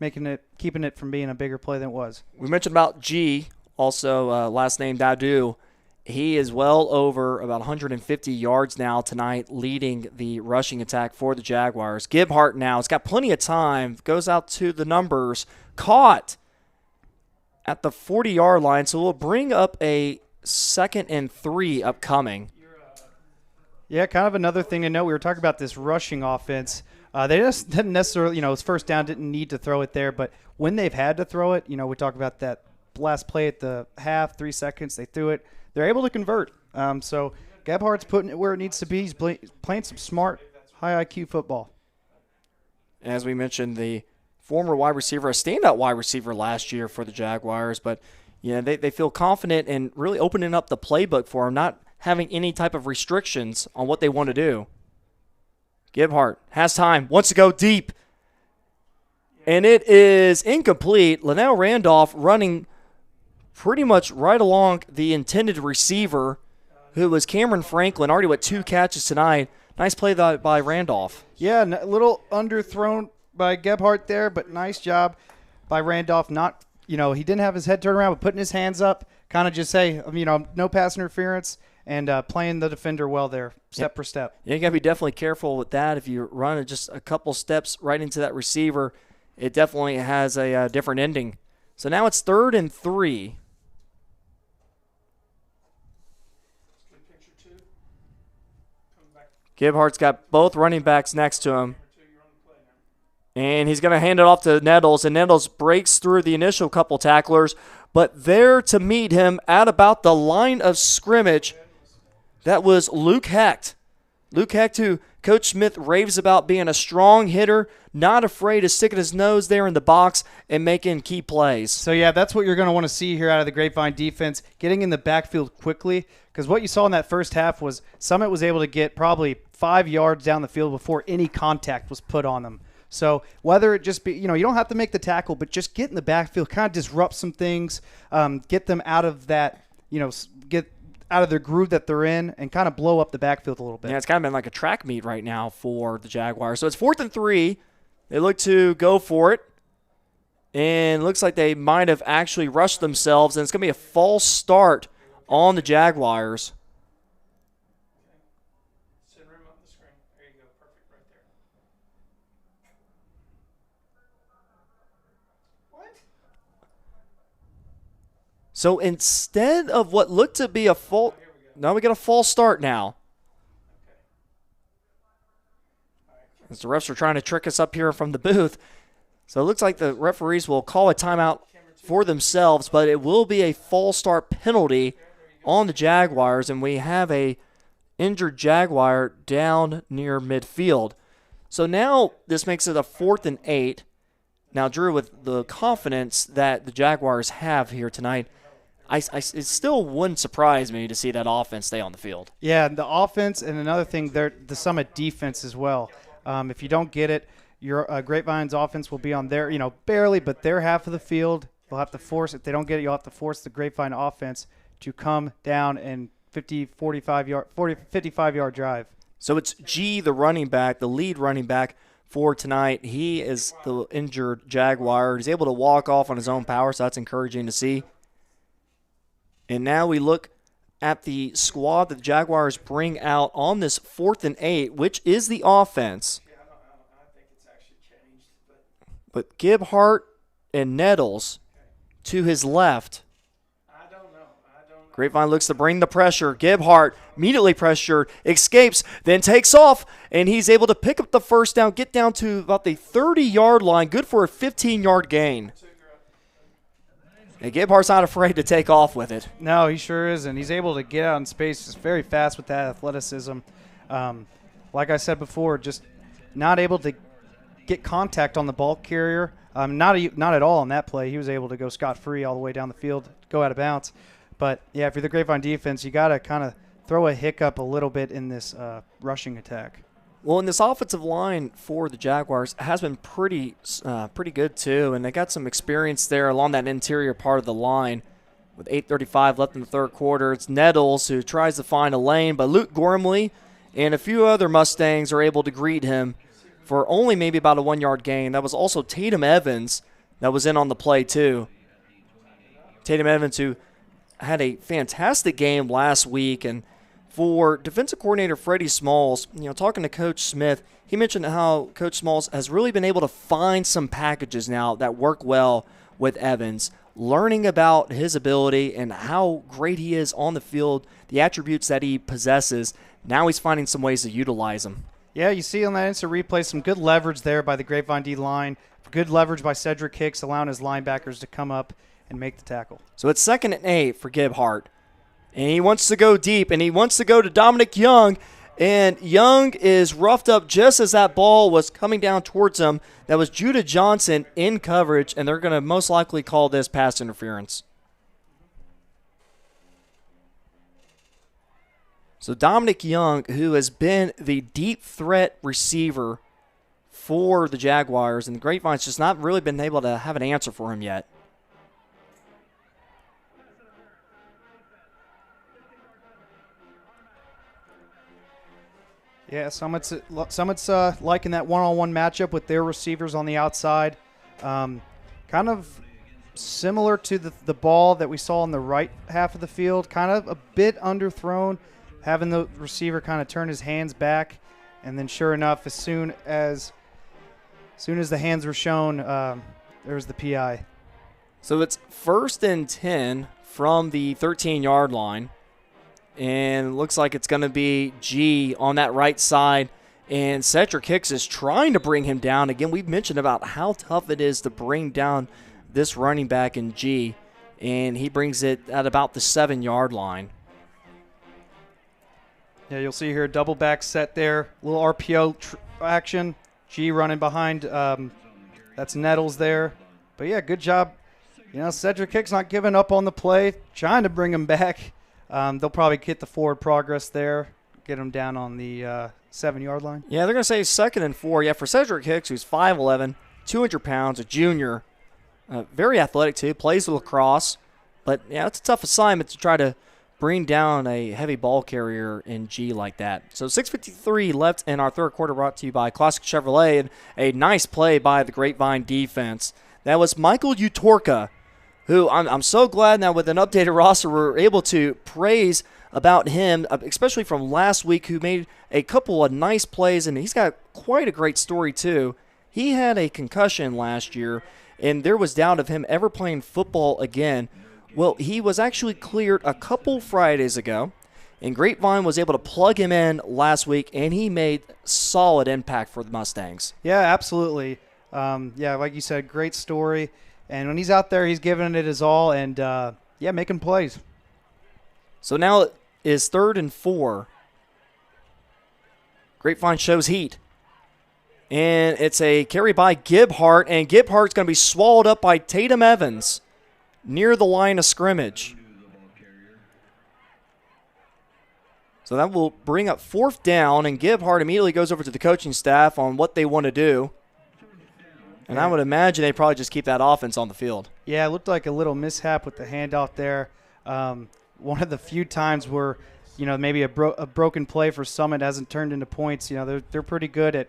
Keeping it from being a bigger play than it was. We mentioned about G, also last name Dadu. He is well over about 150 yards now tonight, leading the rushing attack for the Jaguars. Gibbhart now, it's got plenty of time, goes out to the numbers, caught at the 40-yard line, so we'll bring up a 2nd and 3 upcoming. Yeah, kind of another thing to note. We were talking about this rushing offense. They just didn't necessarily, his first down didn't need to throw it there, but when they've had to throw it, we talk about that last play at the half, 3 seconds, they threw it. They're able to convert. So Gebhardt's putting it where it needs to be. He's playing some smart, high IQ football. As we mentioned, the former wide receiver, a standout wide receiver last year for the Jaguars, but they feel confident in really opening up the playbook for him, not having any type of restrictions on what they want to do. Gibbhart has time, wants to go deep, and it is incomplete. Linnell Randolph running pretty much right along the intended receiver, who was Cameron Franklin, already with 2 catches tonight. Nice play by Randolph. Yeah, a little underthrown by Gebhart there, but nice job by Randolph. Not, he didn't have his head turned around, but putting his hands up, kind of just say, no pass interference, and playing the defender well there, step for step. Yeah, you got to be definitely careful with that. If you run just a couple steps right into that receiver, it definitely has a different ending. So now it's 3rd and 3. Gibbhart's got both running backs next to him. And he's going to hand it off to Nettles, and Nettles breaks through the initial couple tacklers, but there to meet him at about the line of scrimmage, that was Luke Hecht. Luke Hecht, who Coach Smith raves about being a strong hitter, not afraid of sticking his nose there in the box and making key plays. So, yeah, that's what you're going to want to see here out of the Grapevine defense, getting in the backfield quickly, because what you saw in that first half was Summit was able to get probably 5 yards down the field before any contact was put on them. So whether it just be, you don't have to make the tackle, but just get in the backfield, kind of disrupt some things, get them out of that, get out of their groove that they're in and kind of blow up the backfield a little bit. Yeah, it's kind of been like a track meet right now for the Jaguars. So it's 4th and 3. They look to go for it. And it looks like they might have actually rushed themselves, and it's going to be a false start on the Jaguars. So instead of what looked to be a false, now we get a false start now. As the refs are trying to trick us up here from the booth. So it looks like the referees will call a timeout for themselves, but it will be a false start penalty on the Jaguars, and we have a injured Jaguar down near midfield. So now this makes it a 4th and 8. Now, Drew, with the confidence that the Jaguars have here tonight, it still wouldn't surprise me to see that offense stay on the field. Yeah, the offense, and another thing, the Summit defense as well. If you don't get it, your Grapevine's offense will be on their, barely, but their half of the field. You'll have to force, if they don't get it, you'll have to force the Grapevine offense to come down and 55-yard drive. So it's G, the running back, the lead running back for tonight. He is the injured Jaguar. He's able to walk off on his own power, so that's encouraging to see. And now we look at the squad that the Jaguars bring out on this 4th and 8, which is the offense. But Gibhart and Nettles to his left. Grapevine looks to bring the pressure. Gibhart immediately pressured, escapes, then takes off, and he's able to pick up the first down, get down to about the 30-yard line, good for a 15-yard gain. And Gibhart's not afraid to take off with it. No, he sure is, and he's able to get out in space. He's very fast with that athleticism. Like I said before, just not able to get contact on the ball carrier. Not at all on that play. He was able to go scot-free all the way down the field, go out of bounds. But, yeah, if you're the Grapevine defense, you got to kind of throw a hiccup a little bit in this rushing attack. Well, and this offensive line for the Jaguars has been pretty good too, and they got some experience there along that interior part of the line. With 8:35 left in the third quarter, it's Nettles who tries to find a lane, but Luke Gormley and a few other Mustangs are able to greet him for only maybe about a 1-yard gain. That was also Tatum Evans that was in on the play too. Tatum Evans, who had a fantastic game last week, and for defensive coordinator Freddie Smalls, talking to Coach Smith, he mentioned how Coach Smalls has really been able to find some packages now that work well with Evans, learning about his ability and how great he is on the field, the attributes that he possesses. Now he's finding some ways to utilize them. Yeah, you see on that instant replay some good leverage there by the Grapevine D-line, good leverage by Cedric Hicks, allowing his linebackers to come up and make the tackle. So it's 2nd and 8 for Gibhart. And he wants to go deep, and he wants to go to Dominic Young. And Young is roughed up just as that ball was coming down towards him. That was Judah Johnson in coverage, and they're going to most likely call this pass interference. So Dominic Young, who has been the deep threat receiver for the Jaguars, and the Grapevine's just not really been able to have an answer for him yet. Yeah, Summit's liking that one-on-one matchup with their receivers on the outside. Kind of similar to the ball that we saw on the right half of the field, kind of a bit underthrown, having the receiver kind of turn his hands back, and then sure enough, as soon as the hands were shown, there was the PI. So it's 1st and 10 from the 13-yard line. And it looks like it's going to be G on that right side. And Cedric Hicks is trying to bring him down. Again, we've mentioned about how tough it is to bring down this running back in G. And he brings it at about the 7-yard line. Yeah, you'll see here a double back set there. A little RPO action. G running behind. That's Nettles there. But, yeah, good job. Cedric Hicks not giving up on the play, trying to bring him back. They'll probably get the forward progress there, get him down on the 7-yard line. Yeah, they're going to say 2nd and 4. Yeah, for Cedric Hicks, who's 5'11", 200 pounds, a junior, very athletic too, plays lacrosse. But, yeah, it's a tough assignment to try to bring down a heavy ball carrier in G like that. So 6:53 left in our third quarter, brought to you by Classic Chevrolet, and a nice play by the Grapevine defense. That was Michael Utorka, who I'm so glad now with an updated roster we're able to praise about him, especially from last week, who made a couple of nice plays, and he's got quite a great story too. He had a concussion last year, and there was doubt of him ever playing football again. Well, he was actually cleared a couple Fridays ago, and Grapevine was able to plug him in last week, and he made solid impact for the Mustangs. Yeah, absolutely. Like you said, great story. And when he's out there, he's giving it his all and, making plays. So now it is 3rd and 4. Grapevine shows heat. And it's a carry by Gibhart, and Gibhart's going to be swallowed up by Tatum Evans near the line of scrimmage. So that will bring up 4th down, and Gibhart immediately goes over to the coaching staff on what they want to do. And I would imagine they probably just keep that offense on the field. Yeah, it looked like a little mishap with the handoff there. One of the few times where, maybe a broken play for Summit hasn't turned into points. They're pretty good at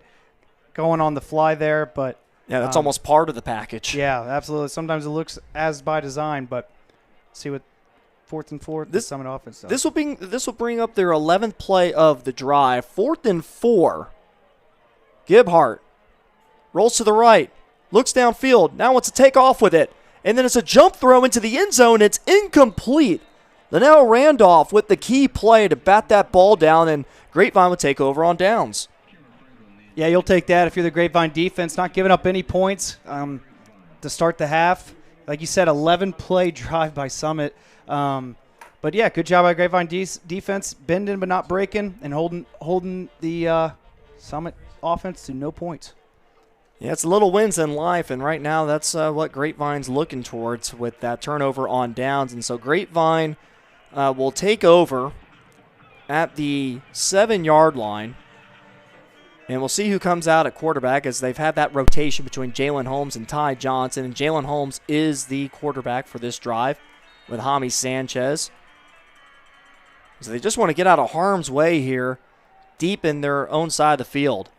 going on the fly there, but yeah, that's almost part of the package. Yeah, absolutely. Sometimes it looks as by design, but see what 4th and 4, the Summit offense does. This will bring up their 11th play of the drive. 4th and 4. Gibhart rolls to the right, looks downfield, now wants to take off with it, and then it's a jump throw into the end zone. It's incomplete. Linnell Randolph with the key play to bat that ball down, and Grapevine would take over on downs. Yeah, you'll take that if you're the Grapevine defense, not giving up any points to start the half. Like you said, 11-play drive by Summit. But, yeah, good job by Grapevine defense, bending but not breaking, and holding the Summit offense to no points. Yeah, it's little wins in life, and right now that's what Grapevine's looking towards with that turnover on downs. And so Grapevine will take over at the 7-yard line. And we'll see who comes out at quarterback, as they've had that rotation between Jalen Holmes and Ty Johnson. And Jalen Holmes is the quarterback for this drive with Jaime Sanchez. So they just want to get out of harm's way here, deep in their own side of the field.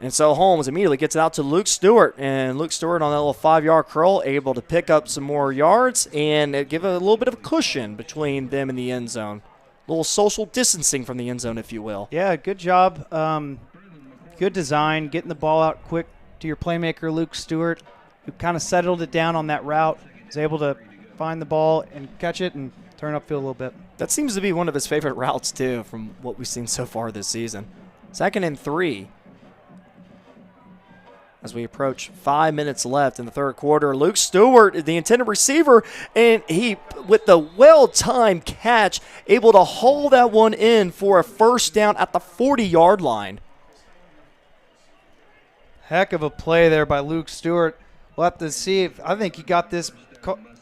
And so Holmes immediately gets it out to Luke Stewart. And Luke Stewart on that little 5-yard curl, able to pick up some more yards and give a little bit of a cushion between them and the end zone. A little social distancing from the end zone, if you will. Yeah, good job. Good design, getting the ball out quick to your playmaker, Luke Stewart, who kind of settled it down on that route. Was able to find the ball and catch it and turn upfield a little bit. That seems to be one of his favorite routes, too, from what we've seen so far this season. 2nd and 3. As we approach 5 minutes left in the third quarter, Luke Stewart, the intended receiver, and he, with the well-timed catch, able to haul that one in for a 1st down at the 40-yard line. Heck of a play there by Luke Stewart. We'll have to see. I think he got this,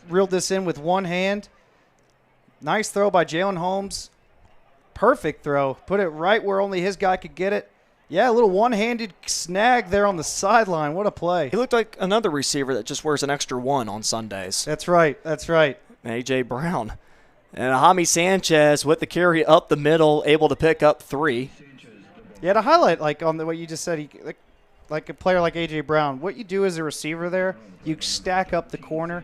reeled this in with one hand. Nice throw by Jalen Holmes. Perfect throw. Put it right where only his guy could get it. Yeah, a little one-handed snag there on the sideline. What a play. He looked like another receiver that just wears an extra 1 on Sundays. That's right. That's right. A.J. Brown. And Jaime Sanchez with the carry up the middle, able to pick up 3. Yeah, to highlight, like on what you just said, like a player like A.J. Brown, what you do as a receiver there, you stack up the corner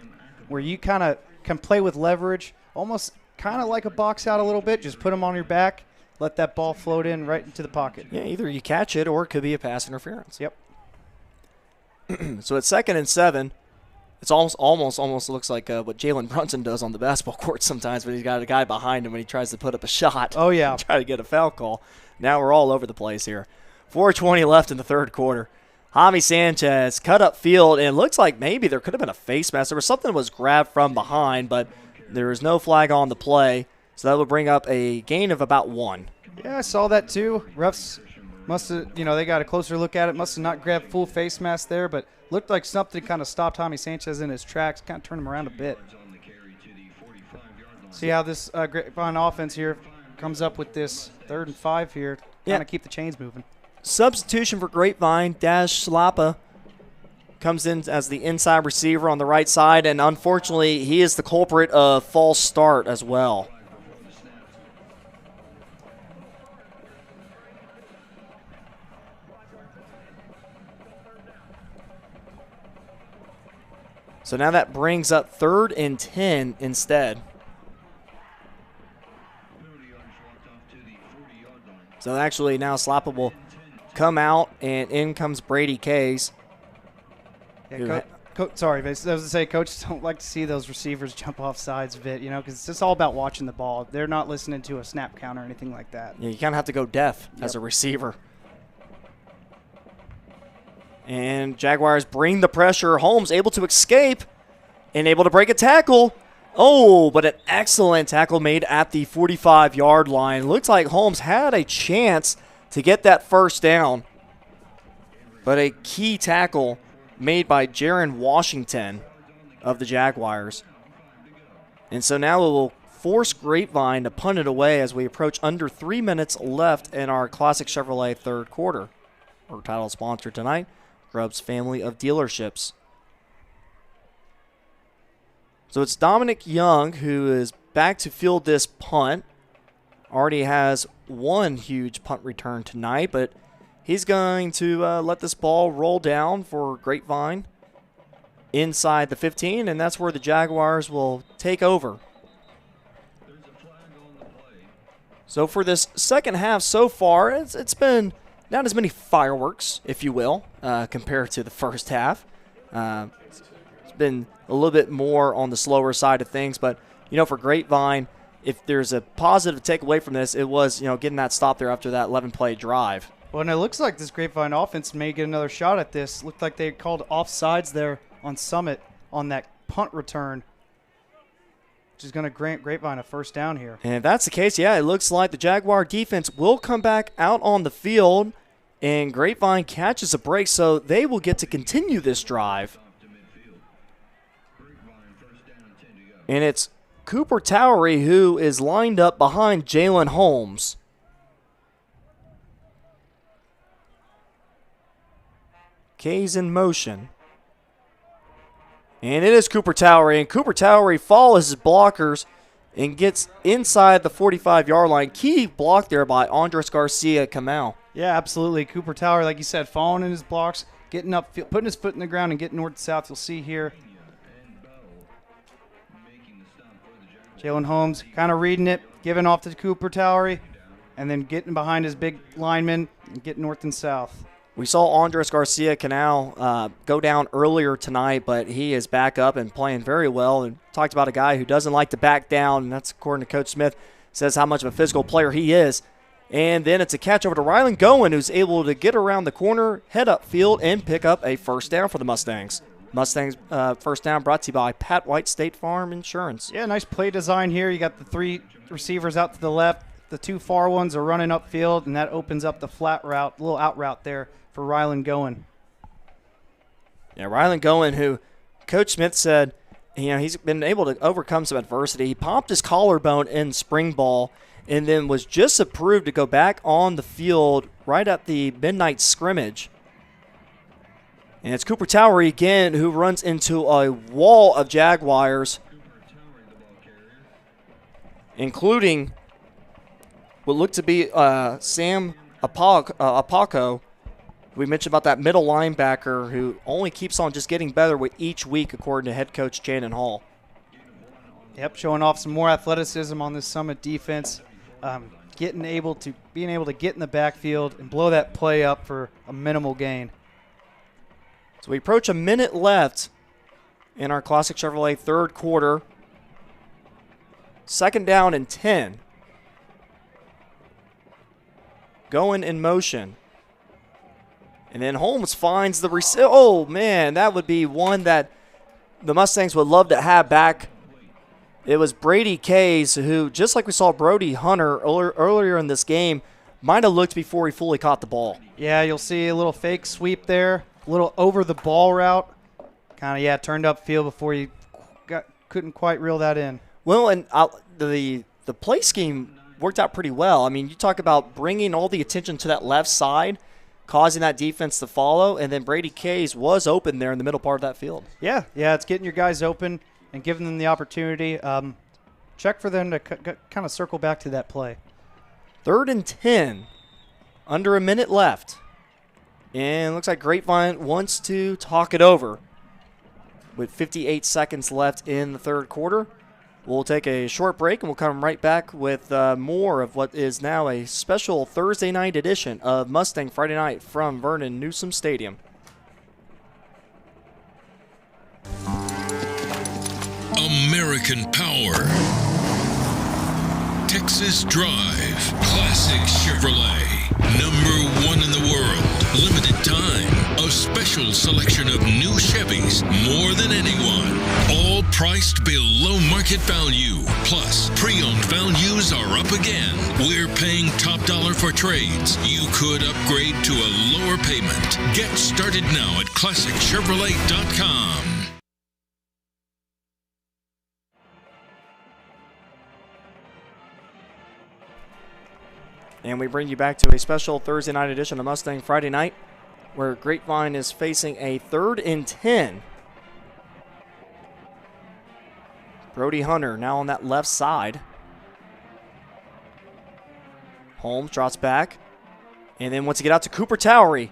where you kind of can play with leverage, almost kind of like a box out a little bit. Just put them on your back. Let that ball float in right into the pocket. Yeah, either you catch it or it could be a pass interference. Yep. So it's 2nd and 7. It's almost looks like what Jalen Brunson does on the basketball court sometimes when he's got a guy behind him when he tries to put up a shot. Oh, yeah. Try to get a foul call. Now we're all over the place here. 4:20 left in the third quarter. Jaime Sanchez cut up field, and it looks like maybe there could have been a face mask. There was something that was grabbed from behind, but there was no flag on the play. So that would bring up a gain of about 1. Yeah, I saw that too. Refs must have, they got a closer look at it. Must have not grabbed full face mask there, but looked like something kind of stopped Jaime Sanchez in his tracks, kind of turned him around a bit. See how this Grapevine offense here comes up with this 3rd and 5 here. Kind of keep the chains moving. Substitution for Grapevine. Dash Slappa comes in as the inside receiver on the right side, and unfortunately, he is the culprit of false start as well. So now that brings up 3rd and 10 instead. So actually now Slappa will come out, and in comes Brady Kays. Yeah, sorry, I was going to say, coaches don't like to see those receivers jump off sides a bit, because it's just all about watching the ball. They're not listening to a snap count or anything like that. Yeah, you kind of have to go deaf as a receiver. And Jaguars bring the pressure. Holmes able to escape and able to break a tackle. Oh, but an excellent tackle made at the 45-yard line. Looks like Holmes had a chance to get that first down. But a key tackle made by Jaron Washington of the Jaguars. And so now it will force Grapevine to punt it away as we approach under 3 minutes left in our Classic Chevrolet third quarter. Our title sponsor tonight, Grubb's family of dealerships. So it's Dominic Young who is back to field this punt. Already has one huge punt return tonight, but he's going to let this ball roll down for Grapevine inside the 15, and that's where the Jaguars will take over. So for this second half so far, it's been not as many fireworks, if you will, compared to the first half. It's been a little bit more on the slower side of things, but, for Grapevine, if there's a positive takeaway from this, it was, getting that stop there after that 11-play drive. Well, and it looks like this Grapevine offense may get another shot at this. Looked like they called offsides there on Summit on that punt return, which is going to grant Grapevine a first down here. And if that's the case, yeah, it looks like the Jaguar defense will come back out on the field, and Grapevine catches a break, so they will get to continue this drive. And it's Cooper Towery who is lined up behind Jalen Holmes. K's in motion. And it is Cooper Towery. And Cooper Towery follows his blockers and gets inside the 45-yard line. Key block there by Andres Garcia Kamau. Yeah, absolutely. Cooper Towery, like you said, following in his blocks, getting up, putting his foot in the ground and getting north to south. You'll see here. Jalen Holmes kind of reading it, giving off to Cooper Towery, and then getting behind his big lineman and getting north and south. We saw Andres Garcia Canal go down earlier tonight, but he is back up and playing very well. And talked about a guy who doesn't like to back down, and that's according to Coach Smith, says how much of a physical player he is. And then it's a catch over to Rylan Gowen, who's able to get around the corner, head up field, and pick up a first down for the Mustangs. Mustangs first down brought to you by Pat White State Farm Insurance. Yeah, nice play design here. You got the three receivers out to the left. The two far ones are running upfield, and that opens up the flat route, little out route there for Rylan Gowen. Yeah, Rylan Gowen, who Coach Smith said, he's been able to overcome some adversity. He popped his collarbone in spring ball and then was just approved to go back on the field right at the midnight scrimmage. And it's Cooper Towery again who runs into a wall of Jaguars, including what looked to be Sam Apoco. We mentioned about that middle linebacker who only keeps on just getting better with each week, according to head coach Shannon Hall. Yep, showing off some more athleticism on this Summit defense, being able to get in the backfield and blow that play up for a minimal gain. So we approach a minute left in our Classic Chevrolet third quarter. Second down and 10. Going in motion. And then Holmes finds the receiver. Oh, man, that would be one that the Mustangs would love to have back. It was Brady Kays who, just like we saw Brody Hunter earlier in this game, might have looked before he fully caught the ball. Yeah, you'll see a little fake sweep there, a little over the ball route. Kind of, turned upfield before he couldn't quite reel that in. Well, and the play scheme worked out pretty well. I mean, you talk about bringing all the attention to that left side. causing that defense to follow. And then Brady Kays was open there in the middle part of that field. Yeah, it's getting your guys open and giving them the opportunity. Check for them to kind of circle back to that play. 3rd and 10, under a minute left. And it looks like Grapevine wants to talk it over with 58 seconds left in the third quarter. We'll take a short break, and we'll come right back with more of what is now a special Thursday night edition of Mustang Friday Night from Vernon Newsome Stadium. American Power. Texas Drive. Classic Chevrolet. #1 in the world. Limited time. A special selection of new Chevys. More than anyone. All priced below market value. Plus, pre-owned values are up again. We're paying top dollar for trades. You could upgrade to a lower payment. Get started now at ClassicChevrolet.com. And we bring you back to a special Thursday night edition of Mustang Friday Night, where Grapevine is facing a 3rd and 10. Brody Hunter now on that left side. Holmes drops back. And then wants to get out to Cooper Towery.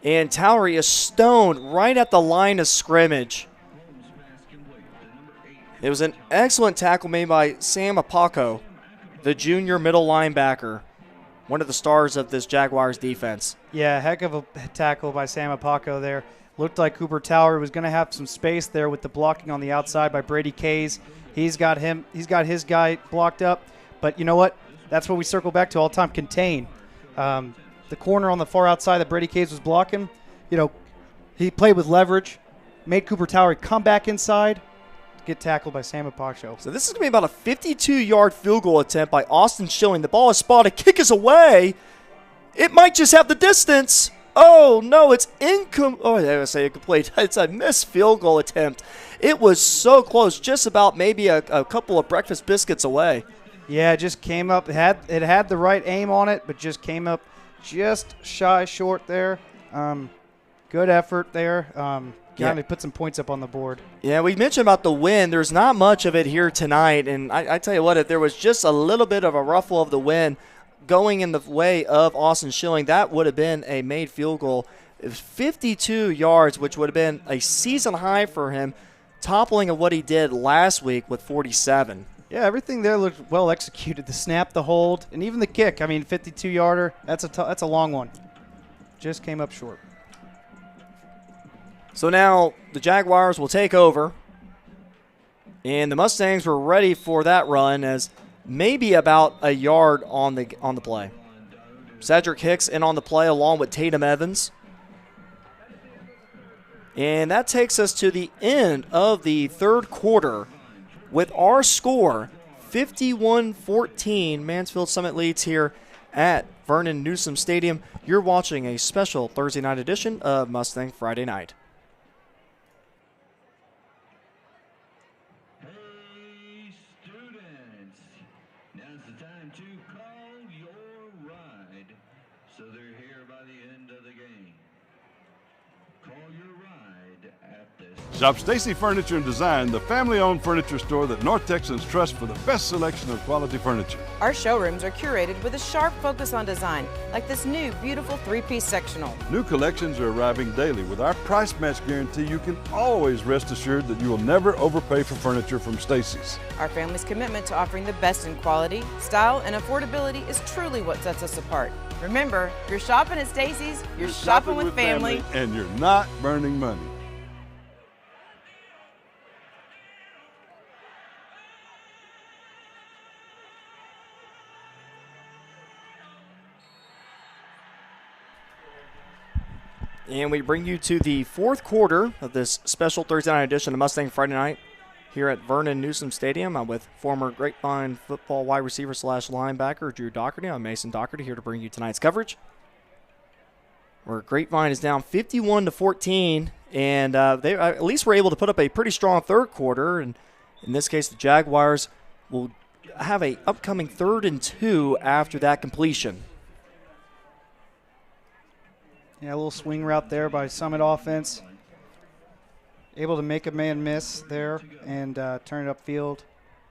And Towery is stoned right at the line of scrimmage. It was an excellent tackle made by Sam Apako, the junior middle linebacker. One of the stars of this Jaguars defense. Yeah, heck of a tackle by Sam Apako there. Looked like Cooper Tower was going to have some space there with the blocking on the outside by Brady Kays. He's got his guy blocked up. But you know what? That's what we circle back to all the time, contain. The corner on the far outside that Brady Kays was blocking, he played with leverage, made Cooper Tower come back inside, get tackled by Sam Apako. So this is going to be about a 52-yard field goal attempt by Austin Schilling. The ball is spotted. Kick is away. It might just have the distance. Oh, no, it's incomplete. Oh, I was going to say incomplete. It's a missed field goal attempt. It was so close, just about maybe a couple of breakfast biscuits away. Yeah, it just came up. It had the right aim on it, but just came up just shy short there. Good effort there. Kind of put some points up on the board. Yeah, we mentioned about the wind. There's not much of it here tonight, and I tell you what, if there was just a little bit of a ruffle of the wind going in the way of Austin Schilling, that would have been a made field goal. It was 52 yards, which would have been a season high for him, toppling of what he did last week with 47. Yeah, everything there looked well executed. The snap, the hold, and even the kick. I mean, 52-yarder, that's a long one. Just came up short. So now the Jaguars will take over, and the Mustangs were ready for that run as maybe about a yard on the play. Cedric Hicks in on the play along with Tatum Evans. And that takes us to the end of the third quarter with our score 51-14. Mansfield Summit leads here at Vernon Newsome Stadium. You're watching a special Thursday night edition of Mustang Friday Night. Hey students, now's the time to call your ride. So they're here by the end of the game. Call your ride at this. Shop Stacy Furniture and Design, the family-owned furniture store that North Texans trust for the best selection of quality furniture. Our showrooms are curated with a sharp focus on design, like this new beautiful 3-piece sectional. New collections are arriving daily. With our price match guarantee, you can always rest assured that you will never overpay for furniture from Stacy's. Our family's commitment to offering the best in quality, style, and affordability is truly what sets us apart. Remember, you're shopping at Stacy's, you're shopping with family, and you're not burning money. And we bring you to the fourth quarter of this special Thursday night edition of Mustang Friday Night here at Vernon Newsome Stadium. I'm with former Grapevine football wide receiver / linebacker Drew Doherty. I'm Mason Doherty here to bring you tonight's coverage, where Grapevine is down 51-14, and they at least were able to put up a pretty strong third quarter. And in this case, the Jaguars will have a upcoming 3rd and 2 after that completion. Yeah, a little swing route there by Summit offense. Able to make a man miss there and turn it upfield.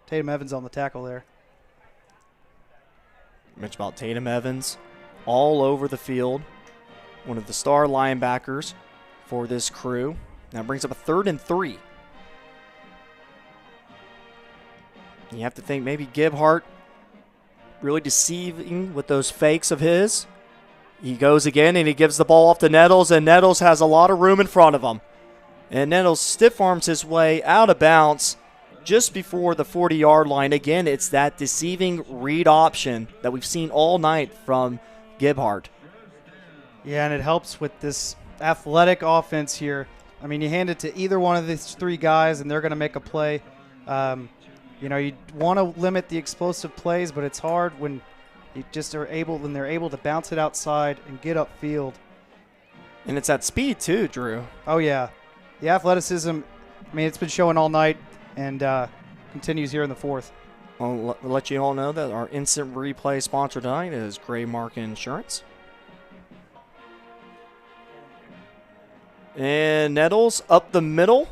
Tatum Evans on the tackle there. Mentioned about Tatum Evans all over the field. One of the star linebackers for this crew. Now brings up a 3rd and 3. You have to think maybe Gebhardt really deceiving with those fakes of his. He goes again and he gives the ball off to Nettles, and Nettles has a lot of room in front of him. And Nettles stiff arms his way out of bounds just before the 40-yard line. Again, it's that deceiving read option that we've seen all night from Gebhardt. Yeah, and it helps with this athletic offense here. I mean, you hand it to either one of these 3 guys, and they're going to make a play. You know, you want to limit the explosive plays, but it's hard when you just are able, when they're able to bounce it outside and get upfield. And it's at speed too, Drew. Oh yeah, the athleticism. I mean, it's been showing all night and continues here in the 4th. I'll let you all know that our instant replay sponsor tonight is Graymark Insurance. And Nettles up the middle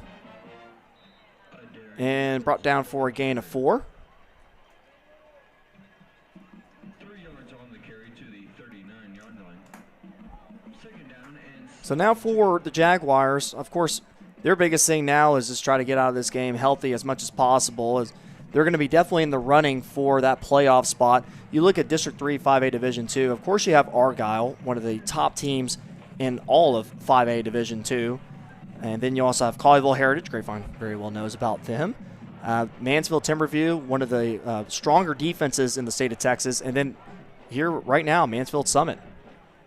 and brought down for a gain of 4. 3 yards on the carry to the 39-yard line. Second down and So now for the Jaguars, of course, their biggest thing now is just try to get out of this game healthy as much as possible. As they're going to be definitely in the running for that playoff spot. You look at District 3, 5A Division 2. Of course, you have Argyle, one of the top teams in all of 5A Division 2. And then you also have Colleyville Heritage. Grapevine very well knows about them. Mansfield Timberview, one of the stronger defenses in the state of Texas. And then here right now, Mansfield Summit.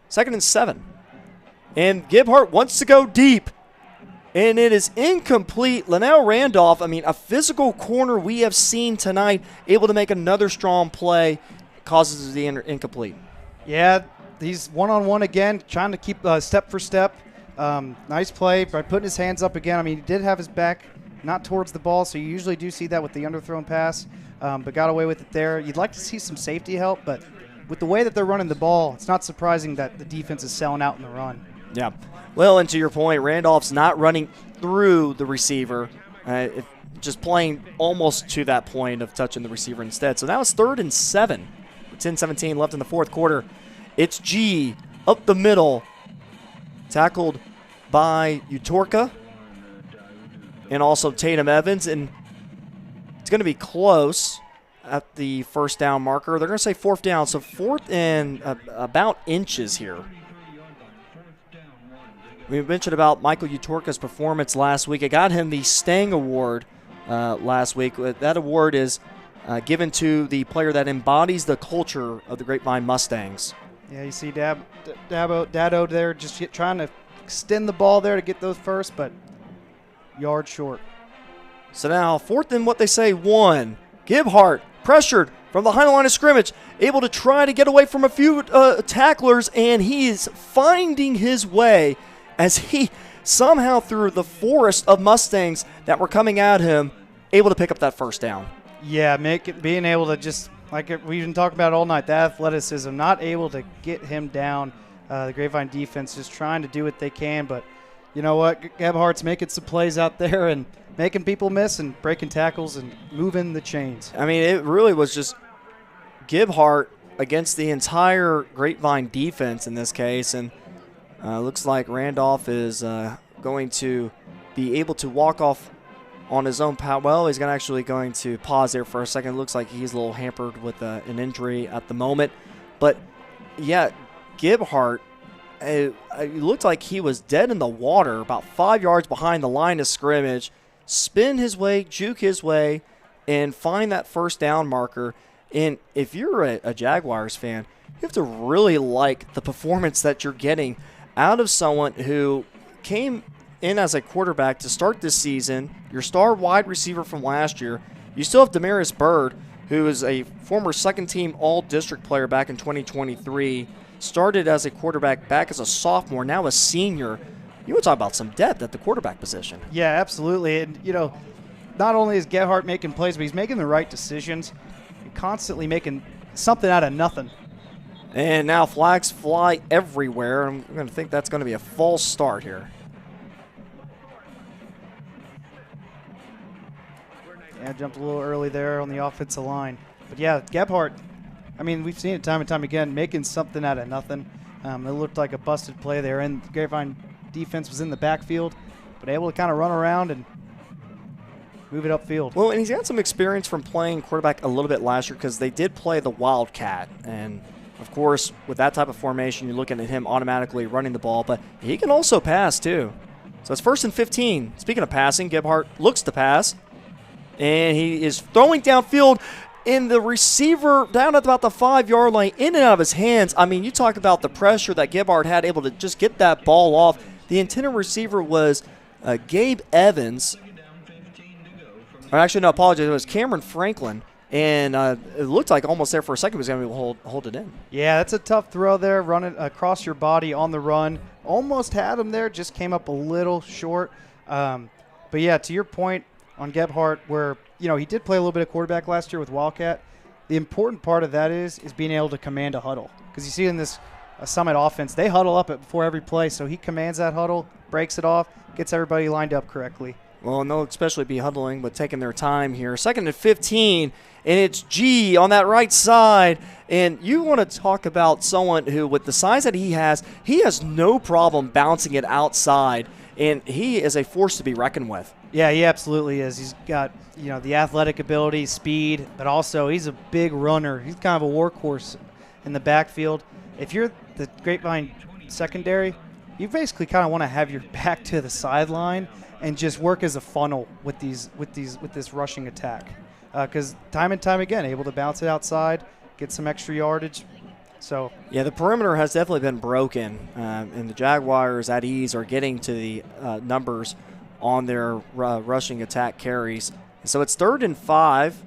2nd and 7. And Gebhardt wants to go deep. And it is incomplete. Linnell Randolph, I mean, a physical corner we have seen tonight, able to make another strong play, causes the incomplete. Yeah, he's one-on-one again, trying to keep step for step. Nice play by putting his hands up again. I mean, he did have his back not towards the ball, so you usually do see that with the underthrown pass, but got away with it there. You'd like to see some safety help, but with the way that they're running the ball, it's not surprising that the defense is selling out in the run. Yeah. Well, and to your point, Randolph's not running through the receiver, just playing almost to that point of touching the receiver instead. So now it's 3rd and 7. 10-17 left in the 4th quarter. It's G up the middle, tackled by Utorka and also Tatum Evans, and it's going to be close at the first down marker. They're going to say 4th down, so 4th and about inches here. We mentioned about Michael Utorka's performance last week. It got him the Stang Award last week. That award is given to the player that embodies the culture of the Grapevine Mustangs. Yeah, you see Dado there just trying to extend the ball there to get those first, but yard short. So now 4th and what they say 1. Gebhardt pressured from behind the line of scrimmage, able to try to get away from a few tacklers, and he is finding his way as he somehow through the forest of Mustangs that were coming at him, able to pick up that first down. Yeah, being able to just, like we've been talking about all night, the athleticism, not able to get him down. The Grapevine defense just trying to do what they can, but you know what? Gebhardt's making some plays out there and making people miss and breaking tackles and moving the chains. I mean, it really was just Gebhardt against the entire Grapevine defense in this case, and looks like Randolph is going to be able to walk off on his own power. Well, he's going to pause there for a second. Looks like he's a little hampered with an injury at the moment. But, yeah, Gebhardt, it looked like he was dead in the water about 5 yards behind the line of scrimmage, spin his way, juke his way, and find that first down marker. And if you're a Jaguars fan, you have to really like the performance that you're getting out of someone who came in as a quarterback to start this season, your star wide receiver from last year. You still have Demarius Bird, who is a former second-team all-district player back in 2023, started as a quarterback back as a sophomore, now a senior. You want to talk about some depth at the quarterback position. Yeah, absolutely. And, you know, not only is Gebhardt making plays, but he's making the right decisions and constantly making something out of nothing. And now flags fly everywhere. I'm going to think that's going to be a false start here. Yeah, jumped a little early there on the offensive line. But yeah, Gebhardt, I mean, we've seen it time and time again, making something out of nothing. It looked like a busted play there, and the Grapevine defense was in the backfield, but able to kind of run around and move it upfield. Well, and he's got some experience from playing quarterback a little bit last year because they did play the Wildcat. And, of course, with that type of formation, you're looking at him automatically running the ball, but he can also pass too. So it's 1st and 15. Speaking of passing, Gebhardt looks to pass, and he is throwing downfield. In the receiver down at about the 5-yard line, in and out of his hands. I mean, you talk about the pressure that Gebhardt had able to just get that ball off. The intended receiver was Gabe Evans. Or actually, no, apologies. It was Cameron Franklin. And it looked like almost there for a second he was going to be able to hold it in. Yeah, that's a tough throw there, running across your body on the run. Almost had him there, just came up a little short. But, yeah, to your point on Gebhardt, where – you know, he did play a little bit of quarterback last year with Wildcat. The important part of that is being able to command a huddle. Because you see in this Summit offense, they huddle up before every play. So he commands that huddle, breaks it off, gets everybody lined up correctly. Well, and they'll especially be huddling, but taking their time here. 2nd and 15, and it's G on that right side. And you want to talk about someone who, with the size that he has no problem bouncing it outside. And he is a force to be reckoned with. Yeah, he absolutely is. He's got, you know, the athletic ability, speed, but also he's a big runner. He's kind of a workhorse in the backfield. If you're the Grapevine secondary, you basically kind of want to have your back to the sideline and just work as a funnel with this rushing attack. Because time and time again, able to bounce it outside, get some extra yardage. So yeah, the perimeter has definitely been broken, and the Jaguars at ease are getting to the numbers on their rushing attack carries. So it's 3rd and 5.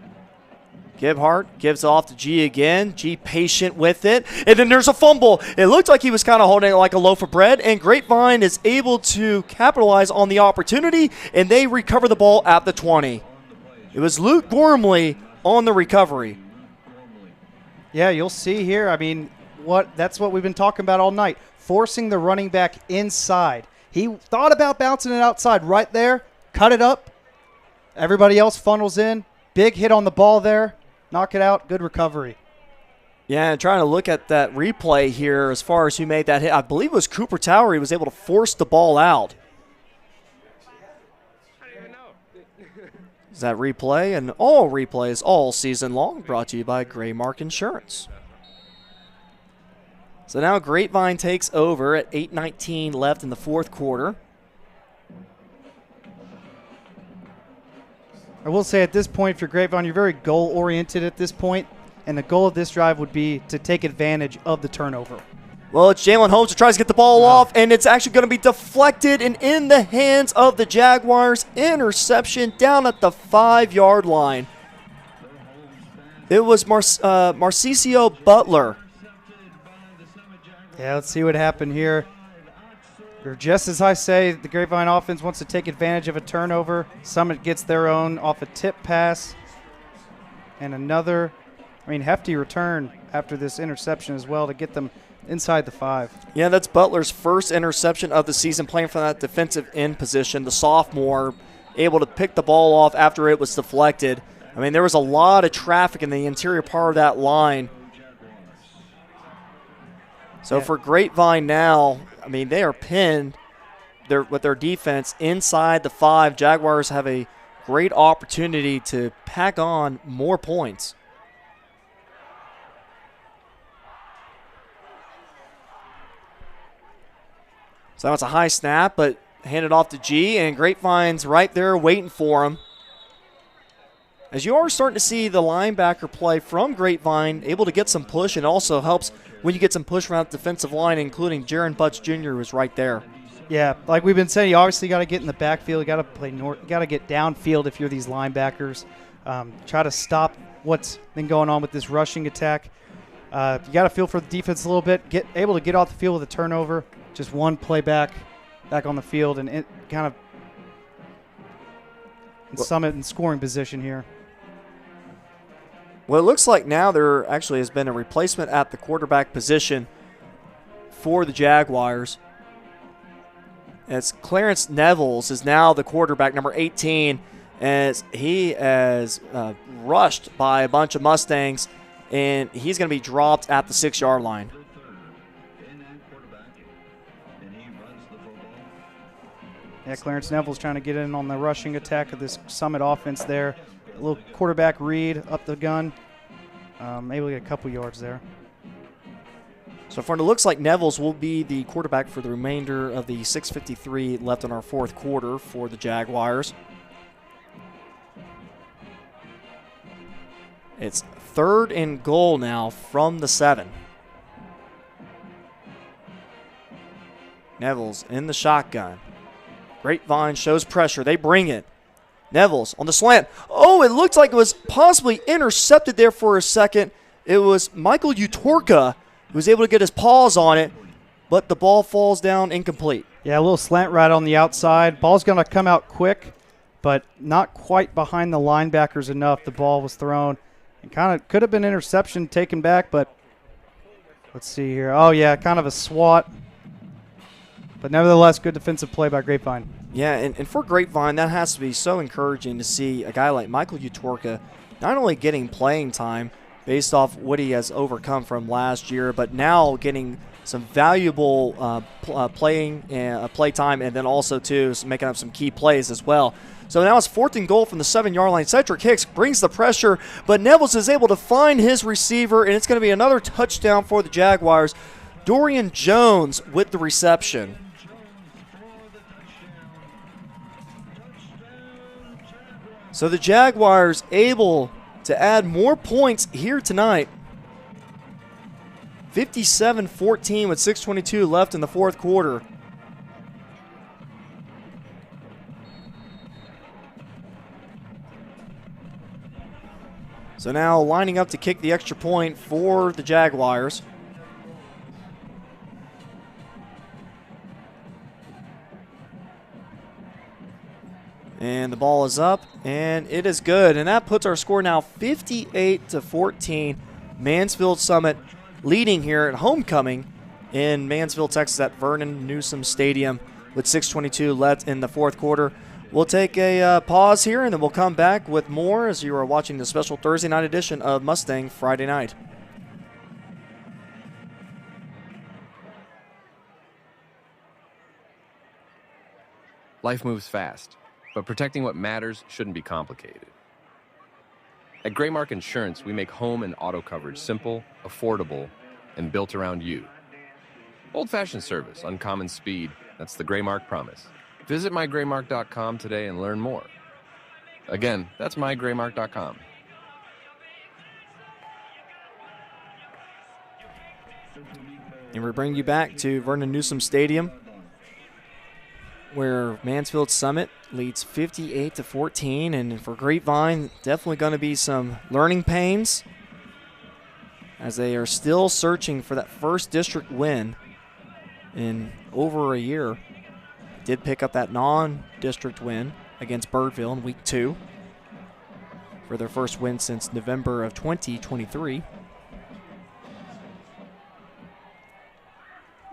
Gebhardt gives off to G again. G patient with it. And then there's a fumble. It looked like he was kind of holding it like a loaf of bread, and Grapevine is able to capitalize on the opportunity, and they recover the ball at the 20. It was Luke Gormley on the recovery. Yeah, you'll see here. I mean, that's what we've been talking about all night, forcing the running back inside. He thought about bouncing it outside right there, cut it up. Everybody else funnels in. Big hit on the ball there. Knock it out. Good recovery. Yeah, and trying to look at that replay here as far as who made that hit. I believe it was Cooper Tower. He was able to force the ball out. Is that replay? And all replays all season long brought to you by Graymark Insurance. So now Grapevine takes over at 8:19 left in the 4th quarter. I will say at this point, if you're Grapevine, you're very goal-oriented at this point, and the goal of this drive would be to take advantage of the turnover. Well, it's Jalen Holmes who tries to get the ball off, and it's actually going to be deflected and in the hands of the Jaguars. Interception down at the 5-yard line. It was Marcicio Butler. Yeah, let's see what happened here. Or just as I say, the Grapevine offense wants to take advantage of a turnover. Summit gets their own off a tip pass. And another, hefty return after this interception as well to get them inside the 5. Yeah, that's Butler's first interception of the season, playing from that defensive end position. The sophomore able to pick the ball off after it was deflected. There was a lot of traffic in the interior part of that line. So for Grapevine now, they are pinned with their defense inside the 5. Jaguars have a great opportunity to pack on more points. So that's a high snap, but handed off to G, and Grapevine's right there waiting for him. As you are starting to see the linebacker play from Grapevine, able to get some push, and also helps when you get some push around the defensive line, including Jaron Butts Jr., who's right there. Yeah, like we've been saying, you obviously got to get in the backfield. You got to play north. You got to get downfield if you're these linebackers. Try to stop what's been going on with this rushing attack. You got to feel for the defense a little bit. Able to get off the field with a turnover. Just one play back on the field, and it kind of Summit in scoring position here. Well, it looks like now there actually has been a replacement at the quarterback position for the Jaguars. As Clarence Nevels is now the quarterback, number 18, as he is rushed by a bunch of Mustangs, and he's going to be dropped at the 6-yard line. Yeah, Clarence Neville's trying to get in on the rushing attack of this Summit offense there. A little quarterback read up the gun. Maybe we'll get a couple yards there. So far, it looks like Nevels will be the quarterback for the remainder of the 6:53 left in our fourth quarter for the Jaguars. It's 3rd and goal now from the 7. Nevels in the shotgun. Grapevine shows pressure. They bring it. Nevels on the slant. Oh, it looked like it was possibly intercepted there for a second. It was Michael Utorka who was able to get his paws on it, but the ball falls down incomplete. Yeah, a little slant right on the outside. Ball's going to come out quick, but not quite behind the linebackers enough. The ball was thrown. And kind of could have been interception taken back, but let's see here. Oh, yeah, kind of a swat. But nevertheless, good defensive play by Grapevine. Yeah, and for Grapevine, that has to be so encouraging to see a guy like Michael Utorka not only getting playing time based off what he has overcome from last year, but now getting some valuable play time, and then also, too, making up some key plays as well. So now it's 4th and goal from the 7-yard line. Cedric Hicks brings the pressure, but Nevels is able to find his receiver, and it's going to be another touchdown for the Jaguars. Dorian Jones with the reception. So the Jaguars able to add more points here tonight. 57-14 with 6:22 left in the fourth quarter. So now lining up to kick the extra point for the Jaguars. And the ball is up, and it is good. And that puts our score now 58-14. Mansfield Summit leading here at homecoming in Mansfield, Texas at Vernon Newsome Stadium with 6:22 left in the fourth quarter. We'll take a pause here, and then we'll come back with more as you are watching the special Thursday night edition of Mustang Friday Night. Life moves fast, but protecting what matters shouldn't be complicated. At Graymark Insurance, we make home and auto coverage simple, affordable, and built around you. Old-fashioned service, uncommon speed, that's the Graymark promise. Visit mygraymark.com today and learn more. Again, that's mygraymark.com. And we bring you back to Vernon Newsome Stadium, where Mansfield Summit leads 58-14, and for Grapevine, definitely going to be some learning pains as they are still searching for that first district win in over a year. Did pick up that non-district win against Birdville in week 2 for their first win since November of 2023.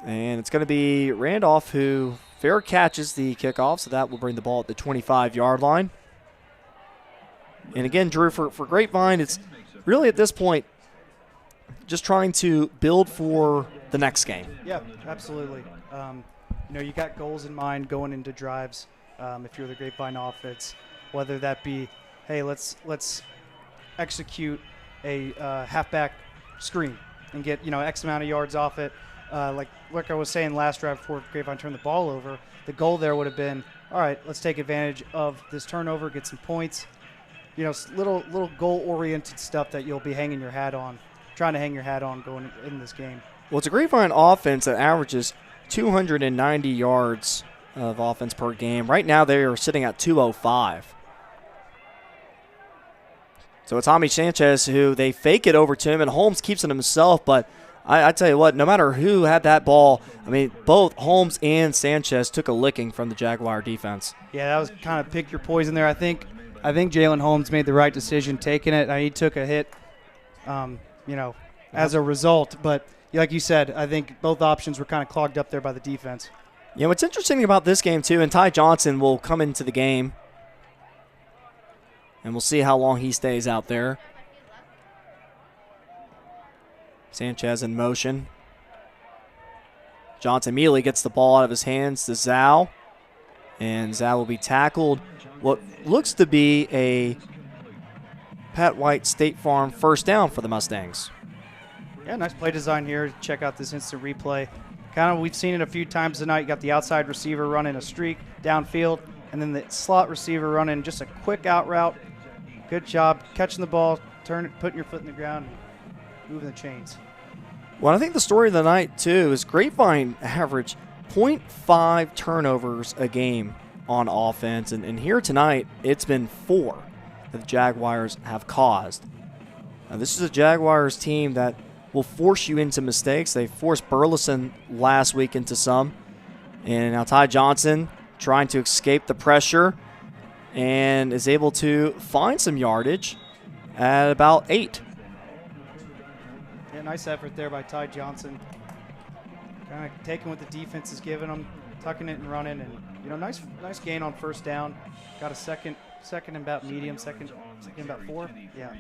And it's going to be Randolph who fair catches the kickoff, so that will bring the ball at the 25-yard line. And again, Drew, for Grapevine, it's really at this point just trying to build for the next game. Yeah, absolutely. You got goals in mind going into drives. If you're the Grapevine offense, whether that be, hey, let's execute a halfback screen and get X amount of yards off it. Like I was saying last drive before Grapevine turned the ball over, the goal there would have been, all right, let's take advantage of this turnover, get some points. Little goal-oriented stuff that you'll be hanging your hat on, trying to hang your hat on going in this game. Well, it's a Grapevine offense that averages 290 yards of offense per game. Right now they are sitting at 205. So it's Tommy Sanchez who they fake it over to him, and Holmes keeps it himself, but I tell you what, no matter who had that ball, I mean, both Holmes and Sanchez took a licking from the Jaguar defense. Yeah, that was kind of pick your poison there. I think Jalen Holmes made the right decision taking it. He took a hit as a result. But like you said, I think both options were kind of clogged up there by the defense. Yeah, what's interesting about this game, too, and Ty Johnson will come into the game, and we'll see how long he stays out there. Sanchez in motion. Johnson immediately gets the ball out of his hands to Zhao, and Zhao will be tackled. What looks to be a Pat White State Farm first down for the Mustangs. Yeah, nice play design here. Check out this instant replay. Kind of, we've seen it a few times tonight. You got the outside receiver running a streak downfield, and then the slot receiver running just a quick out route. Good job catching the ball, putting your foot in the ground, and moving the chains. Well, I think the story of the night, too, is Grapevine averaged 0.5 turnovers a game on offense, and here tonight it's been 4 that the Jaguars have caused. Now, this is a Jaguars team that will force you into mistakes. They forced Burleson last week into some. And now Ty Johnson trying to escape the pressure and is able to find some yardage at about 8. Yeah, nice effort there by Ty Johnson. Kind of taking what the defense is giving him, tucking it and running, and nice gain on first down. Got a second and about medium, second and about 4. Yeah.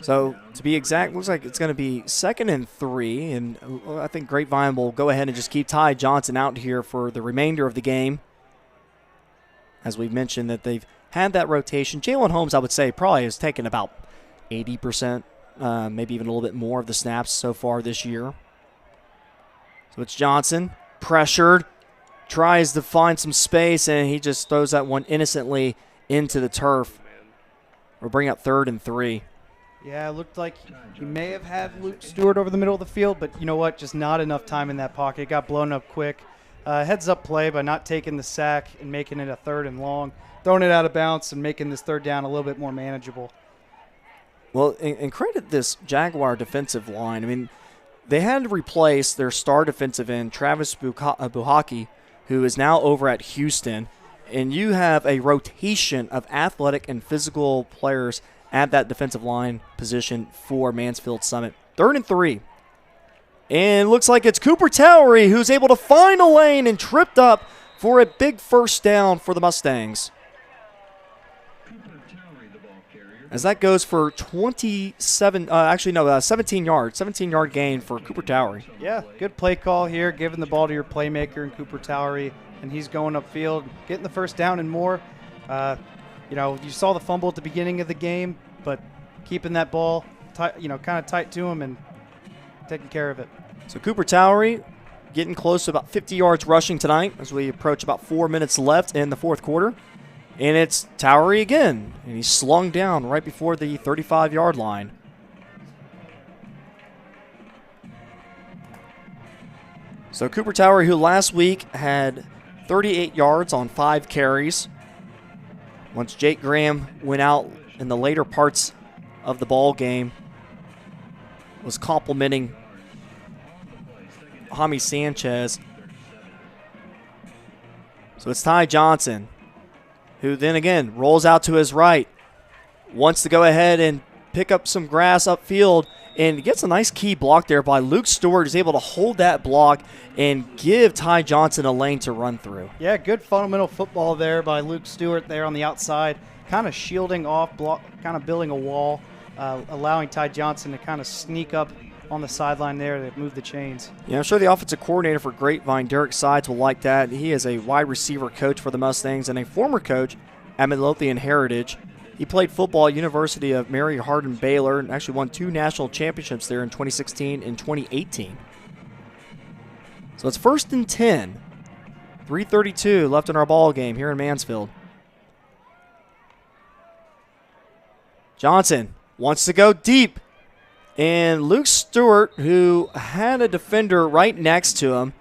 So, to be exact, looks like it's going to be 2nd and 3, and I think Grapevine will go ahead and just keep Ty Johnson out here for the remainder of the game. As we've mentioned that they've had that rotation. Jalen Holmes, I would say, probably has taken about 80%, maybe even a little bit more of the snaps so far this year. So it's Johnson, pressured, tries to find some space, and he just throws that one innocently into the turf. We'll bring up 3rd and 3. Yeah, it looked like he may have had Luke Stewart over the middle of the field, but you know what? Just not enough time in that pocket. It got blown up quick. Heads-up play by not taking the sack and making it a 3rd and long, throwing it out of bounds and making this 3rd down a little bit more manageable. Well, and credit this Jaguar defensive line. I mean, they had to replace their star defensive end, Travis Buhaki, who is now over at Houston, and you have a rotation of athletic and physical players at that defensive line position for Mansfield Summit. 3rd and 3. And it looks like it's Cooper Towery who's able to find a lane and tripped up for a big first down for the Mustangs. As that goes for 17 yards. 17-yard gain for Cooper Towery. Yeah, good play call here, giving the ball to your playmaker in Cooper Towery, and he's going upfield, getting the first down and more. You saw the fumble at the beginning of the game, but keeping that ball tight, kind of tight to him and taking care of it. So Cooper Towery getting close to about 50 yards rushing tonight as we approach about 4 minutes left in the 4th quarter. And it's Towery again, and he's slung down right before the 35-yard line. So Cooper Towery, who last week had 38 yards on 5 carries. Once Jake Graham went out in the later parts of the ball game, was complimenting Jaime Sanchez. So it's Ty Johnson, who then again rolls out to his right, wants to go ahead and pick up some grass upfield, and gets a nice key block there by Luke Stewart, who's able to hold that block and give Ty Johnson a lane to run through. Yeah, good fundamental football there by Luke Stewart there on the outside, kind of shielding off, block, kind of building a wall, allowing Ty Johnson to kind of sneak up on the sideline there to move the chains. Yeah, I'm sure the offensive coordinator for Grapevine, Derek Sides, will like that. He is a wide receiver coach for the Mustangs and a former coach at Midlothian Heritage. He played football at University of Mary Hardin Baylor and actually won 2 national championships there in 2016 and 2018. So it's 1st and 10. 3:32 left in our ball game here in Mansfield. Johnson wants to go deep. And Luke Stewart, who had a defender right next to him,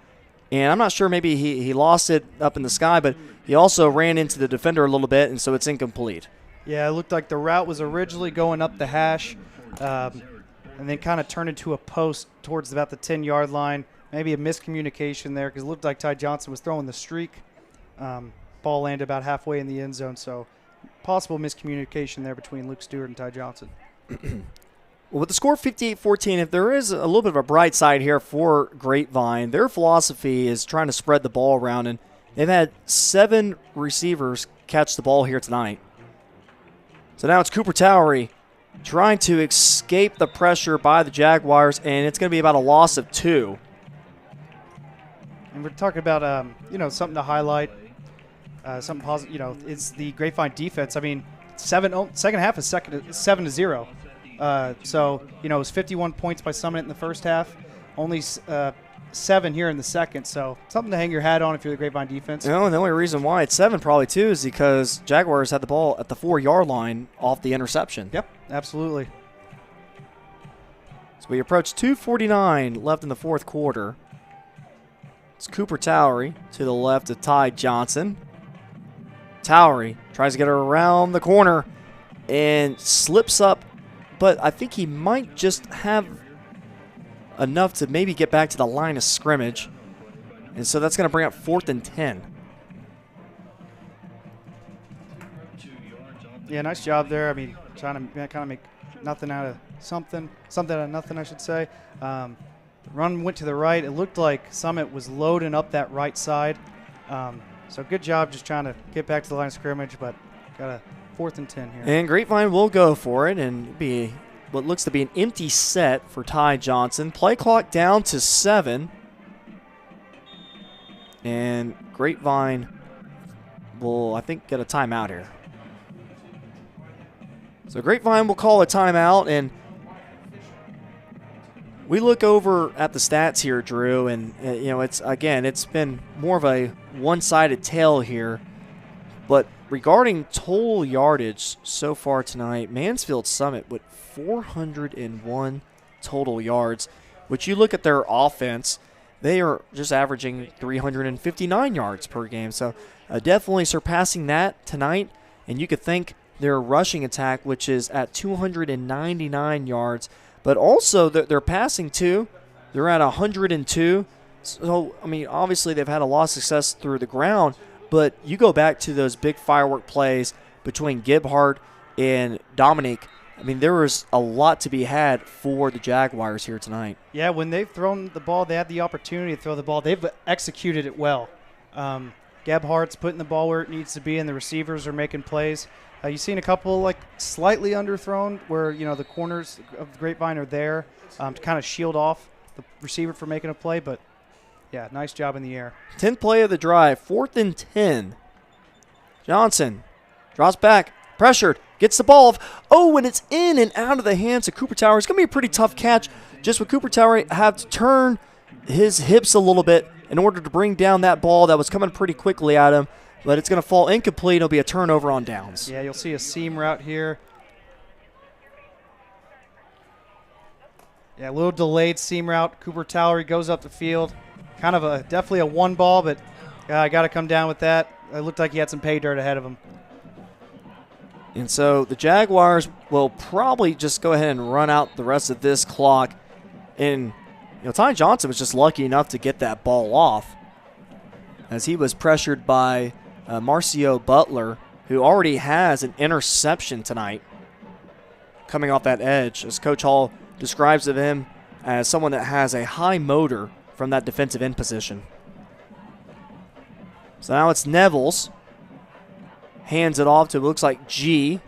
and I'm not sure, maybe he lost it up in the sky, but he also ran into the defender a little bit, and so it's incomplete. Yeah, it looked like the route was originally going up the hash and then kind of turned into a post towards about the 10-yard line. Maybe a miscommunication there because it looked like Ty Johnson was throwing the streak. Ball landed about halfway in the end zone, so possible miscommunication there between Luke Stewart and Ty Johnson. Well, with the score 58-14, if there is a little bit of a bright side here for Grapevine, their philosophy is trying to spread the ball around, and they've had 7 receivers catch the ball here tonight. So now it's Cooper Towery trying to escape the pressure by the Jaguars, and it's going to be about a loss of 2. And we're talking about, something to highlight, something positive. It's the Grapevine defense. I mean, second half is 7-0. So it was 51 points by Summit in the first half, only 7 here in the second. So something to hang your hat on if you're the Grapevine defense. And the only reason why it's 7 probably too is because Jaguars had the ball at the 4-yard line off the interception. Yep, absolutely. So we approach 2:49 left in the fourth quarter. It's Cooper Towery to the left of Ty Johnson. Towery tries to get her around the corner and slips up, but I think he might just have enough to maybe get back to the line of scrimmage. And so that's going to bring up 4th and 10. Yeah, nice job there. I mean, trying to kind of make nothing out of something out of nothing, I should say. The run went to the right. It looked like Summit was loading up that right side. So good job just trying to get back to the line of scrimmage, but got a 4th and 10 here. And Grapevine will go for it and be what looks to be an empty set for Ty Johnson. Play clock down to 7. And Grapevine will, I think, get a timeout here. So Grapevine will call a timeout, and we look over at the stats here, Drew, and it's been more of a one-sided tale here. But regarding total yardage so far tonight, Mansfield Summit with 401 total yards, which you look at their offense, they are just averaging 359 yards per game. So definitely surpassing that tonight. And you could think their rushing attack, which is at 299 yards, but also their passing too, they're at 102. So, I mean, obviously they've had a lot of success through the ground, but you go back to those big firework plays between Gibhart and Dominique. I mean, there was a lot to be had for the Jaguars here tonight. Yeah, when they've thrown the ball, they had the opportunity to throw the ball. They've executed it well. Gebhardt's putting the ball where it needs to be, and the receivers are making plays. You've seen a couple slightly underthrown where, the corners of the Grapevine are there to kind of shield off the receiver from making a play. But, yeah, nice job in the air. 10th play of the drive, 4th and 10. Johnson drops back, pressured, gets the ball off. Oh, and it's in and out of the hands of Cooper Tower. It's going to be a pretty tough catch. Just with Cooper Tower have to turn his hips a little bit in order to bring down that ball that was coming pretty quickly at him. But it's going to fall incomplete. It'll be a turnover on downs. Yeah, you'll see a seam route here. Yeah, a little delayed seam route. Cooper Towery goes up the field. Kind of definitely a one ball, but I got to come down with that. It looked like he had some pay dirt ahead of him. And so the Jaguars will probably just go ahead and run out the rest of this clock. And Ty Johnson was just lucky enough to get that ball off as he was pressured by Marcio Butler, who already has an interception tonight coming off that edge, as Coach Hall describes of him as someone that has a high motor from that defensive end position. So now it's Nevels. Hands it off to, it looks like G.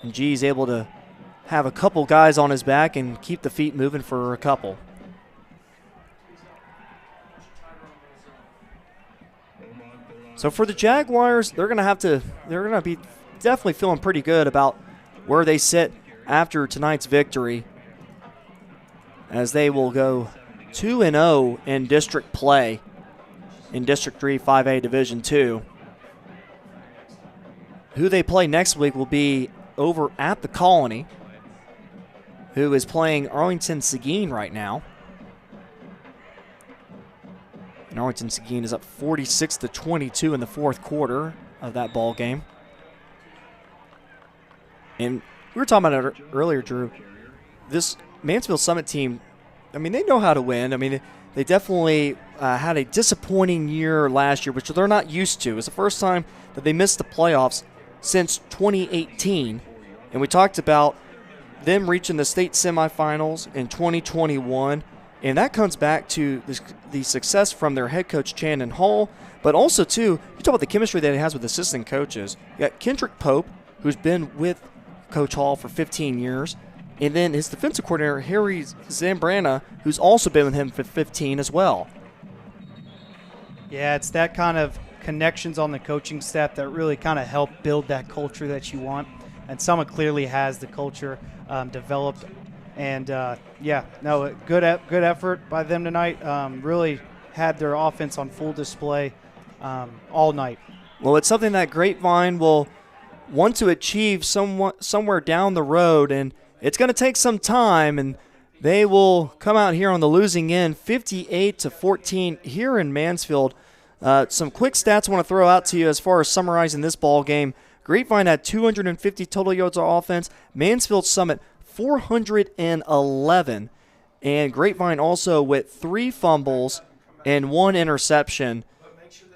And G's able to have a couple guys on his back and keep the feet moving for a couple. So for the Jaguars, they're going to be definitely feeling pretty good about where they sit after tonight's victory, as they will go 2-0 in district play in District 3 5A Division 2. Who they play next week will be over at the Colony, who is playing Arlington Seguin right now. And Arlington Seguin is up 46-22 in the fourth quarter of that ball game. And we were talking about it earlier, Drew. This Mansfield Summit team, I mean, they know how to win. I mean, they definitely had a disappointing year last year, which they're not used to. It's the first time that they missed the playoffs since 2018. And we talked about them reaching the state semifinals in 2021. And that comes back to the success from their head coach, Shannon Hall, but also, too, you talk about the chemistry that he has with assistant coaches. You got Kendrick Pope, who's been with Coach Hall for 15 years, and then his defensive coordinator, Harry Zambrana, who's also been with him for 15 as well. Yeah, it's that kind of connections on the coaching staff that really kind of help build that culture that you want. And Summit clearly has the culture developed. And, good effort by them tonight. Really had their offense on full display all night. Well, it's something that Grapevine will want to achieve somewhere down the road, and it's going to take some time, and they will come out here on the losing end, 58-14 here in Mansfield. Some quick stats I want to throw out to you as far as summarizing this ball game. Grapevine had 250 total yards of offense. Mansfield Summit 411, and Grapevine also with 3 fumbles and 1 interception,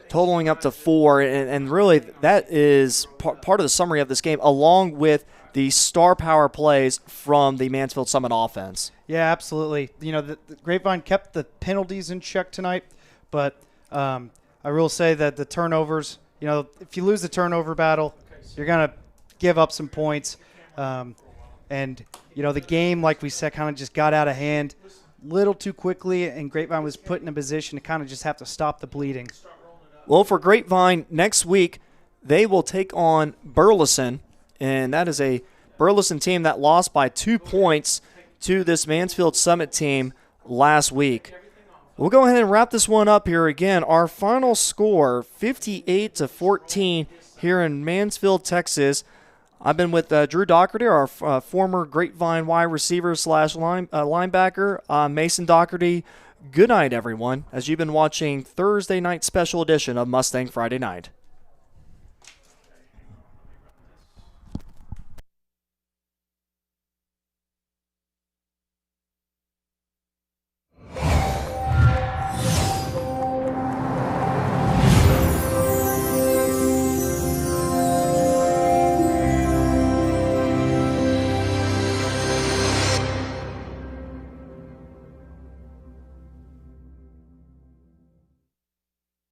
totaling up to 4. And really, that is part of the summary of this game, along with the star power plays from the Mansfield Summit offense. Yeah, absolutely. The Grapevine kept the penalties in check tonight, but I will say that the turnovers, if you lose the turnover battle, you're going to give up some points. And the game, like we said, kind of just got out of hand a little too quickly, and Grapevine was put in a position to kind of just have to stop the bleeding. Well, for Grapevine, next week, they will take on Burleson, and that is a Burleson team that lost by 2 points to this Mansfield Summit team last week. We'll go ahead and wrap this one up here again. Our final score, 58-14 here in Mansfield, Texas. I've been with Drew Doherty, our former Grapevine wide receiver / linebacker. Mason Doherty. Good night, everyone, as you've been watching Thursday night special edition of Mustang Friday Night.